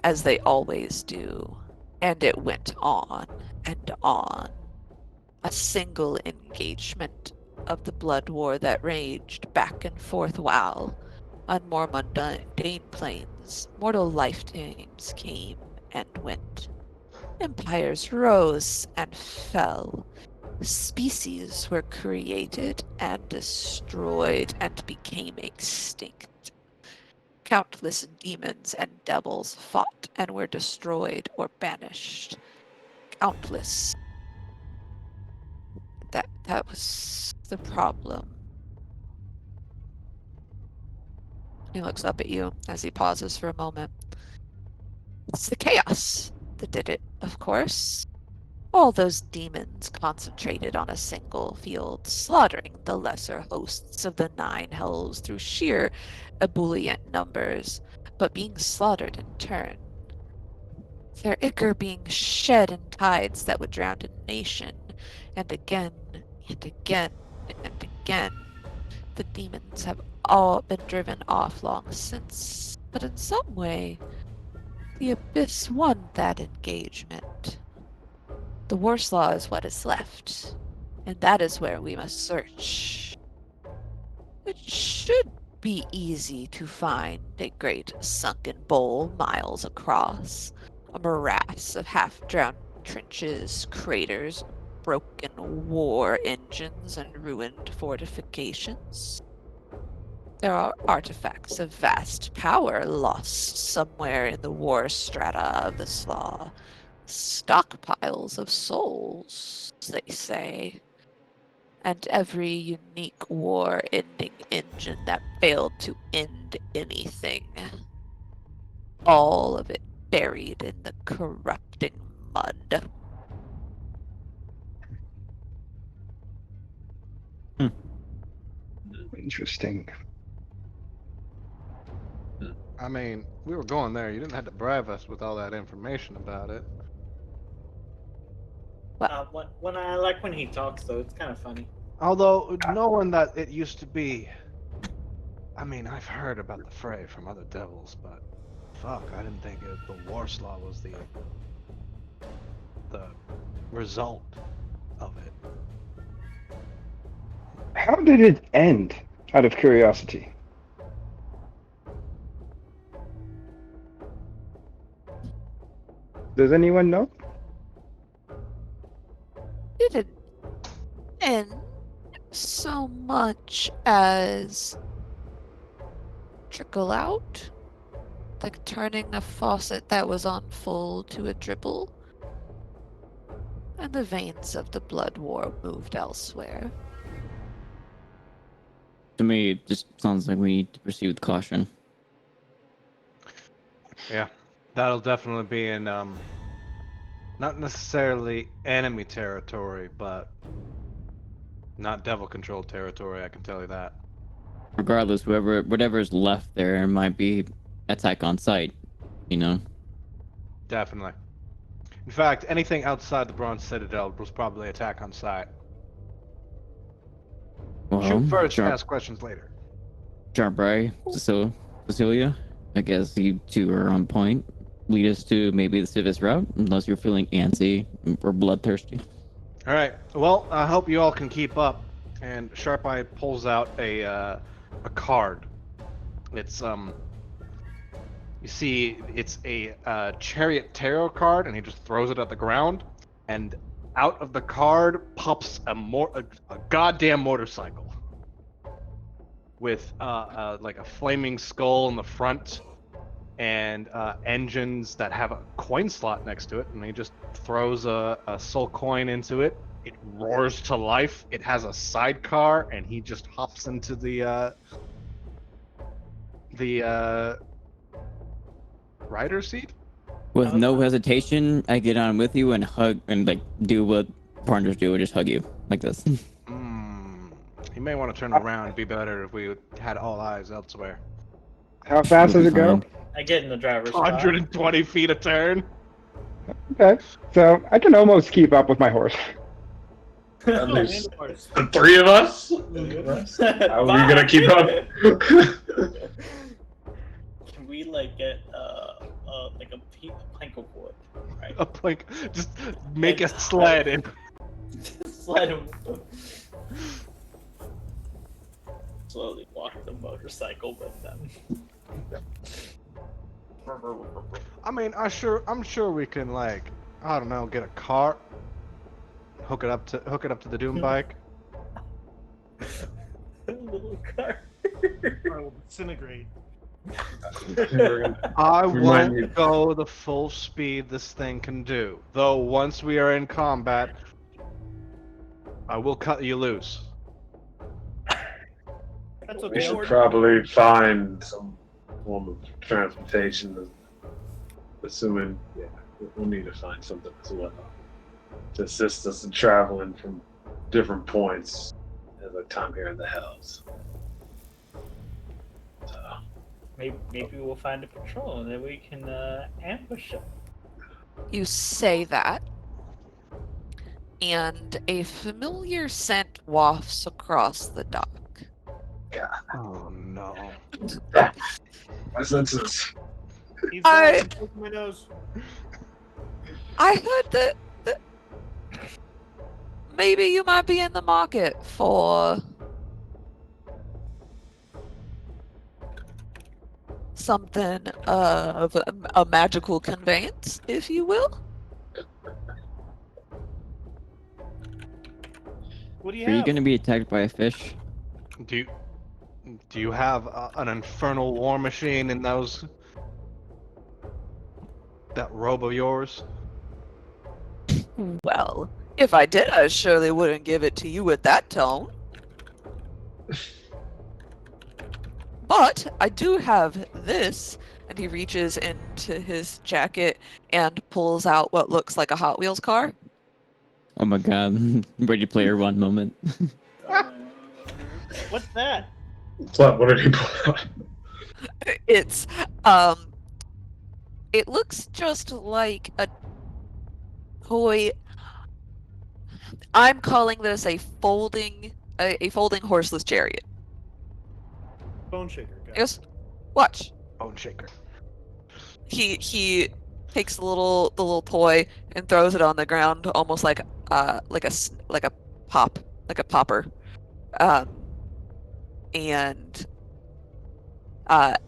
as they always do, and it went on and on. A single engagement of the blood war that raged back and forth while, on more mundane planes, mortal lifetimes came and went. Empires rose and fell. Species were created and destroyed and became extinct. Countless demons and devils fought and were destroyed or banished. Countless. That was the problem. He looks up at you as he pauses for a moment. It's the chaos that did it, of course. All those demons concentrated on a single field, slaughtering the lesser hosts of the Nine Hells through sheer ebullient numbers, but being slaughtered in turn. Their ichor being shed in tides that would drown a nation, and again and again and again. The demons have all been driven off long since, But in some way, the Abyss won that engagement. The Warslaw is what is left, and that is where we must search. It should be easy to find a great sunken bowl miles across, a morass of half-drowned trenches, craters, broken war engines, and ruined fortifications. There are artifacts of vast power lost somewhere in the war strata of the Slaw. Stockpiles of souls, they say. And every unique war-ending engine that failed to end anything. All of it buried in the corrupting mud. Interesting. I mean, we were going there. You didn't have to bribe us with all that information about it. When I like when he talks though, it's kind of funny. Although, knowing that it used to be... I mean, I've heard about the fray from other devils, but... Fuck, I didn't think the Warslaw was the result of it. How did it end, out of curiosity? Does anyone know? Didn't end so much as trickle out, like turning a faucet that was on full to a dribble, and the veins of the blood war moved elsewhere. To me, it just sounds like we need to proceed with caution. Yeah, that'll definitely be in, not necessarily enemy territory, but not devil-controlled territory, I can tell you that. Regardless, whatever's left there might be attack on sight, you know? Definitely. In fact, anything outside the Bronze Citadel was probably attack on sight. Well, Shoot first, ask questions later. Sharpray, Cecilia, I guess you two are on point. Lead us to maybe the safest route, unless you're feeling antsy or bloodthirsty. All right. Well, I hope you all can keep up. And Sharp Eye pulls out a card. It's you see, it's a Chariot Tarot card, and he just throws it at the ground, and out of the card pops a goddamn motorcycle with like a flaming skull in the front and engines that have a coin slot next to it, and he just throws a soul coin into it. It roars to life. It has a sidecar, and he just hops into the rider's seat. With no hesitation, I get on with you and hug and like do what partners do and just hug you like this. You may want to turn around. It'd be better if we had all eyes elsewhere. How fast does it go? I get in the driver's 120 feet a turn. Okay, so I can almost keep up with my horse. There's the three of us? How are we gonna keep up? Can we like get like a plank of wood, right? A plank, just make a sled and sled him. Slowly walk the motorcycle with them. I mean, I'm sure we can, like, I don't know, get a car, hook it up to the Doom bike. Little car. Car will disintegrate. I won't go the full speed this thing can do. Though once we are in combat, I will cut you loose. That's okay. We should probably find some form of transportation, assuming, yeah, we'll need to find something as well to assist us in traveling from different points as our time here in the Hells. So, maybe we'll find a patrol and then we can ambush them. You say that, and a familiar scent wafts across the dock. Oh no. My senses. He's I- back. I'm my nose. I heard that maybe you might be in the market for something of a magical conveyance, if you will. What do you Are you have? going to be attacked by a fish? Do you have an infernal war machine in that robe of yours? Well, if I did, I surely wouldn't give it to you with that tone. But I do have this, and he reaches into his jacket and pulls out what looks like a Hot Wheels car. Oh my god. Ready Player One moment. What's that? What did he pull out? It's it looks just like a toy. I'm calling this a folding horseless chariot. Bone shaker. Guy. Yes. Watch. Bone shaker. He takes the little toy and throws it on the ground, almost like a popper. And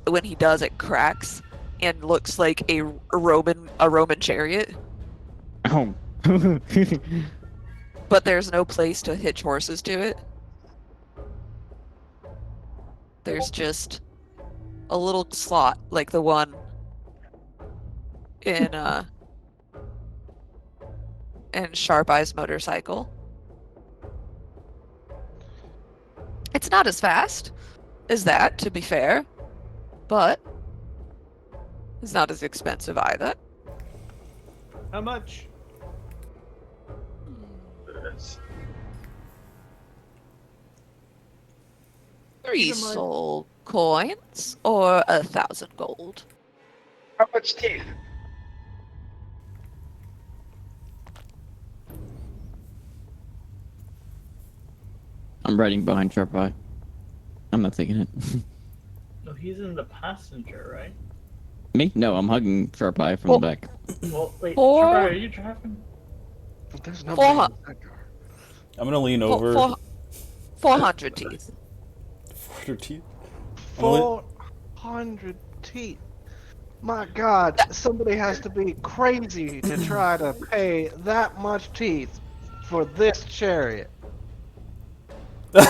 when he does, it cracks and looks like a Roman chariot. Oh. But there's no place to hitch horses to it. There's just a little slot like the one in Sharp Eye's motorcycle. It's not as fast as that, to be fair, but it's not as expensive either. How much? Yes. 3 Keep in mind- soul coins or 1,000 gold. How much teeth? I'm riding behind Sharp Eye. I'm not taking it. No, he's in the passenger, right? Me? No, I'm hugging Sharp Eye from the back. Well, wait, Four- Sharpeye, are you driving? There's Four nobody hu- in that car. I'm gonna lean over. 400 teeth. 400 teeth. I'm gonna lean- 400 teeth. My God, somebody has to be crazy to try to pay that much teeth for this chariot. Yeah.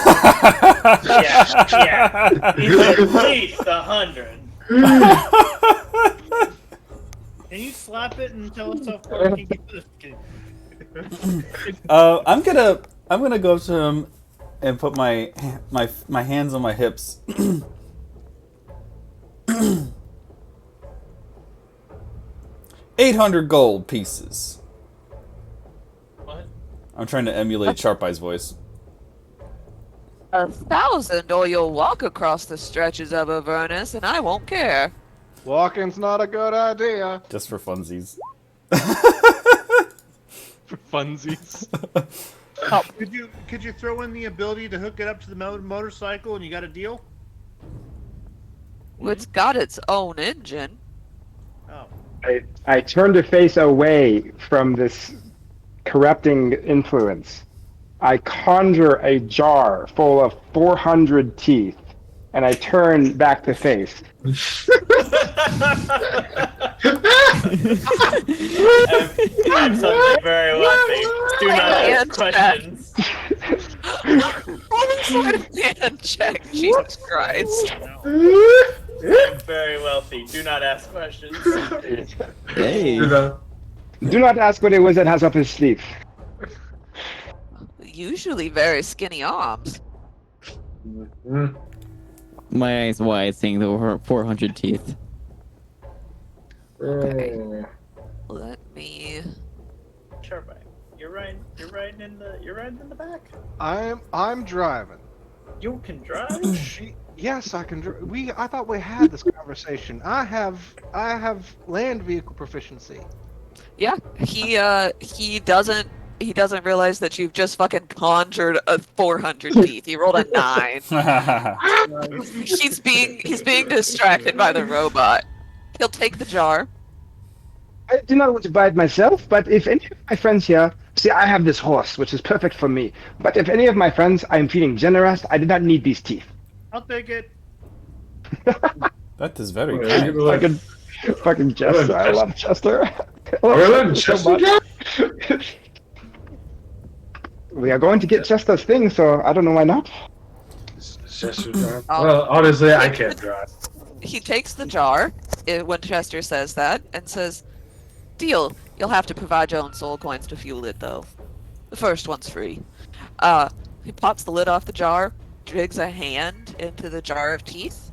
He's at least 100. Can you slap it and tell us how far we can get this? Kidding. I'm gonna go up to him and put my hands on my hips. 800 gold pieces. What? I'm trying to emulate Sharp Eye's voice. 1,000 or you'll walk across the stretches of Avernus and I won't care. Walking's not a good idea. Just for funsies. For funsies. Could you throw in the ability to hook it up to the motorcycle and you got a deal? It's got its own engine. Oh. I turn to face away from this corrupting influence. I conjure a jar full of 400 teeth, and I turn back to face. I'm suddenly very wealthy. Do not ask questions. What sort of hand check? Jesus Christ. I'm very wealthy. Do not ask questions. Hey. Do not ask what it was that has up his sleeve. Usually very skinny arms. My eyes wide, seeing the 400 teeth. Okay. Let me. Sharpeye, you're riding in the back. I'm driving. You can drive. Yes, I can. I thought we had this conversation. I have land vehicle proficiency. Yeah, he doesn't he doesn't realize that you've just fucking conjured a 400 teeth. He rolled a 9. He's being distracted by the robot. He'll take the jar. I do not want to buy it myself, but if any of my friends here... See, I have this horse, which is perfect for me. But if any of my friends I'm feeling generous, I do not need these teeth. I'll take it. That is very Wait, kind. you like- Fucking Chester. I love Chester. I Are we love letting Chester Chester so much. We are going to get Chester's thing, so I don't know why not. Chester drive? Well, honestly, I can't drive. He takes the jar when Chester says that and says, "Deal. You'll have to provide your own soul coins to fuel it, though. The first one's free." He pops the lid off the jar, digs a hand into the jar of teeth,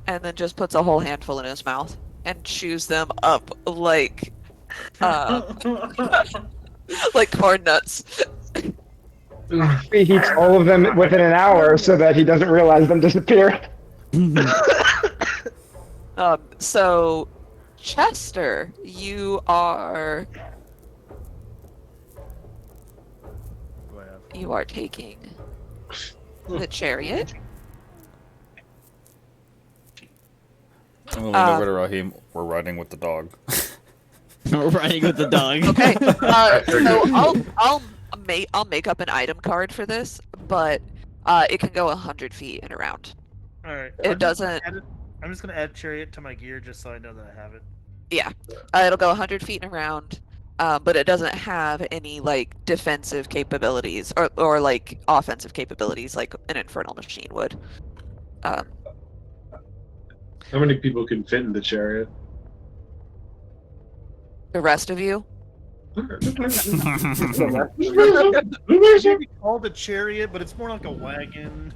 and then just puts a whole handful in his mouth and chews them up like like corn nuts. He eats all of them within an hour so that he doesn't realize them disappear. So, Chester, you are taking the chariot. I'm gonna lean over to Raheem. We're riding with the dog. We're riding with the dog. Okay. So I'll make up an item card for this, but it can go 100 feet and around. All right. It doesn't. I'm just gonna add chariot to my gear just so I know that I have it. Yeah, it'll go 100 feet and around, but it doesn't have any like defensive capabilities or like offensive capabilities like an infernal machine would. How many people can fit in the chariot? The rest of you. Maybe called a chariot, but it's more like a wagon.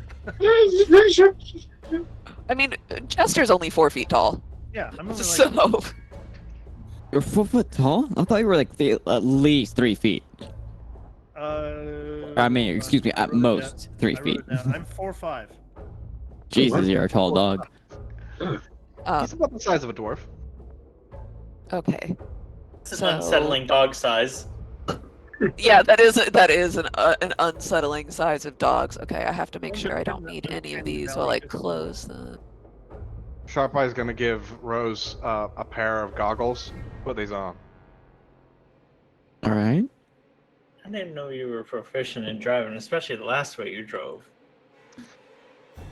I mean, Chester's only 4 feet tall. Yeah, I'm only like. So. You're 4 foot tall? I thought you were like at least 3 feet. I mean, excuse me, at most 3 feet. I'm 4'5". Jesus, you're a tall dog. He's about the size of a dwarf. Okay. It's an unsettling dog size. Yeah, that is an unsettling size of dogs. Okay, I have to make sure I don't need any of these while I close them. Sharp Eye's gonna give Rose a pair of goggles. Put these on. All right. I didn't know you were proficient in driving, especially the last way you drove.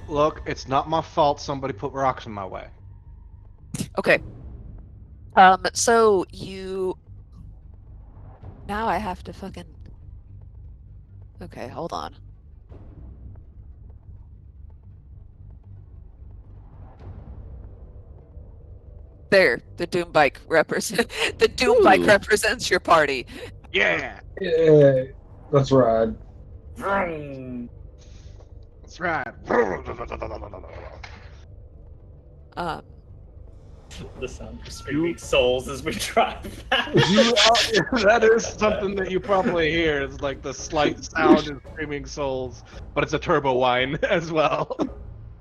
Look, it's not my fault somebody put rocks in my way. Okay. So you... Now I have to fucking... Okay, hold on. There, the Doom Bike represents your party. Yeah! Yeah, that's right. That's right. The sound of screaming souls as we drive past. That is something that you probably hear. It's like the slight sound of screaming souls, but it's a turbo whine as well.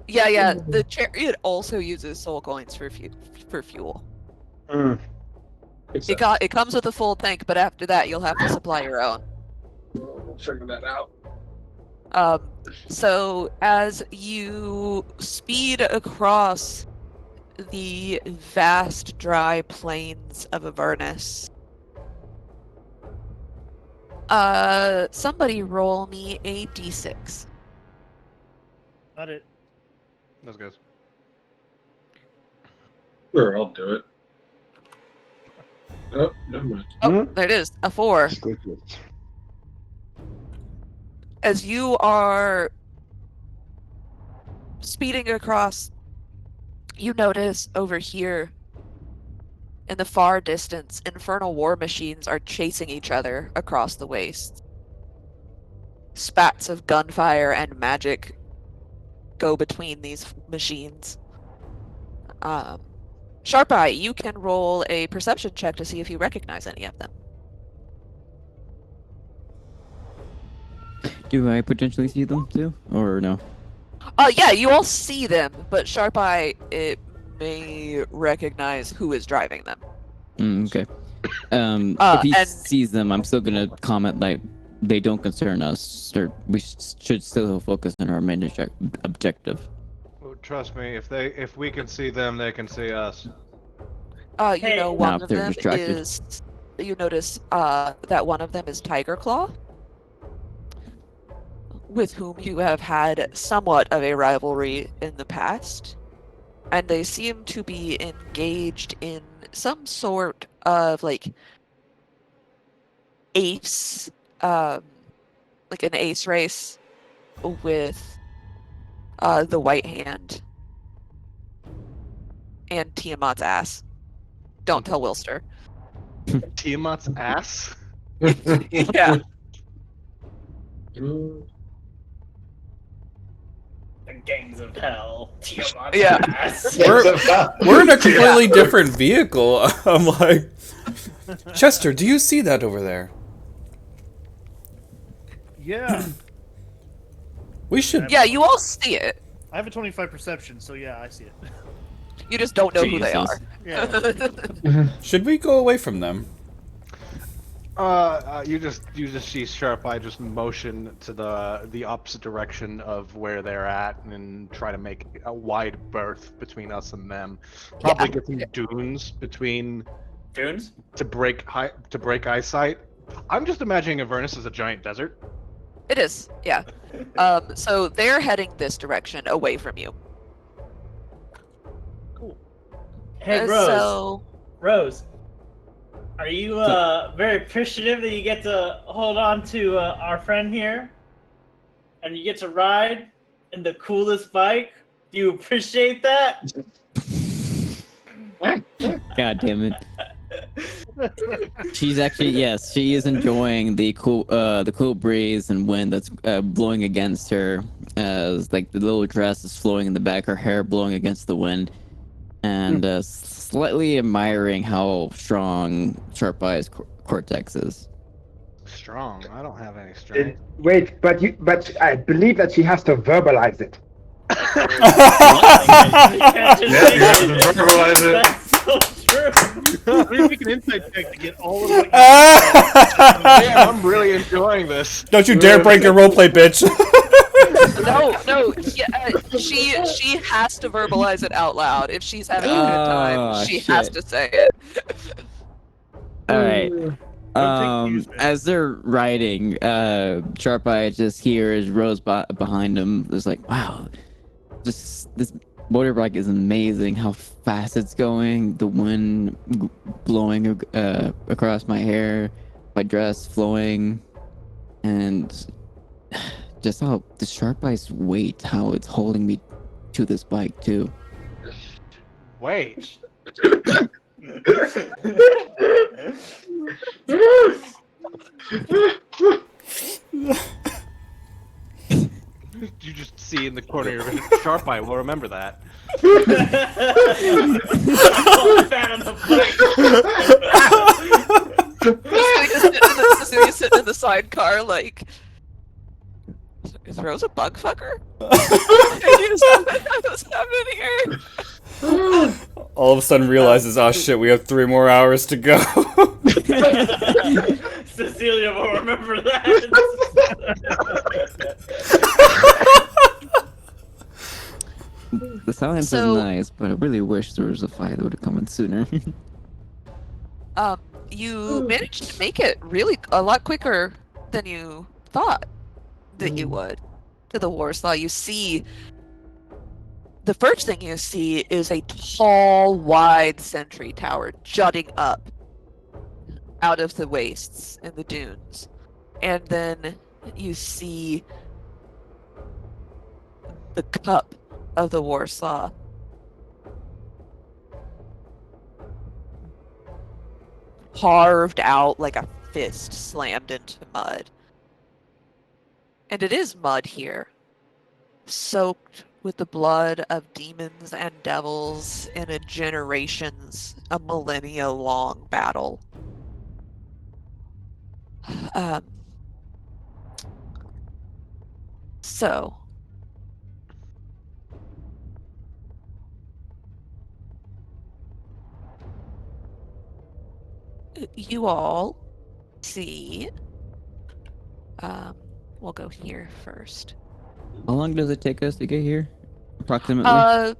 Yeah. The chariot also uses soul coins for fuel. It comes with a full tank, but after that you'll have to supply your own. We'll figure that out. So as you speed across the vast dry plains of Avernus, somebody roll me a d6. Got it. That's good. Sure, I'll do it. Oh, never mind. Oh, there it is, a 4. As you are speeding across, you notice over here in the far distance, infernal war machines are chasing each other across the waste. Spats of gunfire and magic go between these machines. Sharp Eye, you can roll a perception check to see if you recognize any of them. Do I potentially see them too, or no? Yeah, you all see them, but Sharp Eye, it may recognize who is driving them. Okay. If he and sees them, I'm still gonna comment like they don't concern us, or we should still focus on our main objective. Well, trust me, if we can see them, they can see us. you Hey. know, Now, one if of they're them distracted. is. You notice that one of them is Tiger Claw, with whom you have had somewhat of a rivalry in the past, and they seem to be engaged in some sort of like ace, like an ace race with the White Hand and Tiamat's ass. Don't tell Wilster. Tiamat's ass? Yeah. The gangs of hell. Tiamat's Yeah. ass. We're in a completely different vehicle. I'm like, Chester, do you see that over there? Yeah. We should. Yeah, you all see it. I have a 25 perception, so yeah, I see it. You just don't know who they Jesus. are. Yeah. Should we go away from them? You just see Sharp Eye just motion to the opposite direction of where they're at and try to make a wide berth between us and them. Probably get some dunes between Dunes? to break eyesight. I'm just imagining Avernus as a giant desert. It is, yeah. So they're heading this direction away from you. Hey, Rose. So Rose, are you very appreciative that you get to hold on to our friend here? And you get to ride in the coolest bike? Do you appreciate that? God damn it. She's actually, yes, she is enjoying the cool breeze and wind that's blowing against her, as like the little dress is flowing in the back, her hair blowing against the wind, and slightly admiring how strong Sharp Eye's cortex is. Strong. I don't have any strength. Wait, but I believe that she has to verbalize it. You can't just say Yeah, you have to it. verbalize it. That's so true. Let me make an insight check to get all of what you Damn, I'm really enjoying this. Don't you dare break your roleplay, bitch. no, she has to verbalize it out loud. If she's having a good time, she has Shit. to say it. All right. Don't take cues, man. As they're riding, Sharp Eye just hears Rose behind him. It's like, wow, this motorbike is amazing. How fast it's going. The wind blowing across my hair, my dress flowing, and just how the Sharp Eye's weight, how it's holding me to this bike too. Wait. You just see in the corner of your vision, Sharp Eye will remember that. Fat on the Cecilia's sitting in the sidecar, like, is Rose a bug fucker? What's happening here? All of a sudden realizes, oh shit, we have 3 more hours to go. Cecilia will remember that. The silence So- is nice, but I really wish there was a fight that would have come in sooner. You managed to make it really a lot quicker than you thought that you would to the Warsaw. You see, the first thing you see is a tall, wide sentry tower jutting up out of the wastes and the dunes. And then you see the cup of the Warsaw. Carved out like a fist slammed into mud. And it is mud here, soaked with the blood of demons and devils in a millennia-long battle. So, you all see. We'll go here first. How long does it take us to get here? Approximately?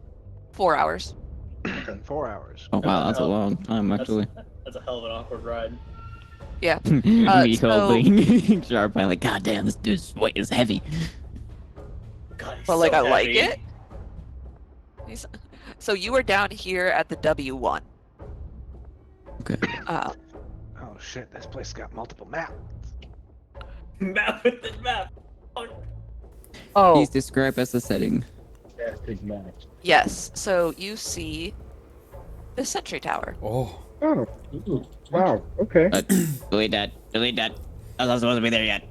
4 hours. 4 hours. Oh wow, that's a long time actually. That's a hell of an awkward ride. Yeah. Me so- holding Sharp, I'm like, God damn, this dude's weight is heavy. God, he's But like so I like heavy. it. So you are down here at the W1. Okay. Oh shit, this place got multiple maps. Map with the map. Oh. Please describe as the setting. Yes. So you see the sentry tower. Oh. Oh, wow. Okay. Delete that. Delete that. I was not supposed to be there yet.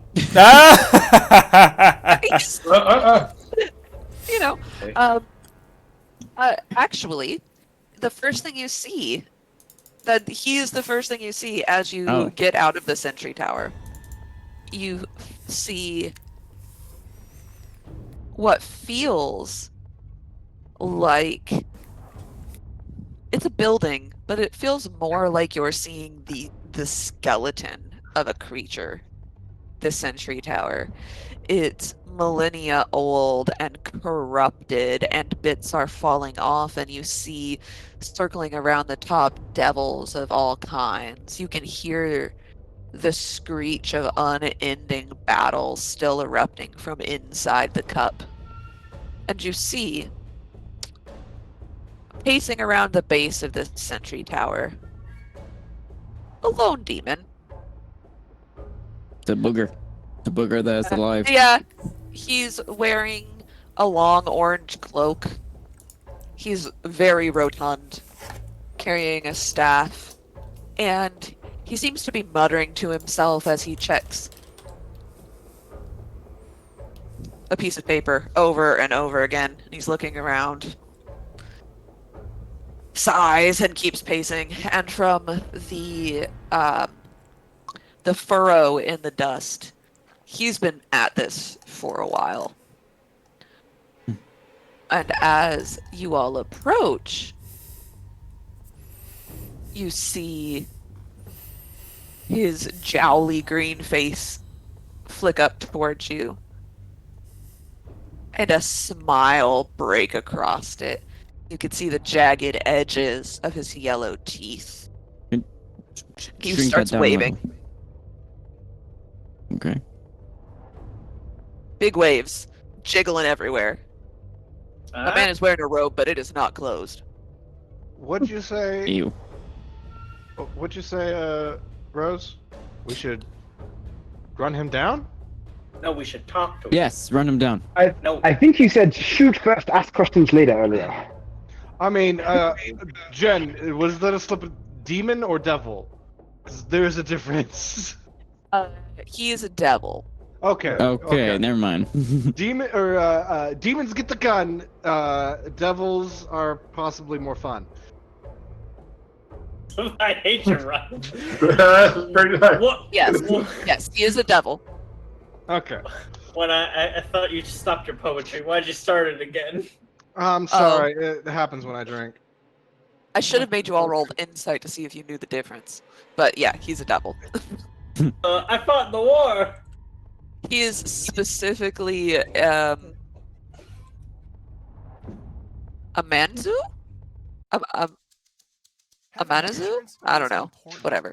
You know, actually, the first thing you see, that he is the first thing you see as you get out of the sentry tower. You see what feels like it's a building, but it feels more like you're seeing the skeleton of a creature. The sentry tower. It's millennia old and corrupted, and bits are falling off, and you see circling around the top devils of all kinds. You can hear the screech of unending battles still erupting from inside the cup. And you see, pacing around the base of the sentry tower, a lone demon. It's a booger. It's a booger that's alive. Yeah, he's wearing a long orange cloak. He's very rotund, carrying a staff, and he seems to be muttering to himself as he checks a piece of paper over and over again. He's looking around, sighs, and keeps pacing. And from the furrow in the dust, he's been at this for a while. And as you all approach, you see his jowly green face flick up towards you, and a smile break across it. You can see the jagged edges of his yellow teeth. He Shrink that starts down a waving. little. Okay. Big waves, jiggling everywhere. A man is wearing a robe, but it is not closed. What'd you say? Ew. What'd you say, Rose? We should run him down? No, we should talk to him. Yes, run him down. I think you said shoot first, ask questions later earlier. I mean, Jen, was that a slip of demon or devil? 'Cause there's a difference. He is a devil. Okay. Okay, never mind. Demon or demons get the gun. Devils are possibly more fun. I hate you, Ryan. Pretty nice. What? Yes, yes, he is a devil. Okay. When I thought you stopped your poetry, why'd you start it again? I'm sorry. It happens when I drink. I should have made you all roll insight to see if you knew the difference. But yeah, he's a devil. I fought in the war. He is specifically a manzu? A manazu? I don't know. Whatever.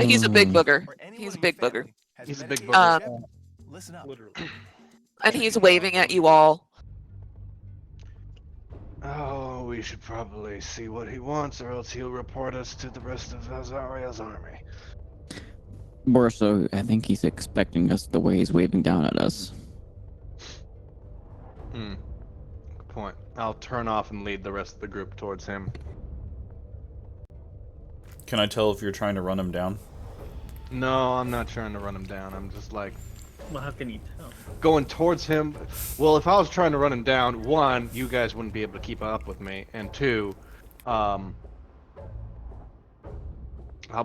He's a big booger. He's a big booger. He's a big booger. Listen up. And he's waving at you all. Oh, we should probably see what he wants, or else he'll report us to the rest of Azaria's army. More so, I think he's expecting us the way he's waving down at us. Good point. I'll turn off and lead the rest of the group towards him. Can I tell if you're trying to run him down? No, I'm not trying to run him down. I'm just like Well, how can you tell? going towards him. Well, if I was trying to run him down, one, you guys wouldn't be able to keep up with me, and two, I'll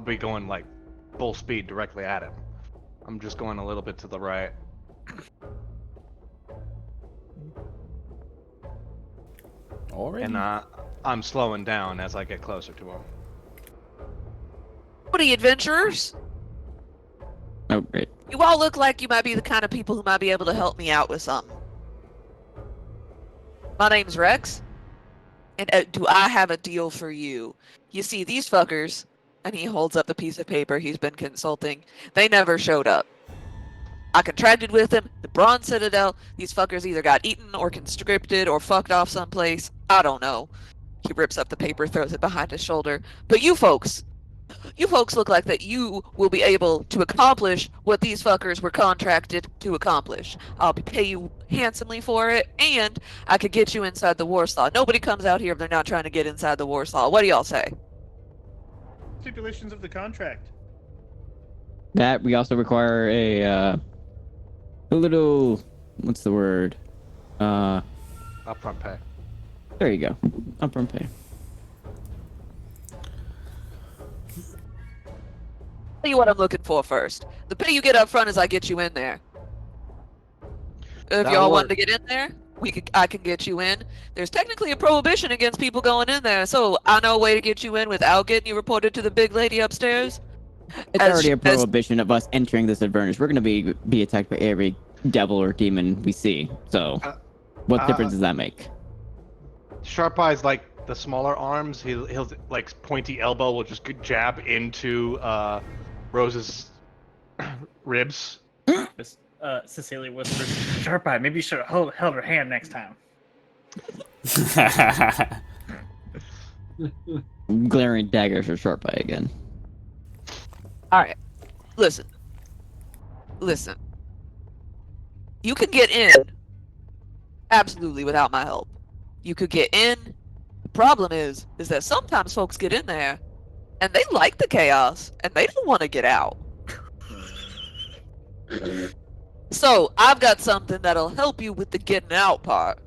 be going like full speed directly at him. I'm just going a little bit to the right. Already? And I'm slowing down as I get closer to him. Company adventurers. Oh, great. You all look like you might be the kind of people who might be able to help me out with something. My name's Rex, and do I have a deal for you? You see, these fuckers, and he holds up the piece of paper he's been consulting, they never showed up. I contracted with them, the Bronze Citadel, these fuckers either got eaten or conscripted or fucked off someplace. I don't know. He rips up the paper, throws it behind his shoulder. But you folks look like that you will be able to accomplish what these fuckers were contracted to accomplish. I'll pay you handsomely for it, and I could get you inside the Warsaw. Nobody comes out here if they're not trying to get inside the Warsaw. What do y'all say? Stipulations of the contract. That we also require a little, what's the word? Upfront pay. There you go. Upfront pay. Tell you what I'm looking for first. The pay you get up front is I get you in there. If That'll y'all work. want to get in there, I can get you in. There's technically a prohibition against people going in there, so I know a way to get you in without getting you reported to the big lady upstairs. It's As- already a as- prohibition of us entering this Avernus. We're gonna be attacked by every devil or demon we see. So, what difference does that make? Sharp Eye's like the smaller arms. He'll like pointy elbow will just jab into Rose's ribs. Cecilia whispers, "Sharp Eye, maybe you should have held her hand next time." Glaring daggers for Sharp Eye again. Alright. Listen. You can get in absolutely without my help. You could get in. The problem is that sometimes folks get in there and they like the chaos and they don't want to get out. So I've got something that'll help you with the getting out part.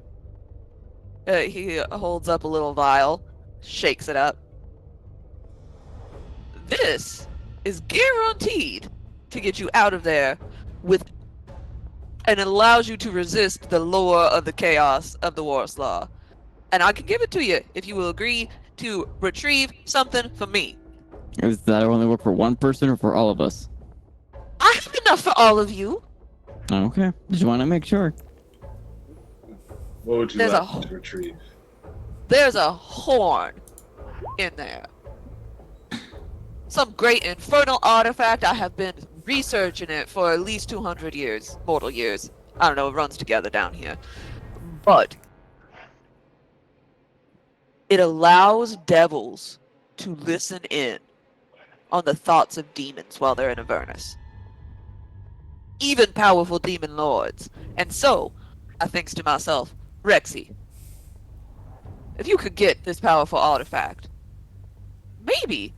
He holds up a little vial, shakes it up. This is guaranteed to get you out of there and it allows you to resist the lure of the chaos of the Warslaw. And I can give it to you if you will agree to retrieve something for me. Does that only work for one person or for all of us? I have enough for all of you. Okay. Just want to make sure. What would you There's like a- to retrieve? There's a horn in there. Some great infernal artifact. I have been researching it for at least 200 years. Mortal years. I don't know, it runs together down here. But it allows devils to listen in on the thoughts of demons while they're in Avernus. Even powerful demon lords. And so, I thinks to myself, Rexy, if you could get this powerful artifact, maybe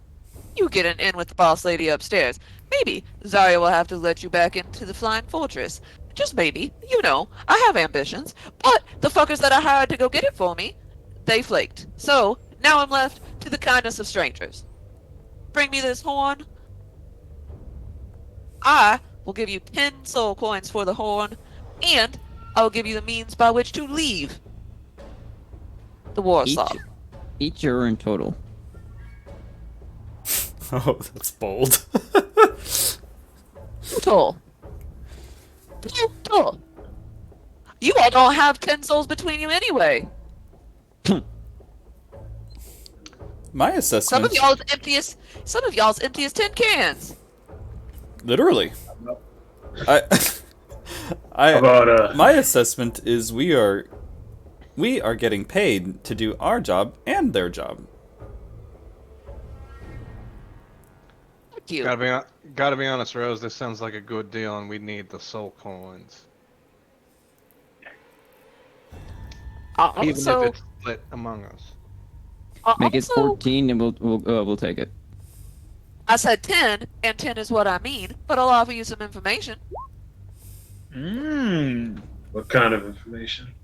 you get an in with the boss lady upstairs. Maybe Zarya will have to let you back into the Flying Fortress. Just maybe. You know, I have ambitions. But the fuckers that I hired to go get it for me, they flaked. So, now I'm left to the kindness of strangers. Bring me this horn. I will give you 10 soul coins for the horn, and I will give you the means by which to leave the Warsaw. Each or in total? Oh, that's bold. Total. You all don't have 10 souls between you anyway. My Some assessment. of y'all's empty as tin cans. Literally. How about My assessment is we are getting paid to do our job and their job. Thank you. Gotta be honest, Rose. This sounds like a good deal, and we need the soul coins, even Also, if it's split among us. Make it also, 14 and we'll take it. I said 10, and 10 is what I mean, but I'll offer you some information. what kind of information?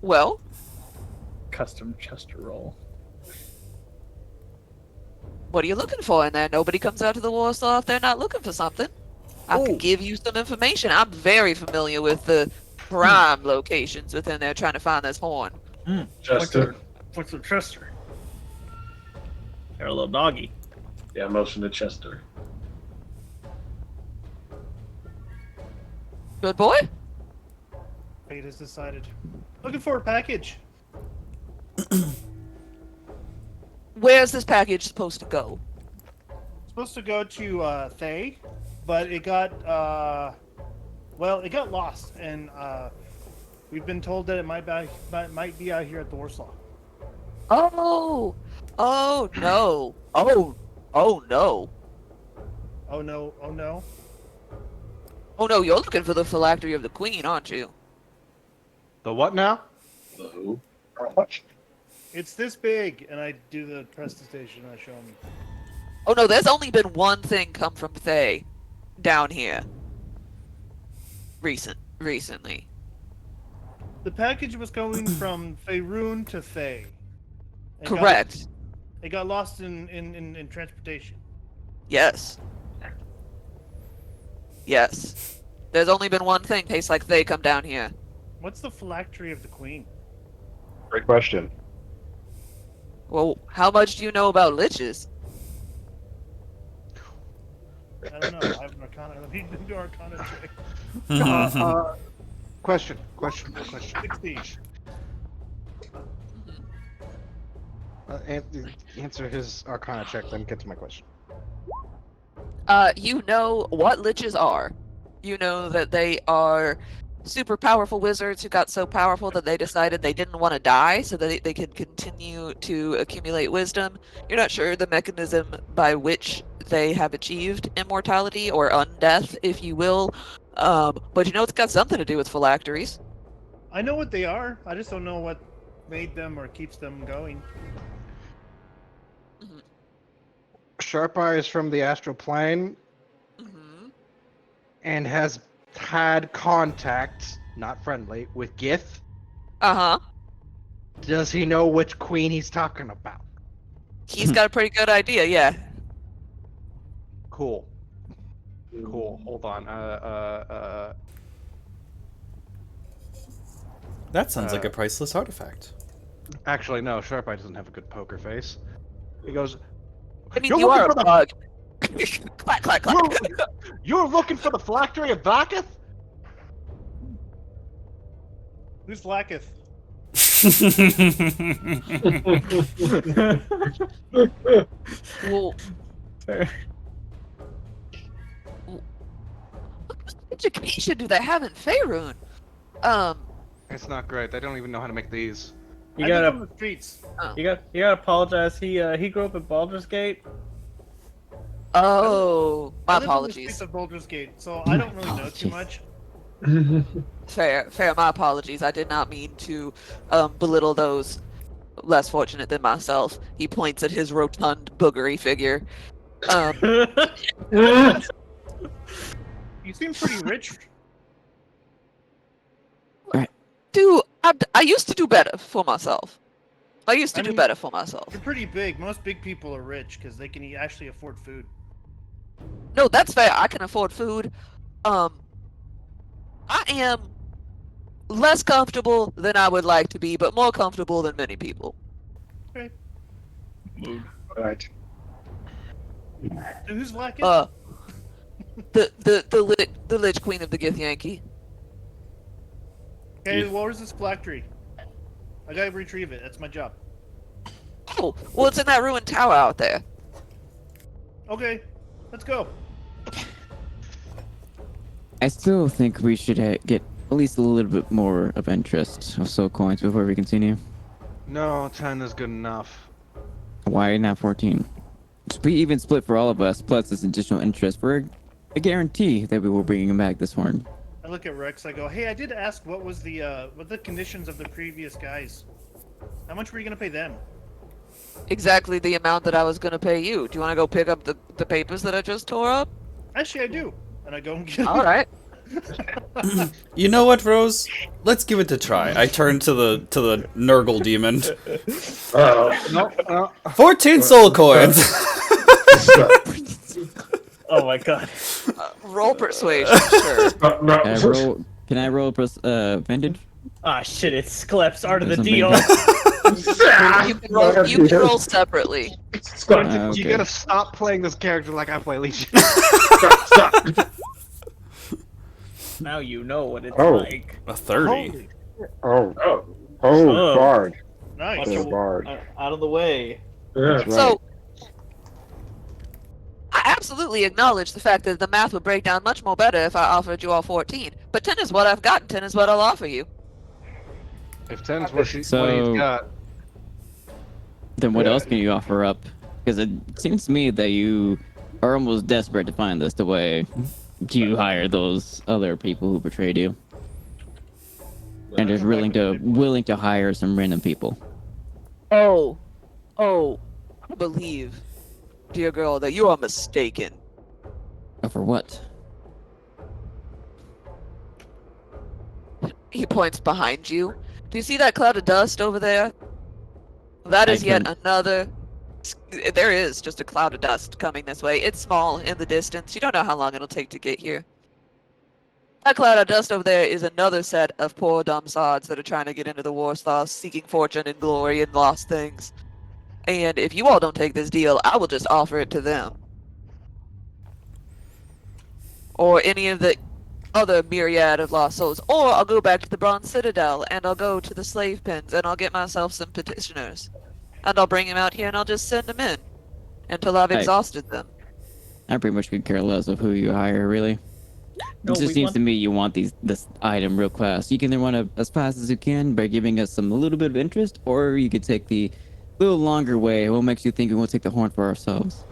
Well, Custom Chester roll. what are you looking for in there? Nobody comes out to the Warsaw if they're not looking for something. I can give you some information. I'm very familiar with the prime locations within there trying to find this horn. Chester. What's a Chester? They're a little doggy. Yeah, motion to Chester. Good boy. Fate has decided. Looking for a package. Where's this package supposed to go? Supposed to go to Thay, but it got it got lost, and we've been told that it might be out here at the Warsaw. Oh, oh no, oh no, Oh no! Oh no! oh no! You're looking for the phylactery of the queen, aren't you? The what now? The who? It's this big, and I do the presentation. I show him. Oh no, there's only been one thing come from Thay down here. Recently. The package was going from Faerun to Thay. Correct. It got lost in transportation. Yes. Yes. There's only been one thing tastes like Thay come down here. What's the phylactery of the queen? Great question. Well, how much do you know about liches? I don't know. I have an arcana. Let me do arcana check. Question. 16. Answer his Arcana check, then get to my question. You know what liches are. You know that they are super powerful wizards who got so powerful that they decided they didn't want to die so that they could continue to accumulate wisdom. You're not sure the mechanism by which they have achieved immortality or undeath, if you will, but you know it's got something to do with phylacteries. I know what they are. I just don't know what made them or keeps them going. Sharp Eye is from the astral plane and has had contact, not friendly, with Gith. Uh-huh. Does he know which queen he's talking about? He's got a pretty good idea, yeah. Cool. Hold on. That sounds like a priceless artifact. Actually, no. Sharp Eye doesn't have a good poker face. He goes, I mean, "You're you looking are for a the- bug. Clack, clack, clack. You're looking for the phylactery of Vakith? Who's Blacketh? Well, what education do they have in Faerun? It's not great. They don't even know how to make these. You I live gotta, on the streets. you gotta apologize. He grew up in Baldur's Gate. Oh, my I live on the apologies. streets of Baldur's Gate, so I don't really know too much. Fair. My apologies. I did not mean to belittle those less fortunate than myself. He points at his rotund, boogery figure. You seem pretty rich. Dude, I used to do better for myself. I used to I do mean, better for myself. You're pretty big. Most big people are rich because they can actually afford food. No, that's fair. I can afford food. I am less comfortable than I would like to be, but more comfortable than many people. Okay. Right. And who's Blacketh? The Lich Queen of the Gith Yankee. Okay, where's this phylactery? I gotta retrieve it. That's my job. Oh, well, it's in that ruined tower out there. Okay, let's go. I still think we should get at least a little bit more of interest of soul coins before we continue. No, 10 is good enough. Why not 14? We even split for all of us, plus this additional interest for a guarantee that we will bring him back this horn. I look at Rex. I go, "Hey, I did ask what was the conditions of the previous guys. How much were you gonna pay them?" Exactly the amount that I was gonna pay you. Do you want to go pick up the papers that I just tore up? Actually, I do. And I go and get. All right. You know what, Rose? Let's give it a try. I turn to the Nurgle demon. No, 14 soul coins. Oh my god. Roll persuasion, sure. Can I roll vantage? Ah shit! It's Sklep's art of the Doesn't deal. make You can roll. You can roll separately. Stop. You Okay. gotta stop playing this character like I play Legion. Stop. Now you know what it's Oh. like. A 30. Holy, Oh, Oh, oh, Bard. nice. Watch The your- Bard. Out of the way. yeah. That's right. So, I absolutely acknowledge the fact that the math would break down much more better if I offered you all 14. But 10 is what I've got, and 10 is what I'll offer you. If 10's what he's So- got, Then what Yeah. else can you offer up? Because it seems to me that you are almost desperate to find this the way you hired those other people who betrayed you, and just willing to hire some random people. Oh, I believe, dear girl, that you are mistaken. For what? He points behind you. Do you see that cloud of dust over there? That is I yet can- another. There is just a cloud of dust coming this way. It's small in the distance. You don't know how long it'll take to get here. That cloud of dust over there is another set of poor dumb sods that are trying to get into the Warsaw, seeking fortune and glory and lost things. And if you all don't take this deal, I will just offer it to them. Or any of the other myriad of lost souls. Or I'll go back to the Bronze Citadel, and I'll go to the slave pens, and I'll get myself some petitioners. And I'll bring them out here, and I'll just send them in. Until I've Hey. exhausted them. I pretty much could care less of who you hire, really. No, It just we seems want- to me you want this item real fast. You can either run it as fast as you can by giving us a little bit of interest, or you could take the little longer way. What makes you think we won't take the horn for ourselves?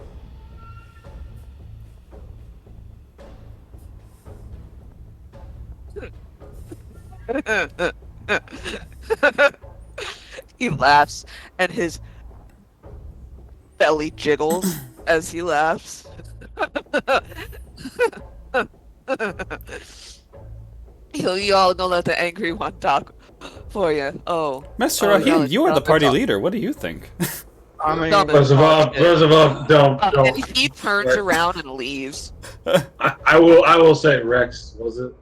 He laughs, and his belly jiggles as he laughs. You all gonna let the angry one talk for you. Oh. Master Oh, Rahim, no, you are the no, party it's all- leader. What do you think? I mean, Stop it. First of all, don't. And he turns Right. around and leaves. I will say Rex, was it?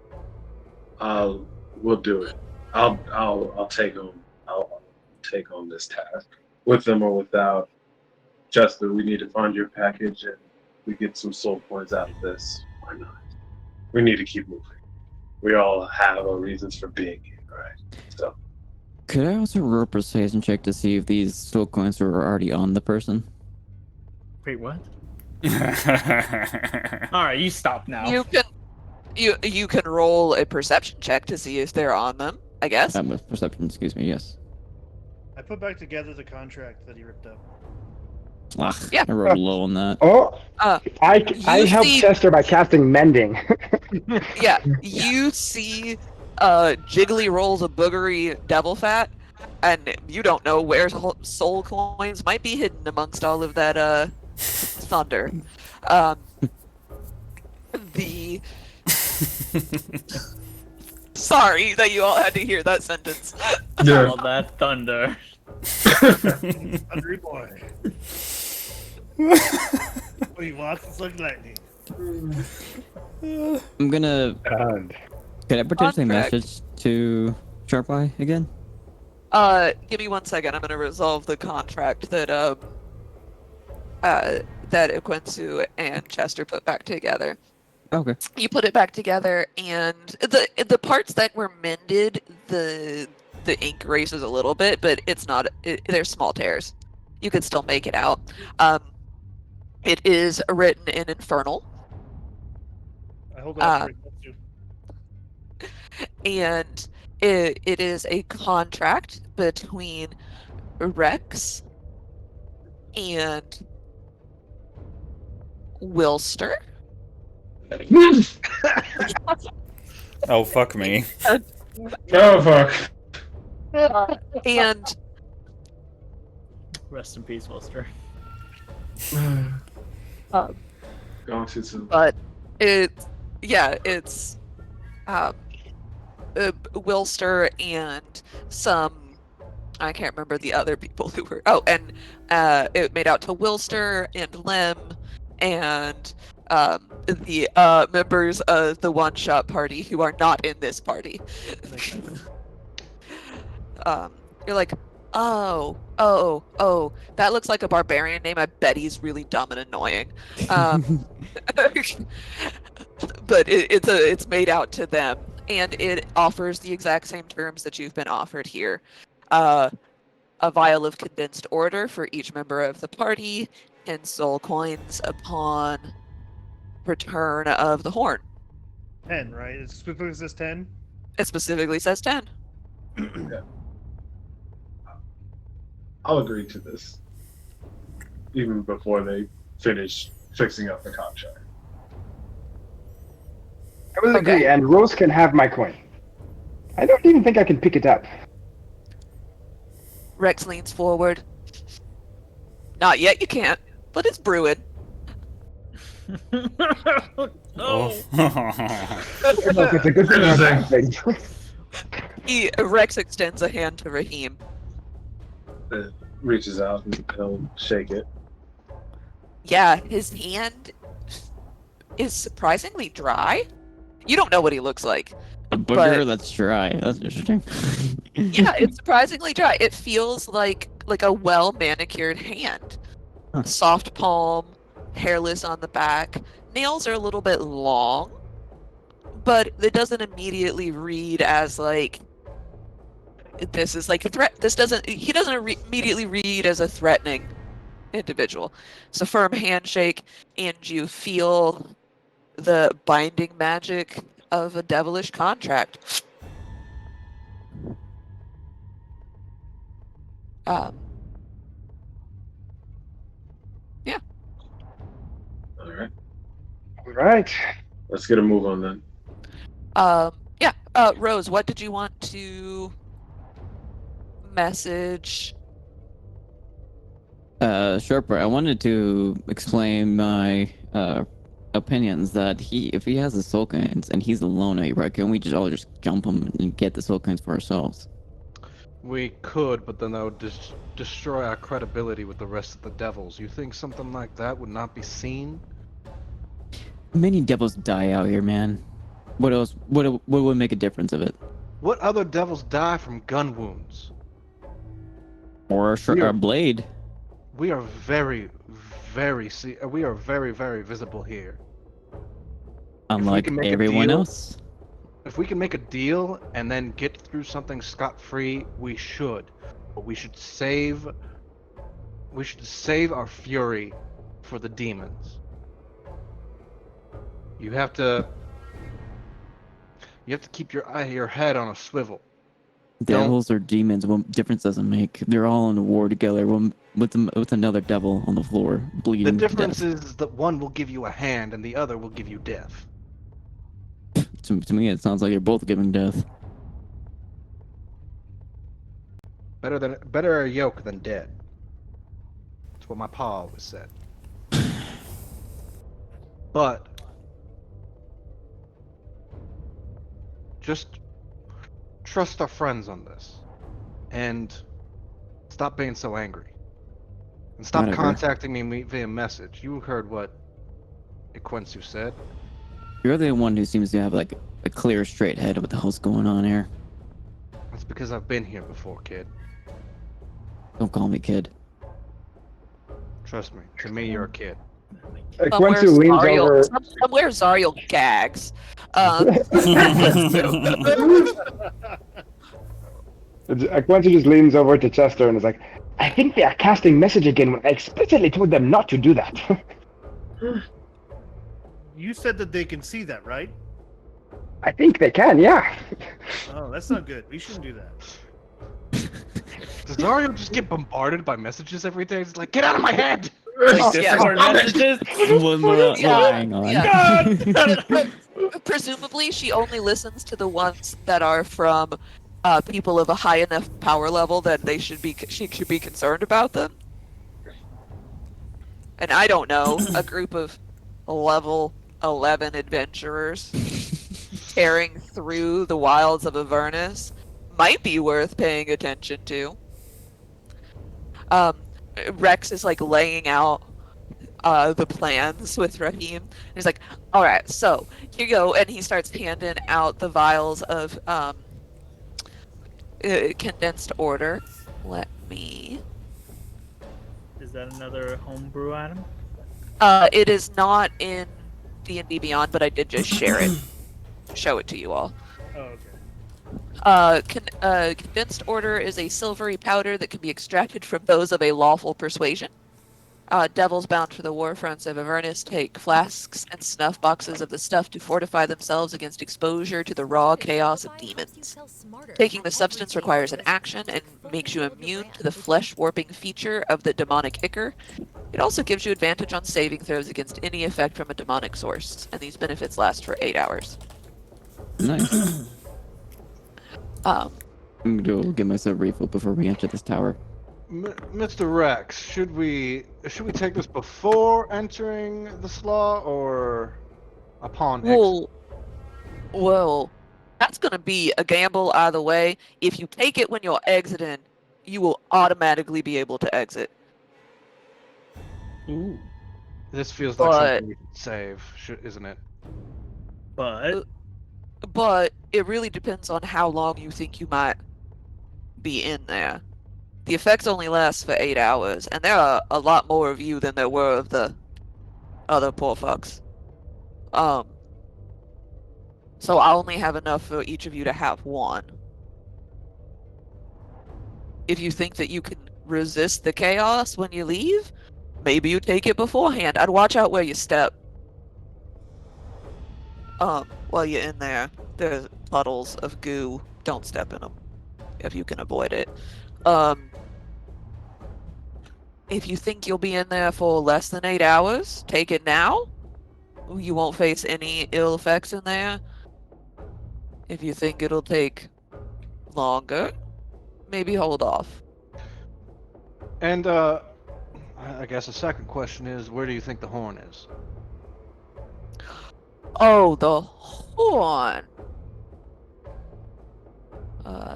We'll do it. I'll take on this task with them or without. Chester, we need to find your package and we get some soul points out of this. Why not? We need to keep moving. We all have our reasons for being here, right? So Could I also roll a persuasion check to see if these soul coins were already on the person? Wait, what? All right, you stop now. You can roll a perception check to see if they're on them, I guess. Perception, excuse me, yes. I put back together the contract that he ripped up. Ugh, Yeah. I rolled low on that. Oh, I You helped see- Chester by casting Mending. Yeah, you see Jiggly rolls a boogery devil fat, and you don't know where soul coins might be hidden amongst all of that thunder. The sorry that you all had to hear that sentence. All that thunder. Hungry boy. When he walks, it's like lightning. I'm gonna. God. Could I potentially Contract. message to Sharp Eye again? Give me 1 second. I'm gonna resolve the contract that that Iquinsu and Chester put back together. Okay. You put it back together, and the parts that were mended, the ink erases a little bit, but it's not. They're small tears. You can still make it out. It is written in Infernal, I hold it up for you. and it is a contract between Rex and Wilster. Oh, fuck me. oh fuck. And Rest in peace, Wilster. Going to some. but it's Wilster and some, I can't remember the other people who were, and it made out to Wilster and Lem and the members of the one shot party who are not in this party. You're like, Oh, that looks like a barbarian name. I bet he's really dumb and annoying. But it's made out to them, and it offers the exact same terms that you've been offered here. A vial of condensed order for each member of the party, and soul coins upon return of the horn. 10, right? It specifically says 10. It specifically says 10. Yeah. I'll agree to this, even before they finish fixing up the contract. I will agree, and Rose can have my coin. I don't even think I can pick it up. Rex leans forward. Not yet, you can't, but it's brewing. Oh. Look, it's a good thing or a bad thing. Rex extends a hand to Raheem. Reaches out and he'll shake it. Yeah, his hand is surprisingly dry. You don't know what he looks like. A booger that's dry. That's interesting. Yeah, it's surprisingly dry. It feels like a well manicured hand. Huh. Soft palm, hairless on the back. Nails are a little bit long, but it doesn't immediately read as like this is like a threat. He doesn't immediately read as a threatening individual. It's a firm handshake, and you feel the binding magic of a devilish contract. Yeah. All right. All right. Let's get a move on then. Yeah. Rose, what did you want to message? Sharper, I wanted to explain my opinions that if he has the soul coins and he's alone, right, can we just all just jump him and get the soul coins for ourselves? We could, but then that would destroy our credibility with the rest of the devils. You think something like that would not be seen? Many devils die out here, man. What else? What would make a difference of it? What other devils die from gun wounds? Or a blade? We are very, very visible here. Unlike everyone else. If we can make a deal and then get through something scot-free, we should. But we should save our fury for the demons. You have to keep your head on a swivel. Devils or demons, what difference does it make? They're all in a war together, one with another devil on the floor, bleeding. The difference is that one will give you a hand and the other will give you death. To me, it sounds like you're both giving death. Better a yoke than dead. That's what my pa always said. But just trust our friends on this, and stop being so angry, and stop contacting me via message. You heard what Equensu said. You're the one who seems to have like a clear, straight head of what the hell's going on here. That's because I've been here before, kid. Don't call me kid. Trust me. To me, you're a kid. Equensu leans over. Somewhere Zariel gags. Equensu just leans over to Chester and is like, I think they are casting message again when I explicitly told them not to do that. You said that they can see that, right? I think they can, yeah. Oh, that's not good. We shouldn't do that. Does Dario just get bombarded by messages every day? It's like, get out of my head! Like Discord messages. One more hang on. Presumably, she only listens to the ones that are from people of a high enough power level that she should be concerned about them. And I don't know, a group of level 11 adventurers tearing through the wilds of Avernus might be worth paying attention to. Rex is like laying out the plans with Raheem. He's like, all right, so here you go. And he starts handing out the vials of condensed order. Let me. Is that another homebrew item? It is not in D&D Beyond, but I did just share it. Show it to you all. Oh, okay. Condensed order is a silvery powder that can be extracted from those of a lawful persuasion. Devils bound for the war fronts of Avernus take flasks and snuff boxes of the stuff to fortify themselves against exposure to the raw chaos of demons. Taking the substance requires an action and makes you immune to the flesh-warping feature of the demonic ichor. It also gives you advantage on saving throws against any effect from a demonic source, and these benefits last for 8 hours. Nice. I'm gonna go get myself a refill before we enter this tower. Mr. Rex, should we take this before entering the slaw or upon exit? Well, that's gonna be a gamble either way. If you take it when you're exiting, you will automatically be able to exit. Ooh. This feels like something we should save, isn't it? But it really depends on how long you think you might be in there. The effects only last for 8 hours, and there are a lot more of you than there were of the other poor fucks. So I only have enough for each of you to have one. If you think that you can resist the chaos when you leave, maybe you take it beforehand. I'd watch out where you step. While you're in there, there's puddles of goo. Don't step in them if you can avoid it. If you think you'll be in there for less than 8 hours, take it now. You won't face any ill effects in there. If you think it'll take longer, maybe hold off. And I guess the second question is, where do you think the horn is? Oh, the horn.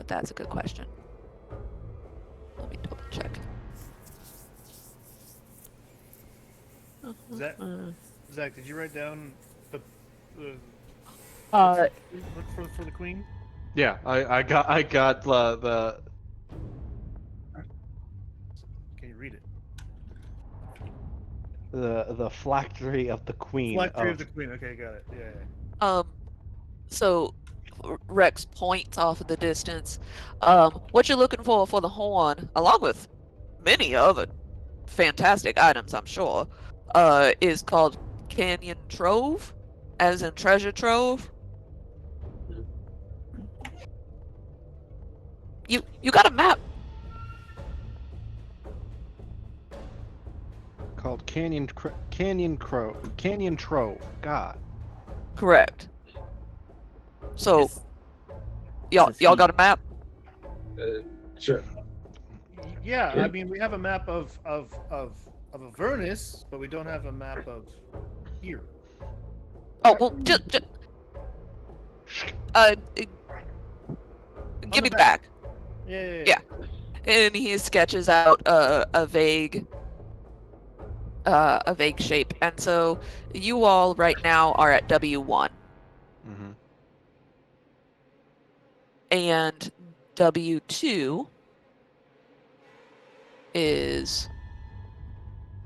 That's a good question. Let me double check. Zach, did you write down the for the queen? Yeah, I got the. Can you read it? The phylactery of the queen. Phylactery of the queen. Okay, got it. Yeah. So Rex points off in the distance. What you're looking for the horn, along with many other fantastic items, I'm sure, is called Canyon Trove, as in treasure trove. You got a map? Called Canyon Trove. God. Correct. So, y'all got a map? Sure. Yeah, I mean we have a map of Avernus, but we don't have a map of here. Oh well, just give me back. Yeah. And he sketches out a vague shape, and so you all right now are at W1. Mm-hmm. And W2 is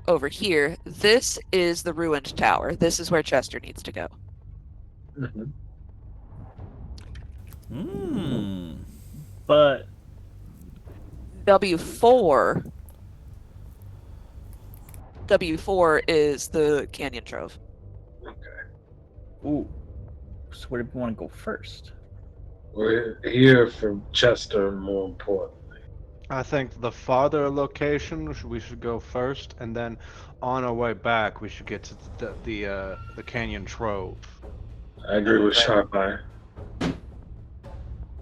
over here. This is the ruined tower. This is where Chester needs to go. But W4 is the Canyon Trove. Ooh. So where do we want to go first? We're here for Chester, more importantly. I think the farther location we should go first, and then on our way back we should get to the Canyon Trove. I agree with Sharp Eye.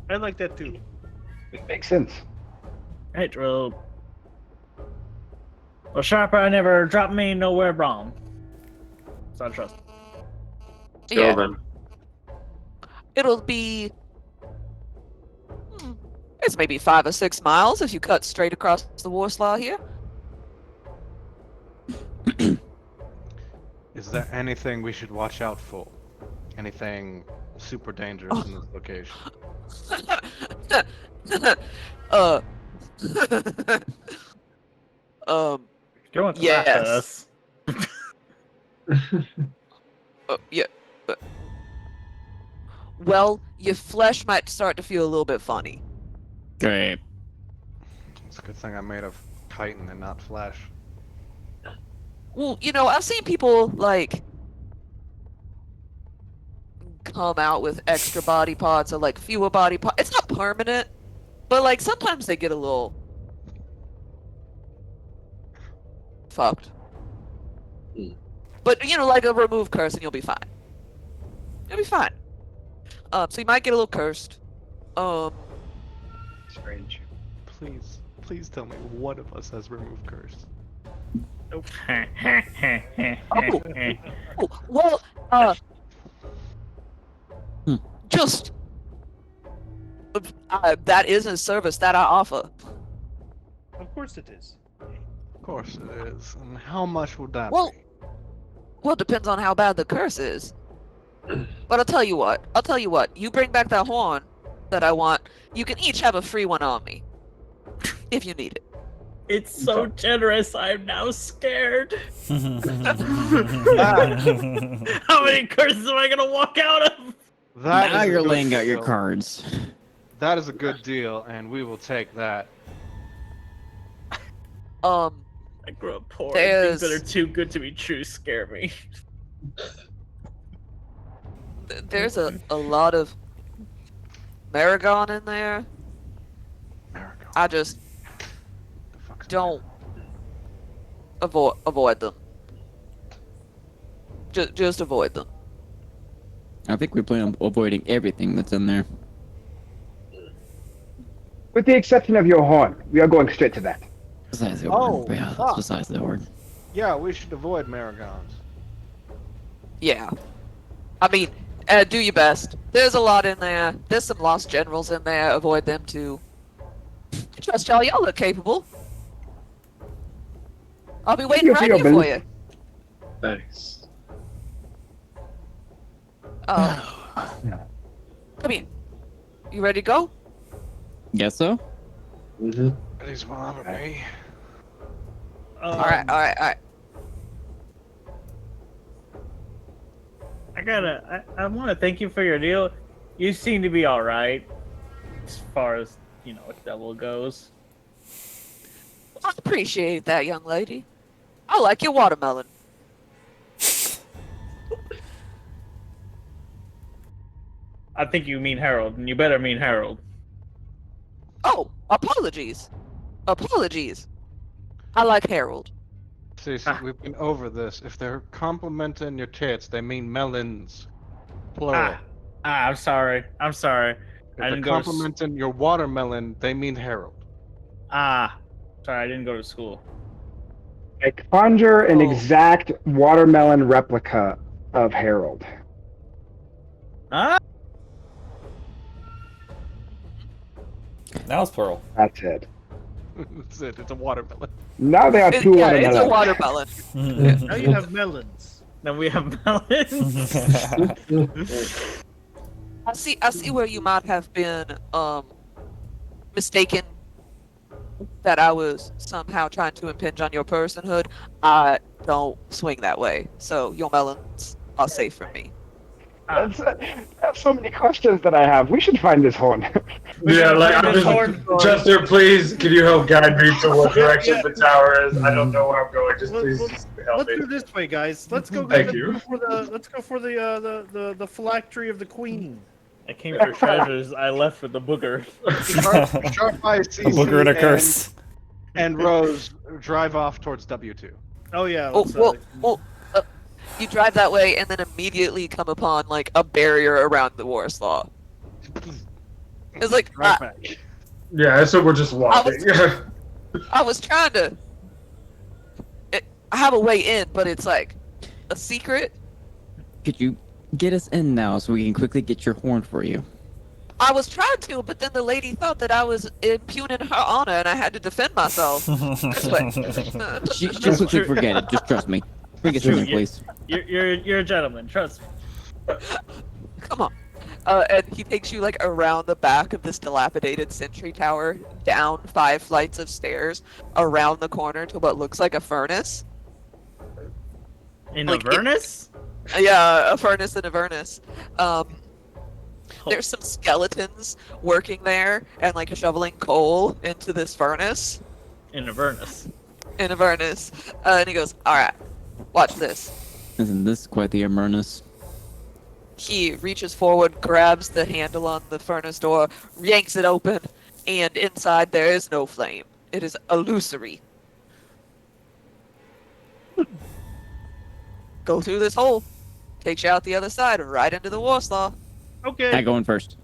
I like that too. It makes sense. Right, well, Sharp Eye never dropped me nowhere wrong. So I trust him. Yeah. Then. It'll be it's maybe 5 or 6 miles if you cut straight across the Warslaw here. Is there anything we should watch out for? Anything super dangerous in this location? Going to Yes. laugh at us. Yeah. Well, your flesh might start to feel a little bit funny. Great. It's a good thing I'm made of chitin and not flesh. Well, I've seen people like come out with extra body parts or like fewer body parts. It's not permanent, but like sometimes they get a little fucked. But like a remove curse and you'll be fine. You'll be fine. So you might get a little cursed. Strange. Please tell me one of us has removed curse. Oh, well, just that is a service that I offer. Of course it is. Of course it is. And how much would that Well, be? Well, it depends on how bad the curse is. But I'll tell you what. You bring back that horn that I want. You can each have a free one on me, if you need it. It's so generous. I'm now scared. How many curses am I gonna walk out of? That Now is a you're good laying out your deal. cards. That is a good deal, and we will take that. I grew up poor. And things that There's- are too good to be true scare me. There's a lot of Maragon in there. America. I just The fuck's don't avoid them. Just avoid them. I think we plan on avoiding everything that's in there. With the exception of your horn, we are going straight to that. Besides the Oh, word. But yeah, fuck. besides the word. Yeah, we should avoid Maragons. Yeah. I mean, do your best. There's a lot in there. There's some lost generals in there. Avoid them too. Trust y'all. Y'all look capable. I'll be waiting you right for your here for boots. you. Thanks. Come here. You ready to go? Guess so? Mm-hmm. It is well over me. All right. I want to thank you for your deal. You seem to be all right, as far as devil goes. I appreciate that, young lady. I like your watermelon. I think you mean Harold, and you better mean Harold. Oh, apologies. I like Harold. See, we've been over this. If they're complimenting your tits, they mean melons. Plural. I'm sorry. I'm sorry. If I they're didn't go to complimenting your watermelon, they mean Harold. sorry, I didn't go to school. Like, conjure an Oh. exact watermelon replica of Harold. Ah, Now it's plural. That's it. That's it. It's a watermelon. Now there are two Yeah, it's watermelons. a watermelon. Now you have melons. then we have melons. I see where you might have been mistaken that I was somehow trying to impinge on your personhood. I don't swing that way, so your melons are safe from me. That's so many questions that I have. We should find this horn. Yeah, like I'm This just, horn- Chester, please, can you help guide me to what direction the tower is? I don't know where I'm going. Just please, just help Let's me. do this way, guys. Let's go. Thank you. Let's go for the phylactery of the queen. I came for treasures. I left with the booger. Sharp Eye, A booger and a curse. And Rose drive off towards W2. Oh yeah. Oh, let's, you drive that way and then immediately come upon like a barrier around the Warslaw. It's like Right back. Yeah, so we're just walking. I was trying to. I have a way in, but it's like a secret. Could you get us in now so we can quickly get your horn for you? I was trying to, but then the lady thought that I was impugning her honor, and I had to defend myself. But- Just quickly forget it. Just trust me. Bring us in, True, please. You're a gentleman. Trust me. Come on, And he takes you like around the back of this dilapidated sentry tower, down 5 flights of stairs, around the corner to what looks like a furnace. In Like, Avernus? Yeah, a furnace in Avernus. Oh. There's some skeletons working there and like shoveling coal into this furnace. In Avernus. In Avernus. And he goes, alright, watch this. Isn't this quite the Avernus? He reaches forward, grabs the handle on the furnace door, yanks it open, and inside there is no flame. It is illusory. Go through this hole. Takes you out the other side, right into the Warsaw. Okay. I go in first.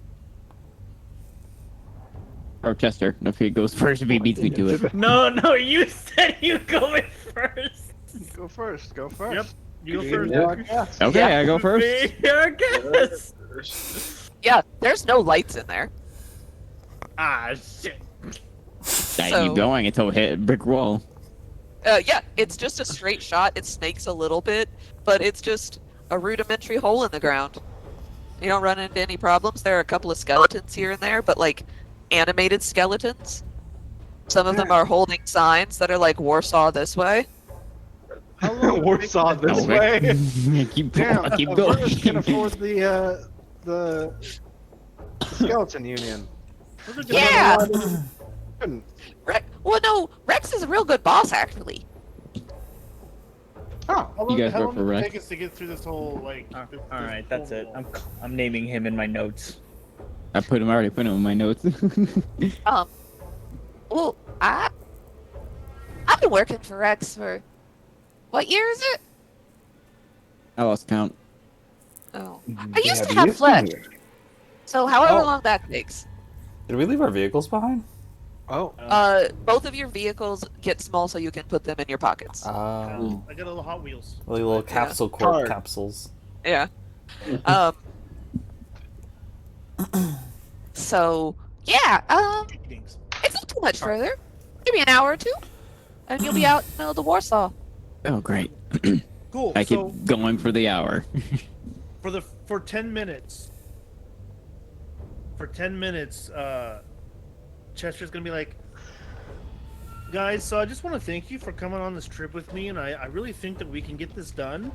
Or Chester. If he goes first, if he beats me to it. No, you said you go in first. Go first. Go first. Yep. You go first. Yeah. Okay, I go first. Be your guest. Yeah, there's no lights in there. Ah, shit. I keep going until hit a brick wall. Yeah, it's just a straight shot. It snakes a little bit, but it's just a rudimentary hole in the ground. You don't run into any problems. There are a couple of skeletons here and there, but like animated skeletons. Some of them are holding signs that are like Warsaw this way. Warsaw this way. keep Damn, keep going. Avernus can afford the skeleton union. Yeah! Couldn't. Well, no, Rex is a real good boss, actually. Oh, How long, guys how vote long for did it Rex? take us to get through this whole like? this All right, that's whole it. wall? I'm naming him in my notes. I already put him in my notes. Well, I've been working for Rex for what year is it? I lost count. Oh, Mm, I used to he have is flesh. here. So however Oh. long that takes. Did we leave our vehicles behind? oh. Both of your vehicles get small so you can put them in your pockets. Oh. I got a little Hot Wheels. Like little capsule corp Card. capsules. Yeah. Um. So yeah. Things. It's not too much further. Maybe an hour or two, and you'll be out in the middle of the Warsaw. Oh, great. Cool. I keep So going for the hour. for 10 minutes. For 10 minutes, Chester's gonna be like, guys, so I just want to thank you for coming on this trip with me, and I really think that we can get this done.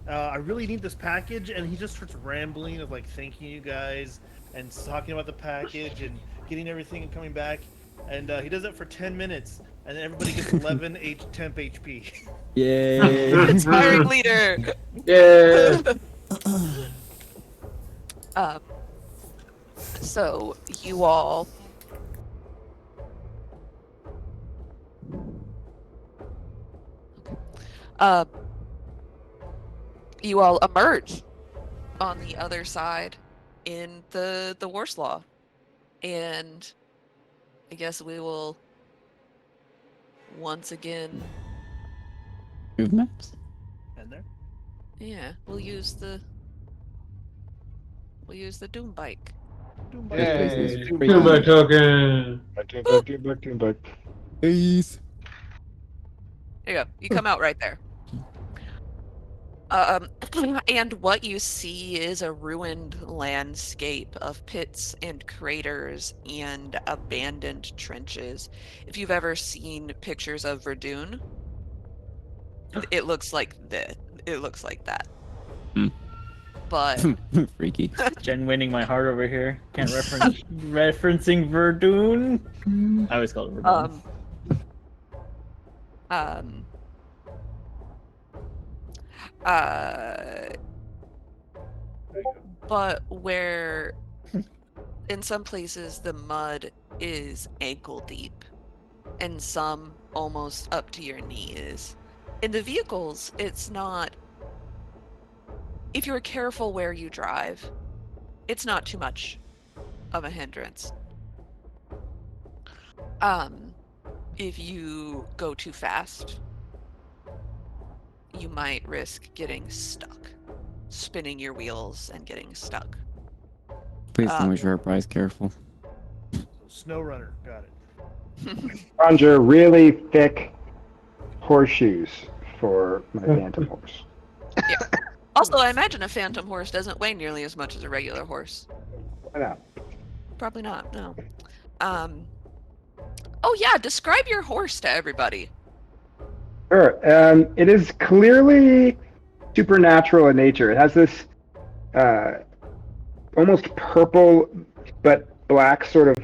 I really need this package, and he just starts rambling of like thanking you guys and talking about the package and getting everything and coming back, and he does that for 10 minutes, and then everybody gets 11 temp HP. Yay. Inspiring leader. Yeah. So you all. You all emerge on the other side in the Warslaw, and I guess we will once again. Move maps? And there. Yeah, we'll use the Doom bike. Yay. Two by token. Back. Peace. There you go. You come out right there. And what you see is a ruined landscape of pits and craters and abandoned trenches. If you've ever seen pictures of Verdun, it looks like this. It looks like that. Hmm. But Freaky. Jen winning my heart over here. Can't reference referencing Verdun. I always call it Verdun. But where in some places the mud is ankle deep and some almost up to your knees. In the vehicles, it's not, if you're careful where you drive, it's not too much of a hindrance. If you go too fast, you might risk getting stuck, spinning your wheels and getting stuck. Please tell me you're price careful. Snow Runner, got it. Conjure really thick horseshoes for my phantom horse. Also, I imagine a phantom horse doesn't weigh nearly as much as a regular horse. Yeah. Probably not. No. Oh yeah, describe your horse to everybody. Sure. It is clearly supernatural in nature. It has this almost purple but black sort of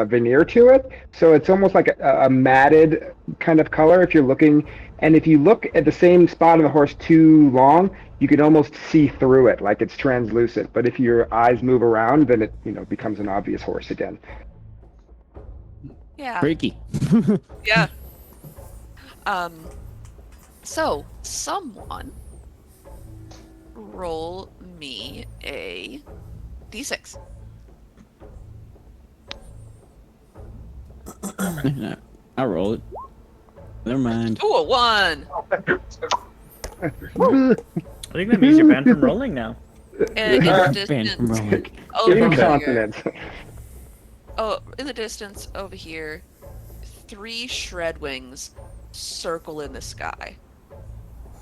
veneer to it. So it's almost like a matted kind of color if you're looking. And if you look at the same spot of the horse too long, you can almost see through it, like it's translucent. But if your eyes move around, then it becomes an obvious horse again. Yeah. Freaky. Yeah. So someone roll me a d6. I'll roll it. Never mind. Ooh, a 1. I think that means you're banned from rolling now. In the Banned distance from rolling. over Gaining here. confidence. Oh, in the distance over here, 3 shred wings circle in the sky.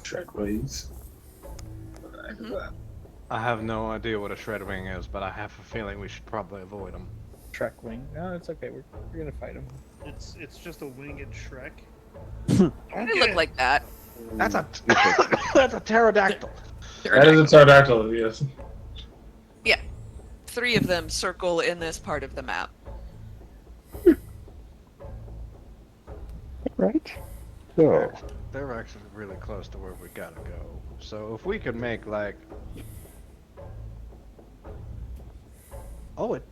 Shrek ways. I have no idea what a shredwing is, but I have a feeling we should probably avoid them. Shrek wing. No, it's okay. We're gonna fight him. It's just a winged Shrek. They look like that. That's a that's a pterodactyl. That is a pterodactyl, yes. 3 of them circle in this part of the map. Right? So, They're actually really close to where we gotta go. So if we could make like, oh, it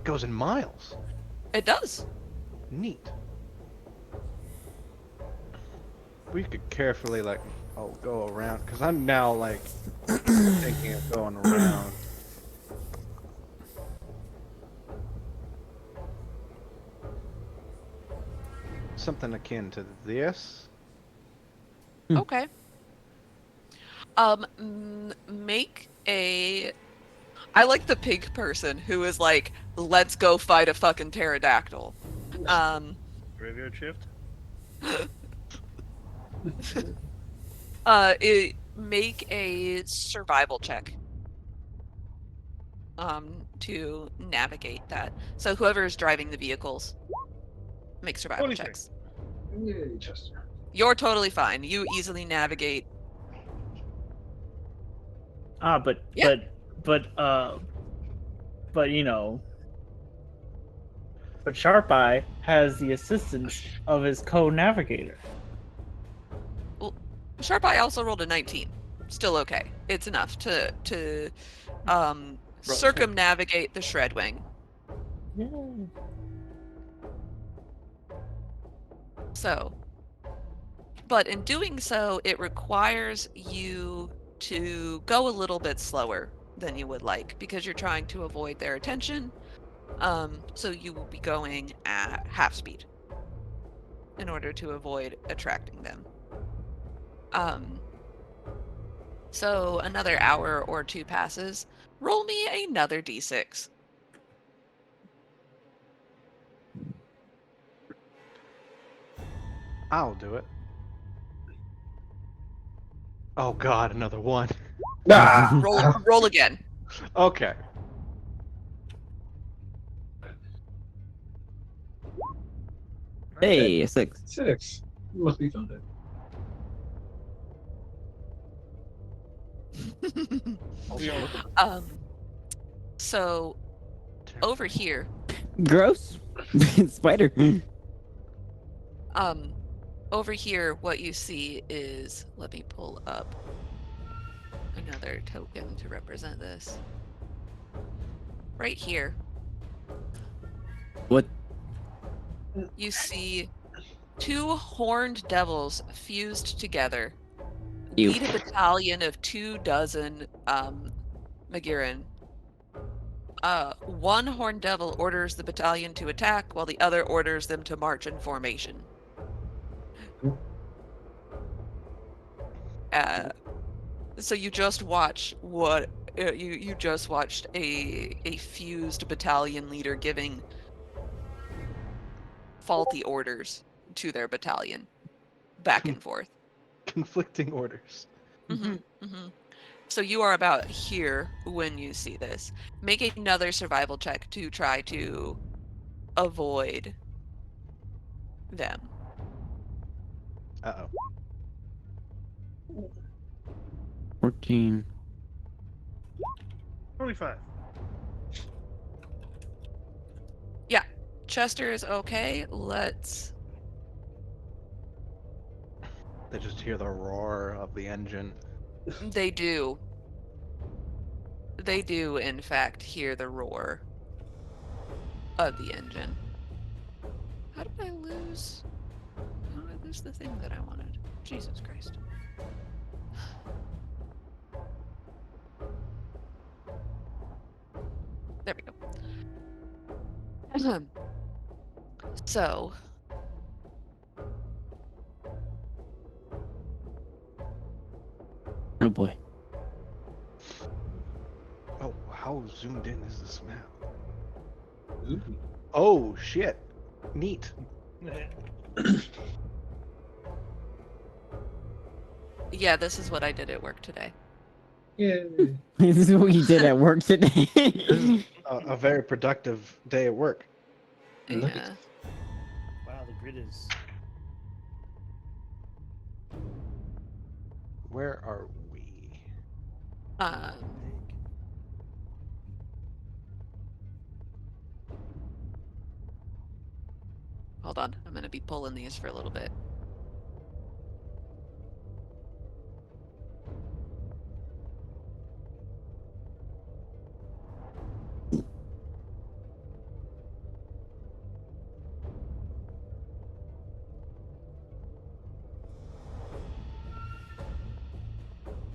goes in miles. It does. Neat. We could carefully go around, because I'm now like thinking of going around. Something akin to this. Okay. Make a. I like the pig person who is like, let's go fight a fucking pterodactyl. Graveyard shift. Make a survival check. To navigate that. So whoever is driving the vehicles, make survival 26. checks. Yay, Chester. You're totally fine. You easily navigate. But Yeah. but but Sharp Eye has the assistance of his co-navigator. Sharp Eye also rolled a 19. Still okay. It's enough to circumnavigate the Shredwing. Yeah. So, but in doing so, it requires you to go a little bit slower than you would like because you're trying to avoid their attention. So you will be going at half speed in order to avoid attracting them. So another hour or 2 passes. Roll me another d6. I'll do it. Oh god, another one. Roll again. Okay. Hey, 6. 6. You must be founded. So over here, Gross. Spider. over here, what you see is, let me pull up another token to represent this. Right here, What? you see 2 horned devils fused together. Ew. Lead a battalion of 24 Magirin. One horned devil orders the battalion to attack, while the other orders them to march in formation. So you just watch what you just watched a fused battalion leader giving faulty orders to their battalion, back and forth. Conflicting orders. So you are about here when you see this. Make another survival check to try to avoid them. Uh-oh. 14. 25. Yeah, Chester is okay. Let's. They just hear the roar of the engine. They do. They do, in fact, hear the roar of the engine. How did I lose? How did I lose the thing that I wanted? Jesus Christ. There we go. So. Oh boy. Oh, how zoomed in is this map? Oh, shit. Neat. Yeah, this is what I did at work today. Yeah. This is what you did at work today. This is a very productive day at work. Look Yeah. Wow, the grid is. Where are we? Um, big. Hold on. I'm going to be pulling these for a little bit.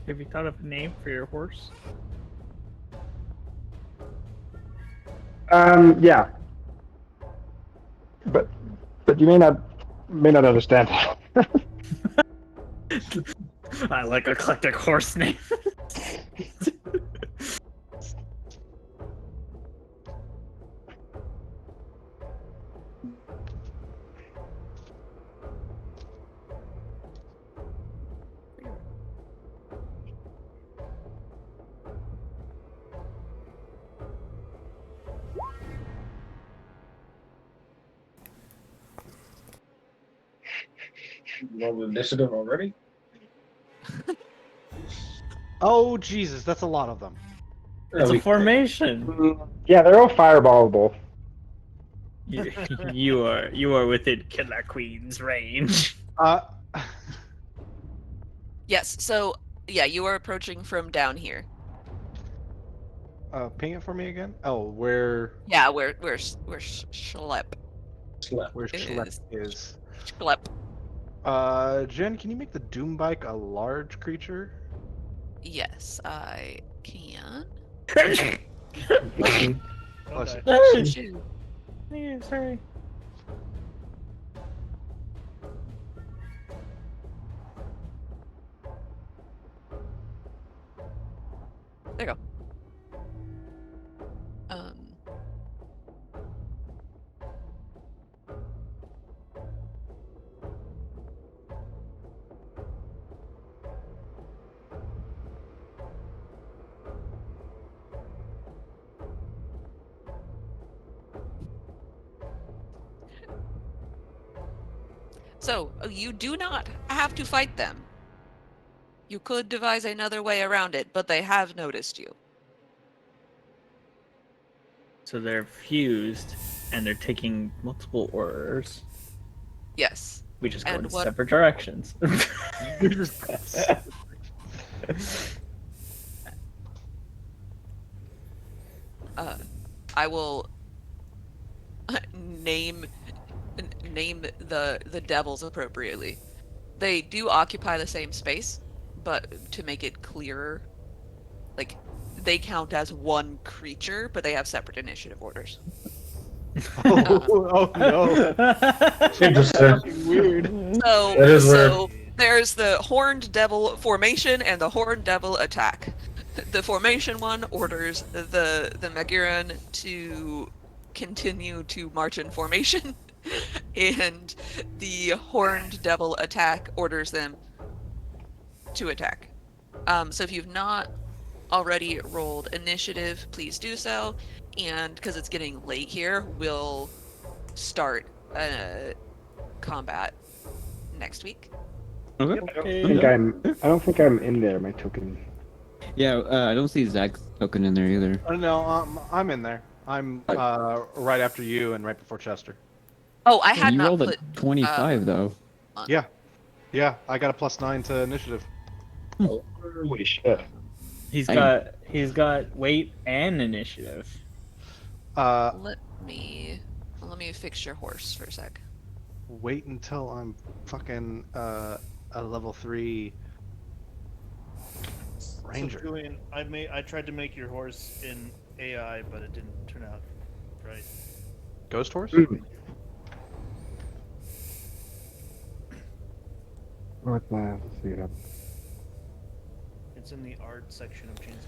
Have you thought of a name for your horse? Yeah. But you may not understand. I like eclectic horse name. Roll initiative already? Oh, Jesus, that's a lot of them. It's a formation. Yeah, they're all fireballable. You are within Killer Queen's range. Yes, so, yeah, you are approaching from down here. Ping it for me again. Oh, where Yeah, where Schlepp where Schlepp is. is. Schlepp. Jen, can you make the Doom Bike a large creature? Yes, I can. Bless you. Shoot. Yeah, sorry. There you go. So, you do not have to fight them. You could devise another way around it, but they have noticed you. So they're fused, and they're taking multiple orders. Yes. We just go And in what- separate directions. I will name the devils appropriately. They do occupy the same space, but to make it clearer, like they count as one creature, but they have separate initiative orders. Oh no. Interesting. Weird. So, That is so there's the Horned Devil formation and the Horned Devil attack. The formation one orders the Magiran to continue to march in formation, and the Horned Devil attack orders them to attack. So if you've not already rolled initiative, please do so. And because it's getting late here, we'll start combat next week. Okay. I don't think I'm in there. My token. Yeah, I don't see Zach's token in there either. No, I'm in there. I'm right after you and right before Chester. Oh, I had You not rolled put a 25 though. Yeah, I got a +9 to initiative. Holy shit. He's Dang. got weight and initiative. Let me fix your horse for a sec. Wait until I'm fucking a level 3 ranger. So, Julian, I tried to make your horse in AI, but it didn't turn out right. Ghost horse? Let's see it up. It's in the art section of Chainsaw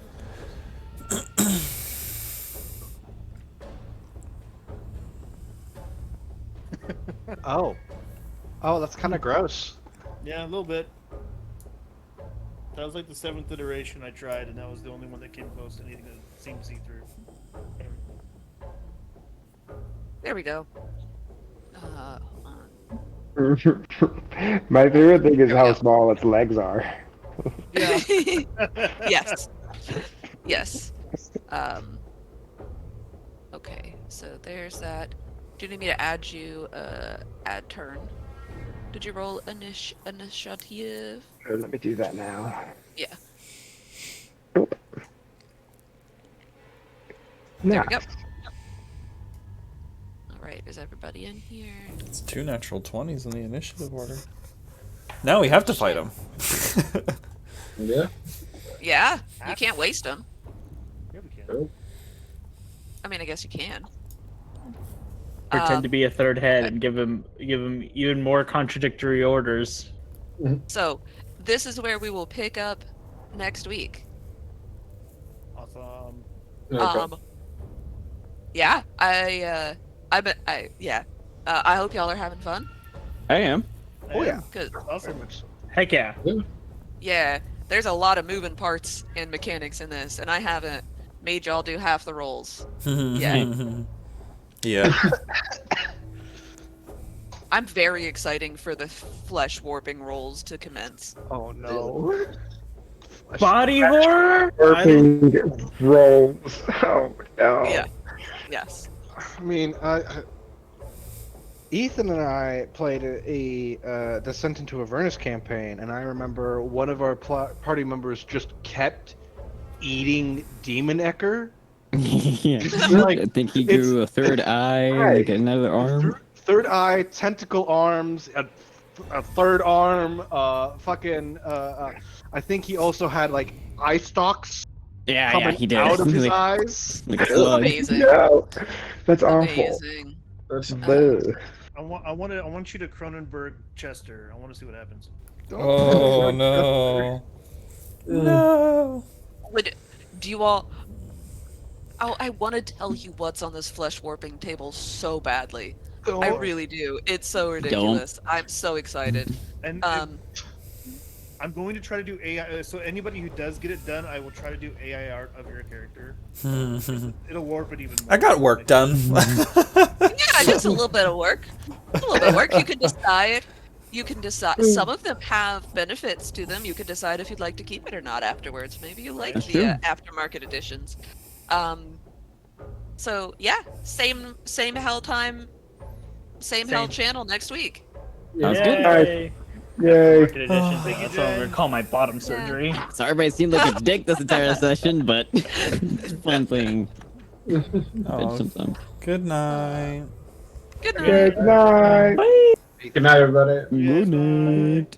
Chronicles. Oh, that's kind of gross. Yeah, a little bit. That was like the 7th iteration I tried, and that was the only one that came close to anything that seemed see-through. There we go. Hold on. My favorite thing is There we how go. small its legs are. Yeah. Yes. Yes. Okay, so there's that. Do you need me to add you add turn? Did you roll initiative? Let me do that now. Yeah. Nope. There we Nah. go. Alright, is everybody in here? It's 2 natural 20s in the initiative order. Now we have to fight him. Yeah. Yeah, you can't waste them. Yeah, we can. Nope. I mean, I guess you can. Pretend to be a third head and give him even more contradictory orders. So, this is where we will pick up next week. Awesome. Yeah, I hope y'all are having fun. I am. Oh yeah. Cause Awesome. Heck yeah. yeah, there's a lot of moving parts and mechanics in this, and I haven't made y'all do half the rolls. Yeah. I'm very exciting for the flesh warping rolls to commence. Oh no. Body horror? Burping rolls. Oh no. Yeah. Yes. I mean, Ethan and I played a Descent into Avernus campaign, and I remember one of our party members just kept eating Demon Ecker. Yeah. Like, I think he grew a third eye, like another arm. Third eye, tentacle arms, a third arm, I think he also had like eye stalks Yeah, coming he did. out of his Like- eyes. Like a slug. Amazing. No. That's awful. Amazing. That's Bleh. I want you to Cronenberg Chester. I want to see what happens. Oh no. No. Do you all? Oh, I want to tell you what's on this flesh warping table so badly. I really do. It's so ridiculous. I'm so excited. And I'm going to try to do AI. So anybody who does get it done, I will try to do AI art of your character. It'll warp it even more. I got work done. Yeah, just a little bit of work. A little bit of work. You can decide. You can decide. Some of them have benefits to them. You can decide if you'd like to keep it or not afterwards. Maybe you like That's the true. aftermarket editions. So yeah, same hell time, same hell channel next week. Sounds good. Yay. Yay. Market edition. Thank you, That's what I'm Jen. gonna call my bottom surgery. So everybody seemed like a dick this entire session, but it's fun playing. Oh, Sometimes. good night. Good night. Good night. Good night, everybody. Good night.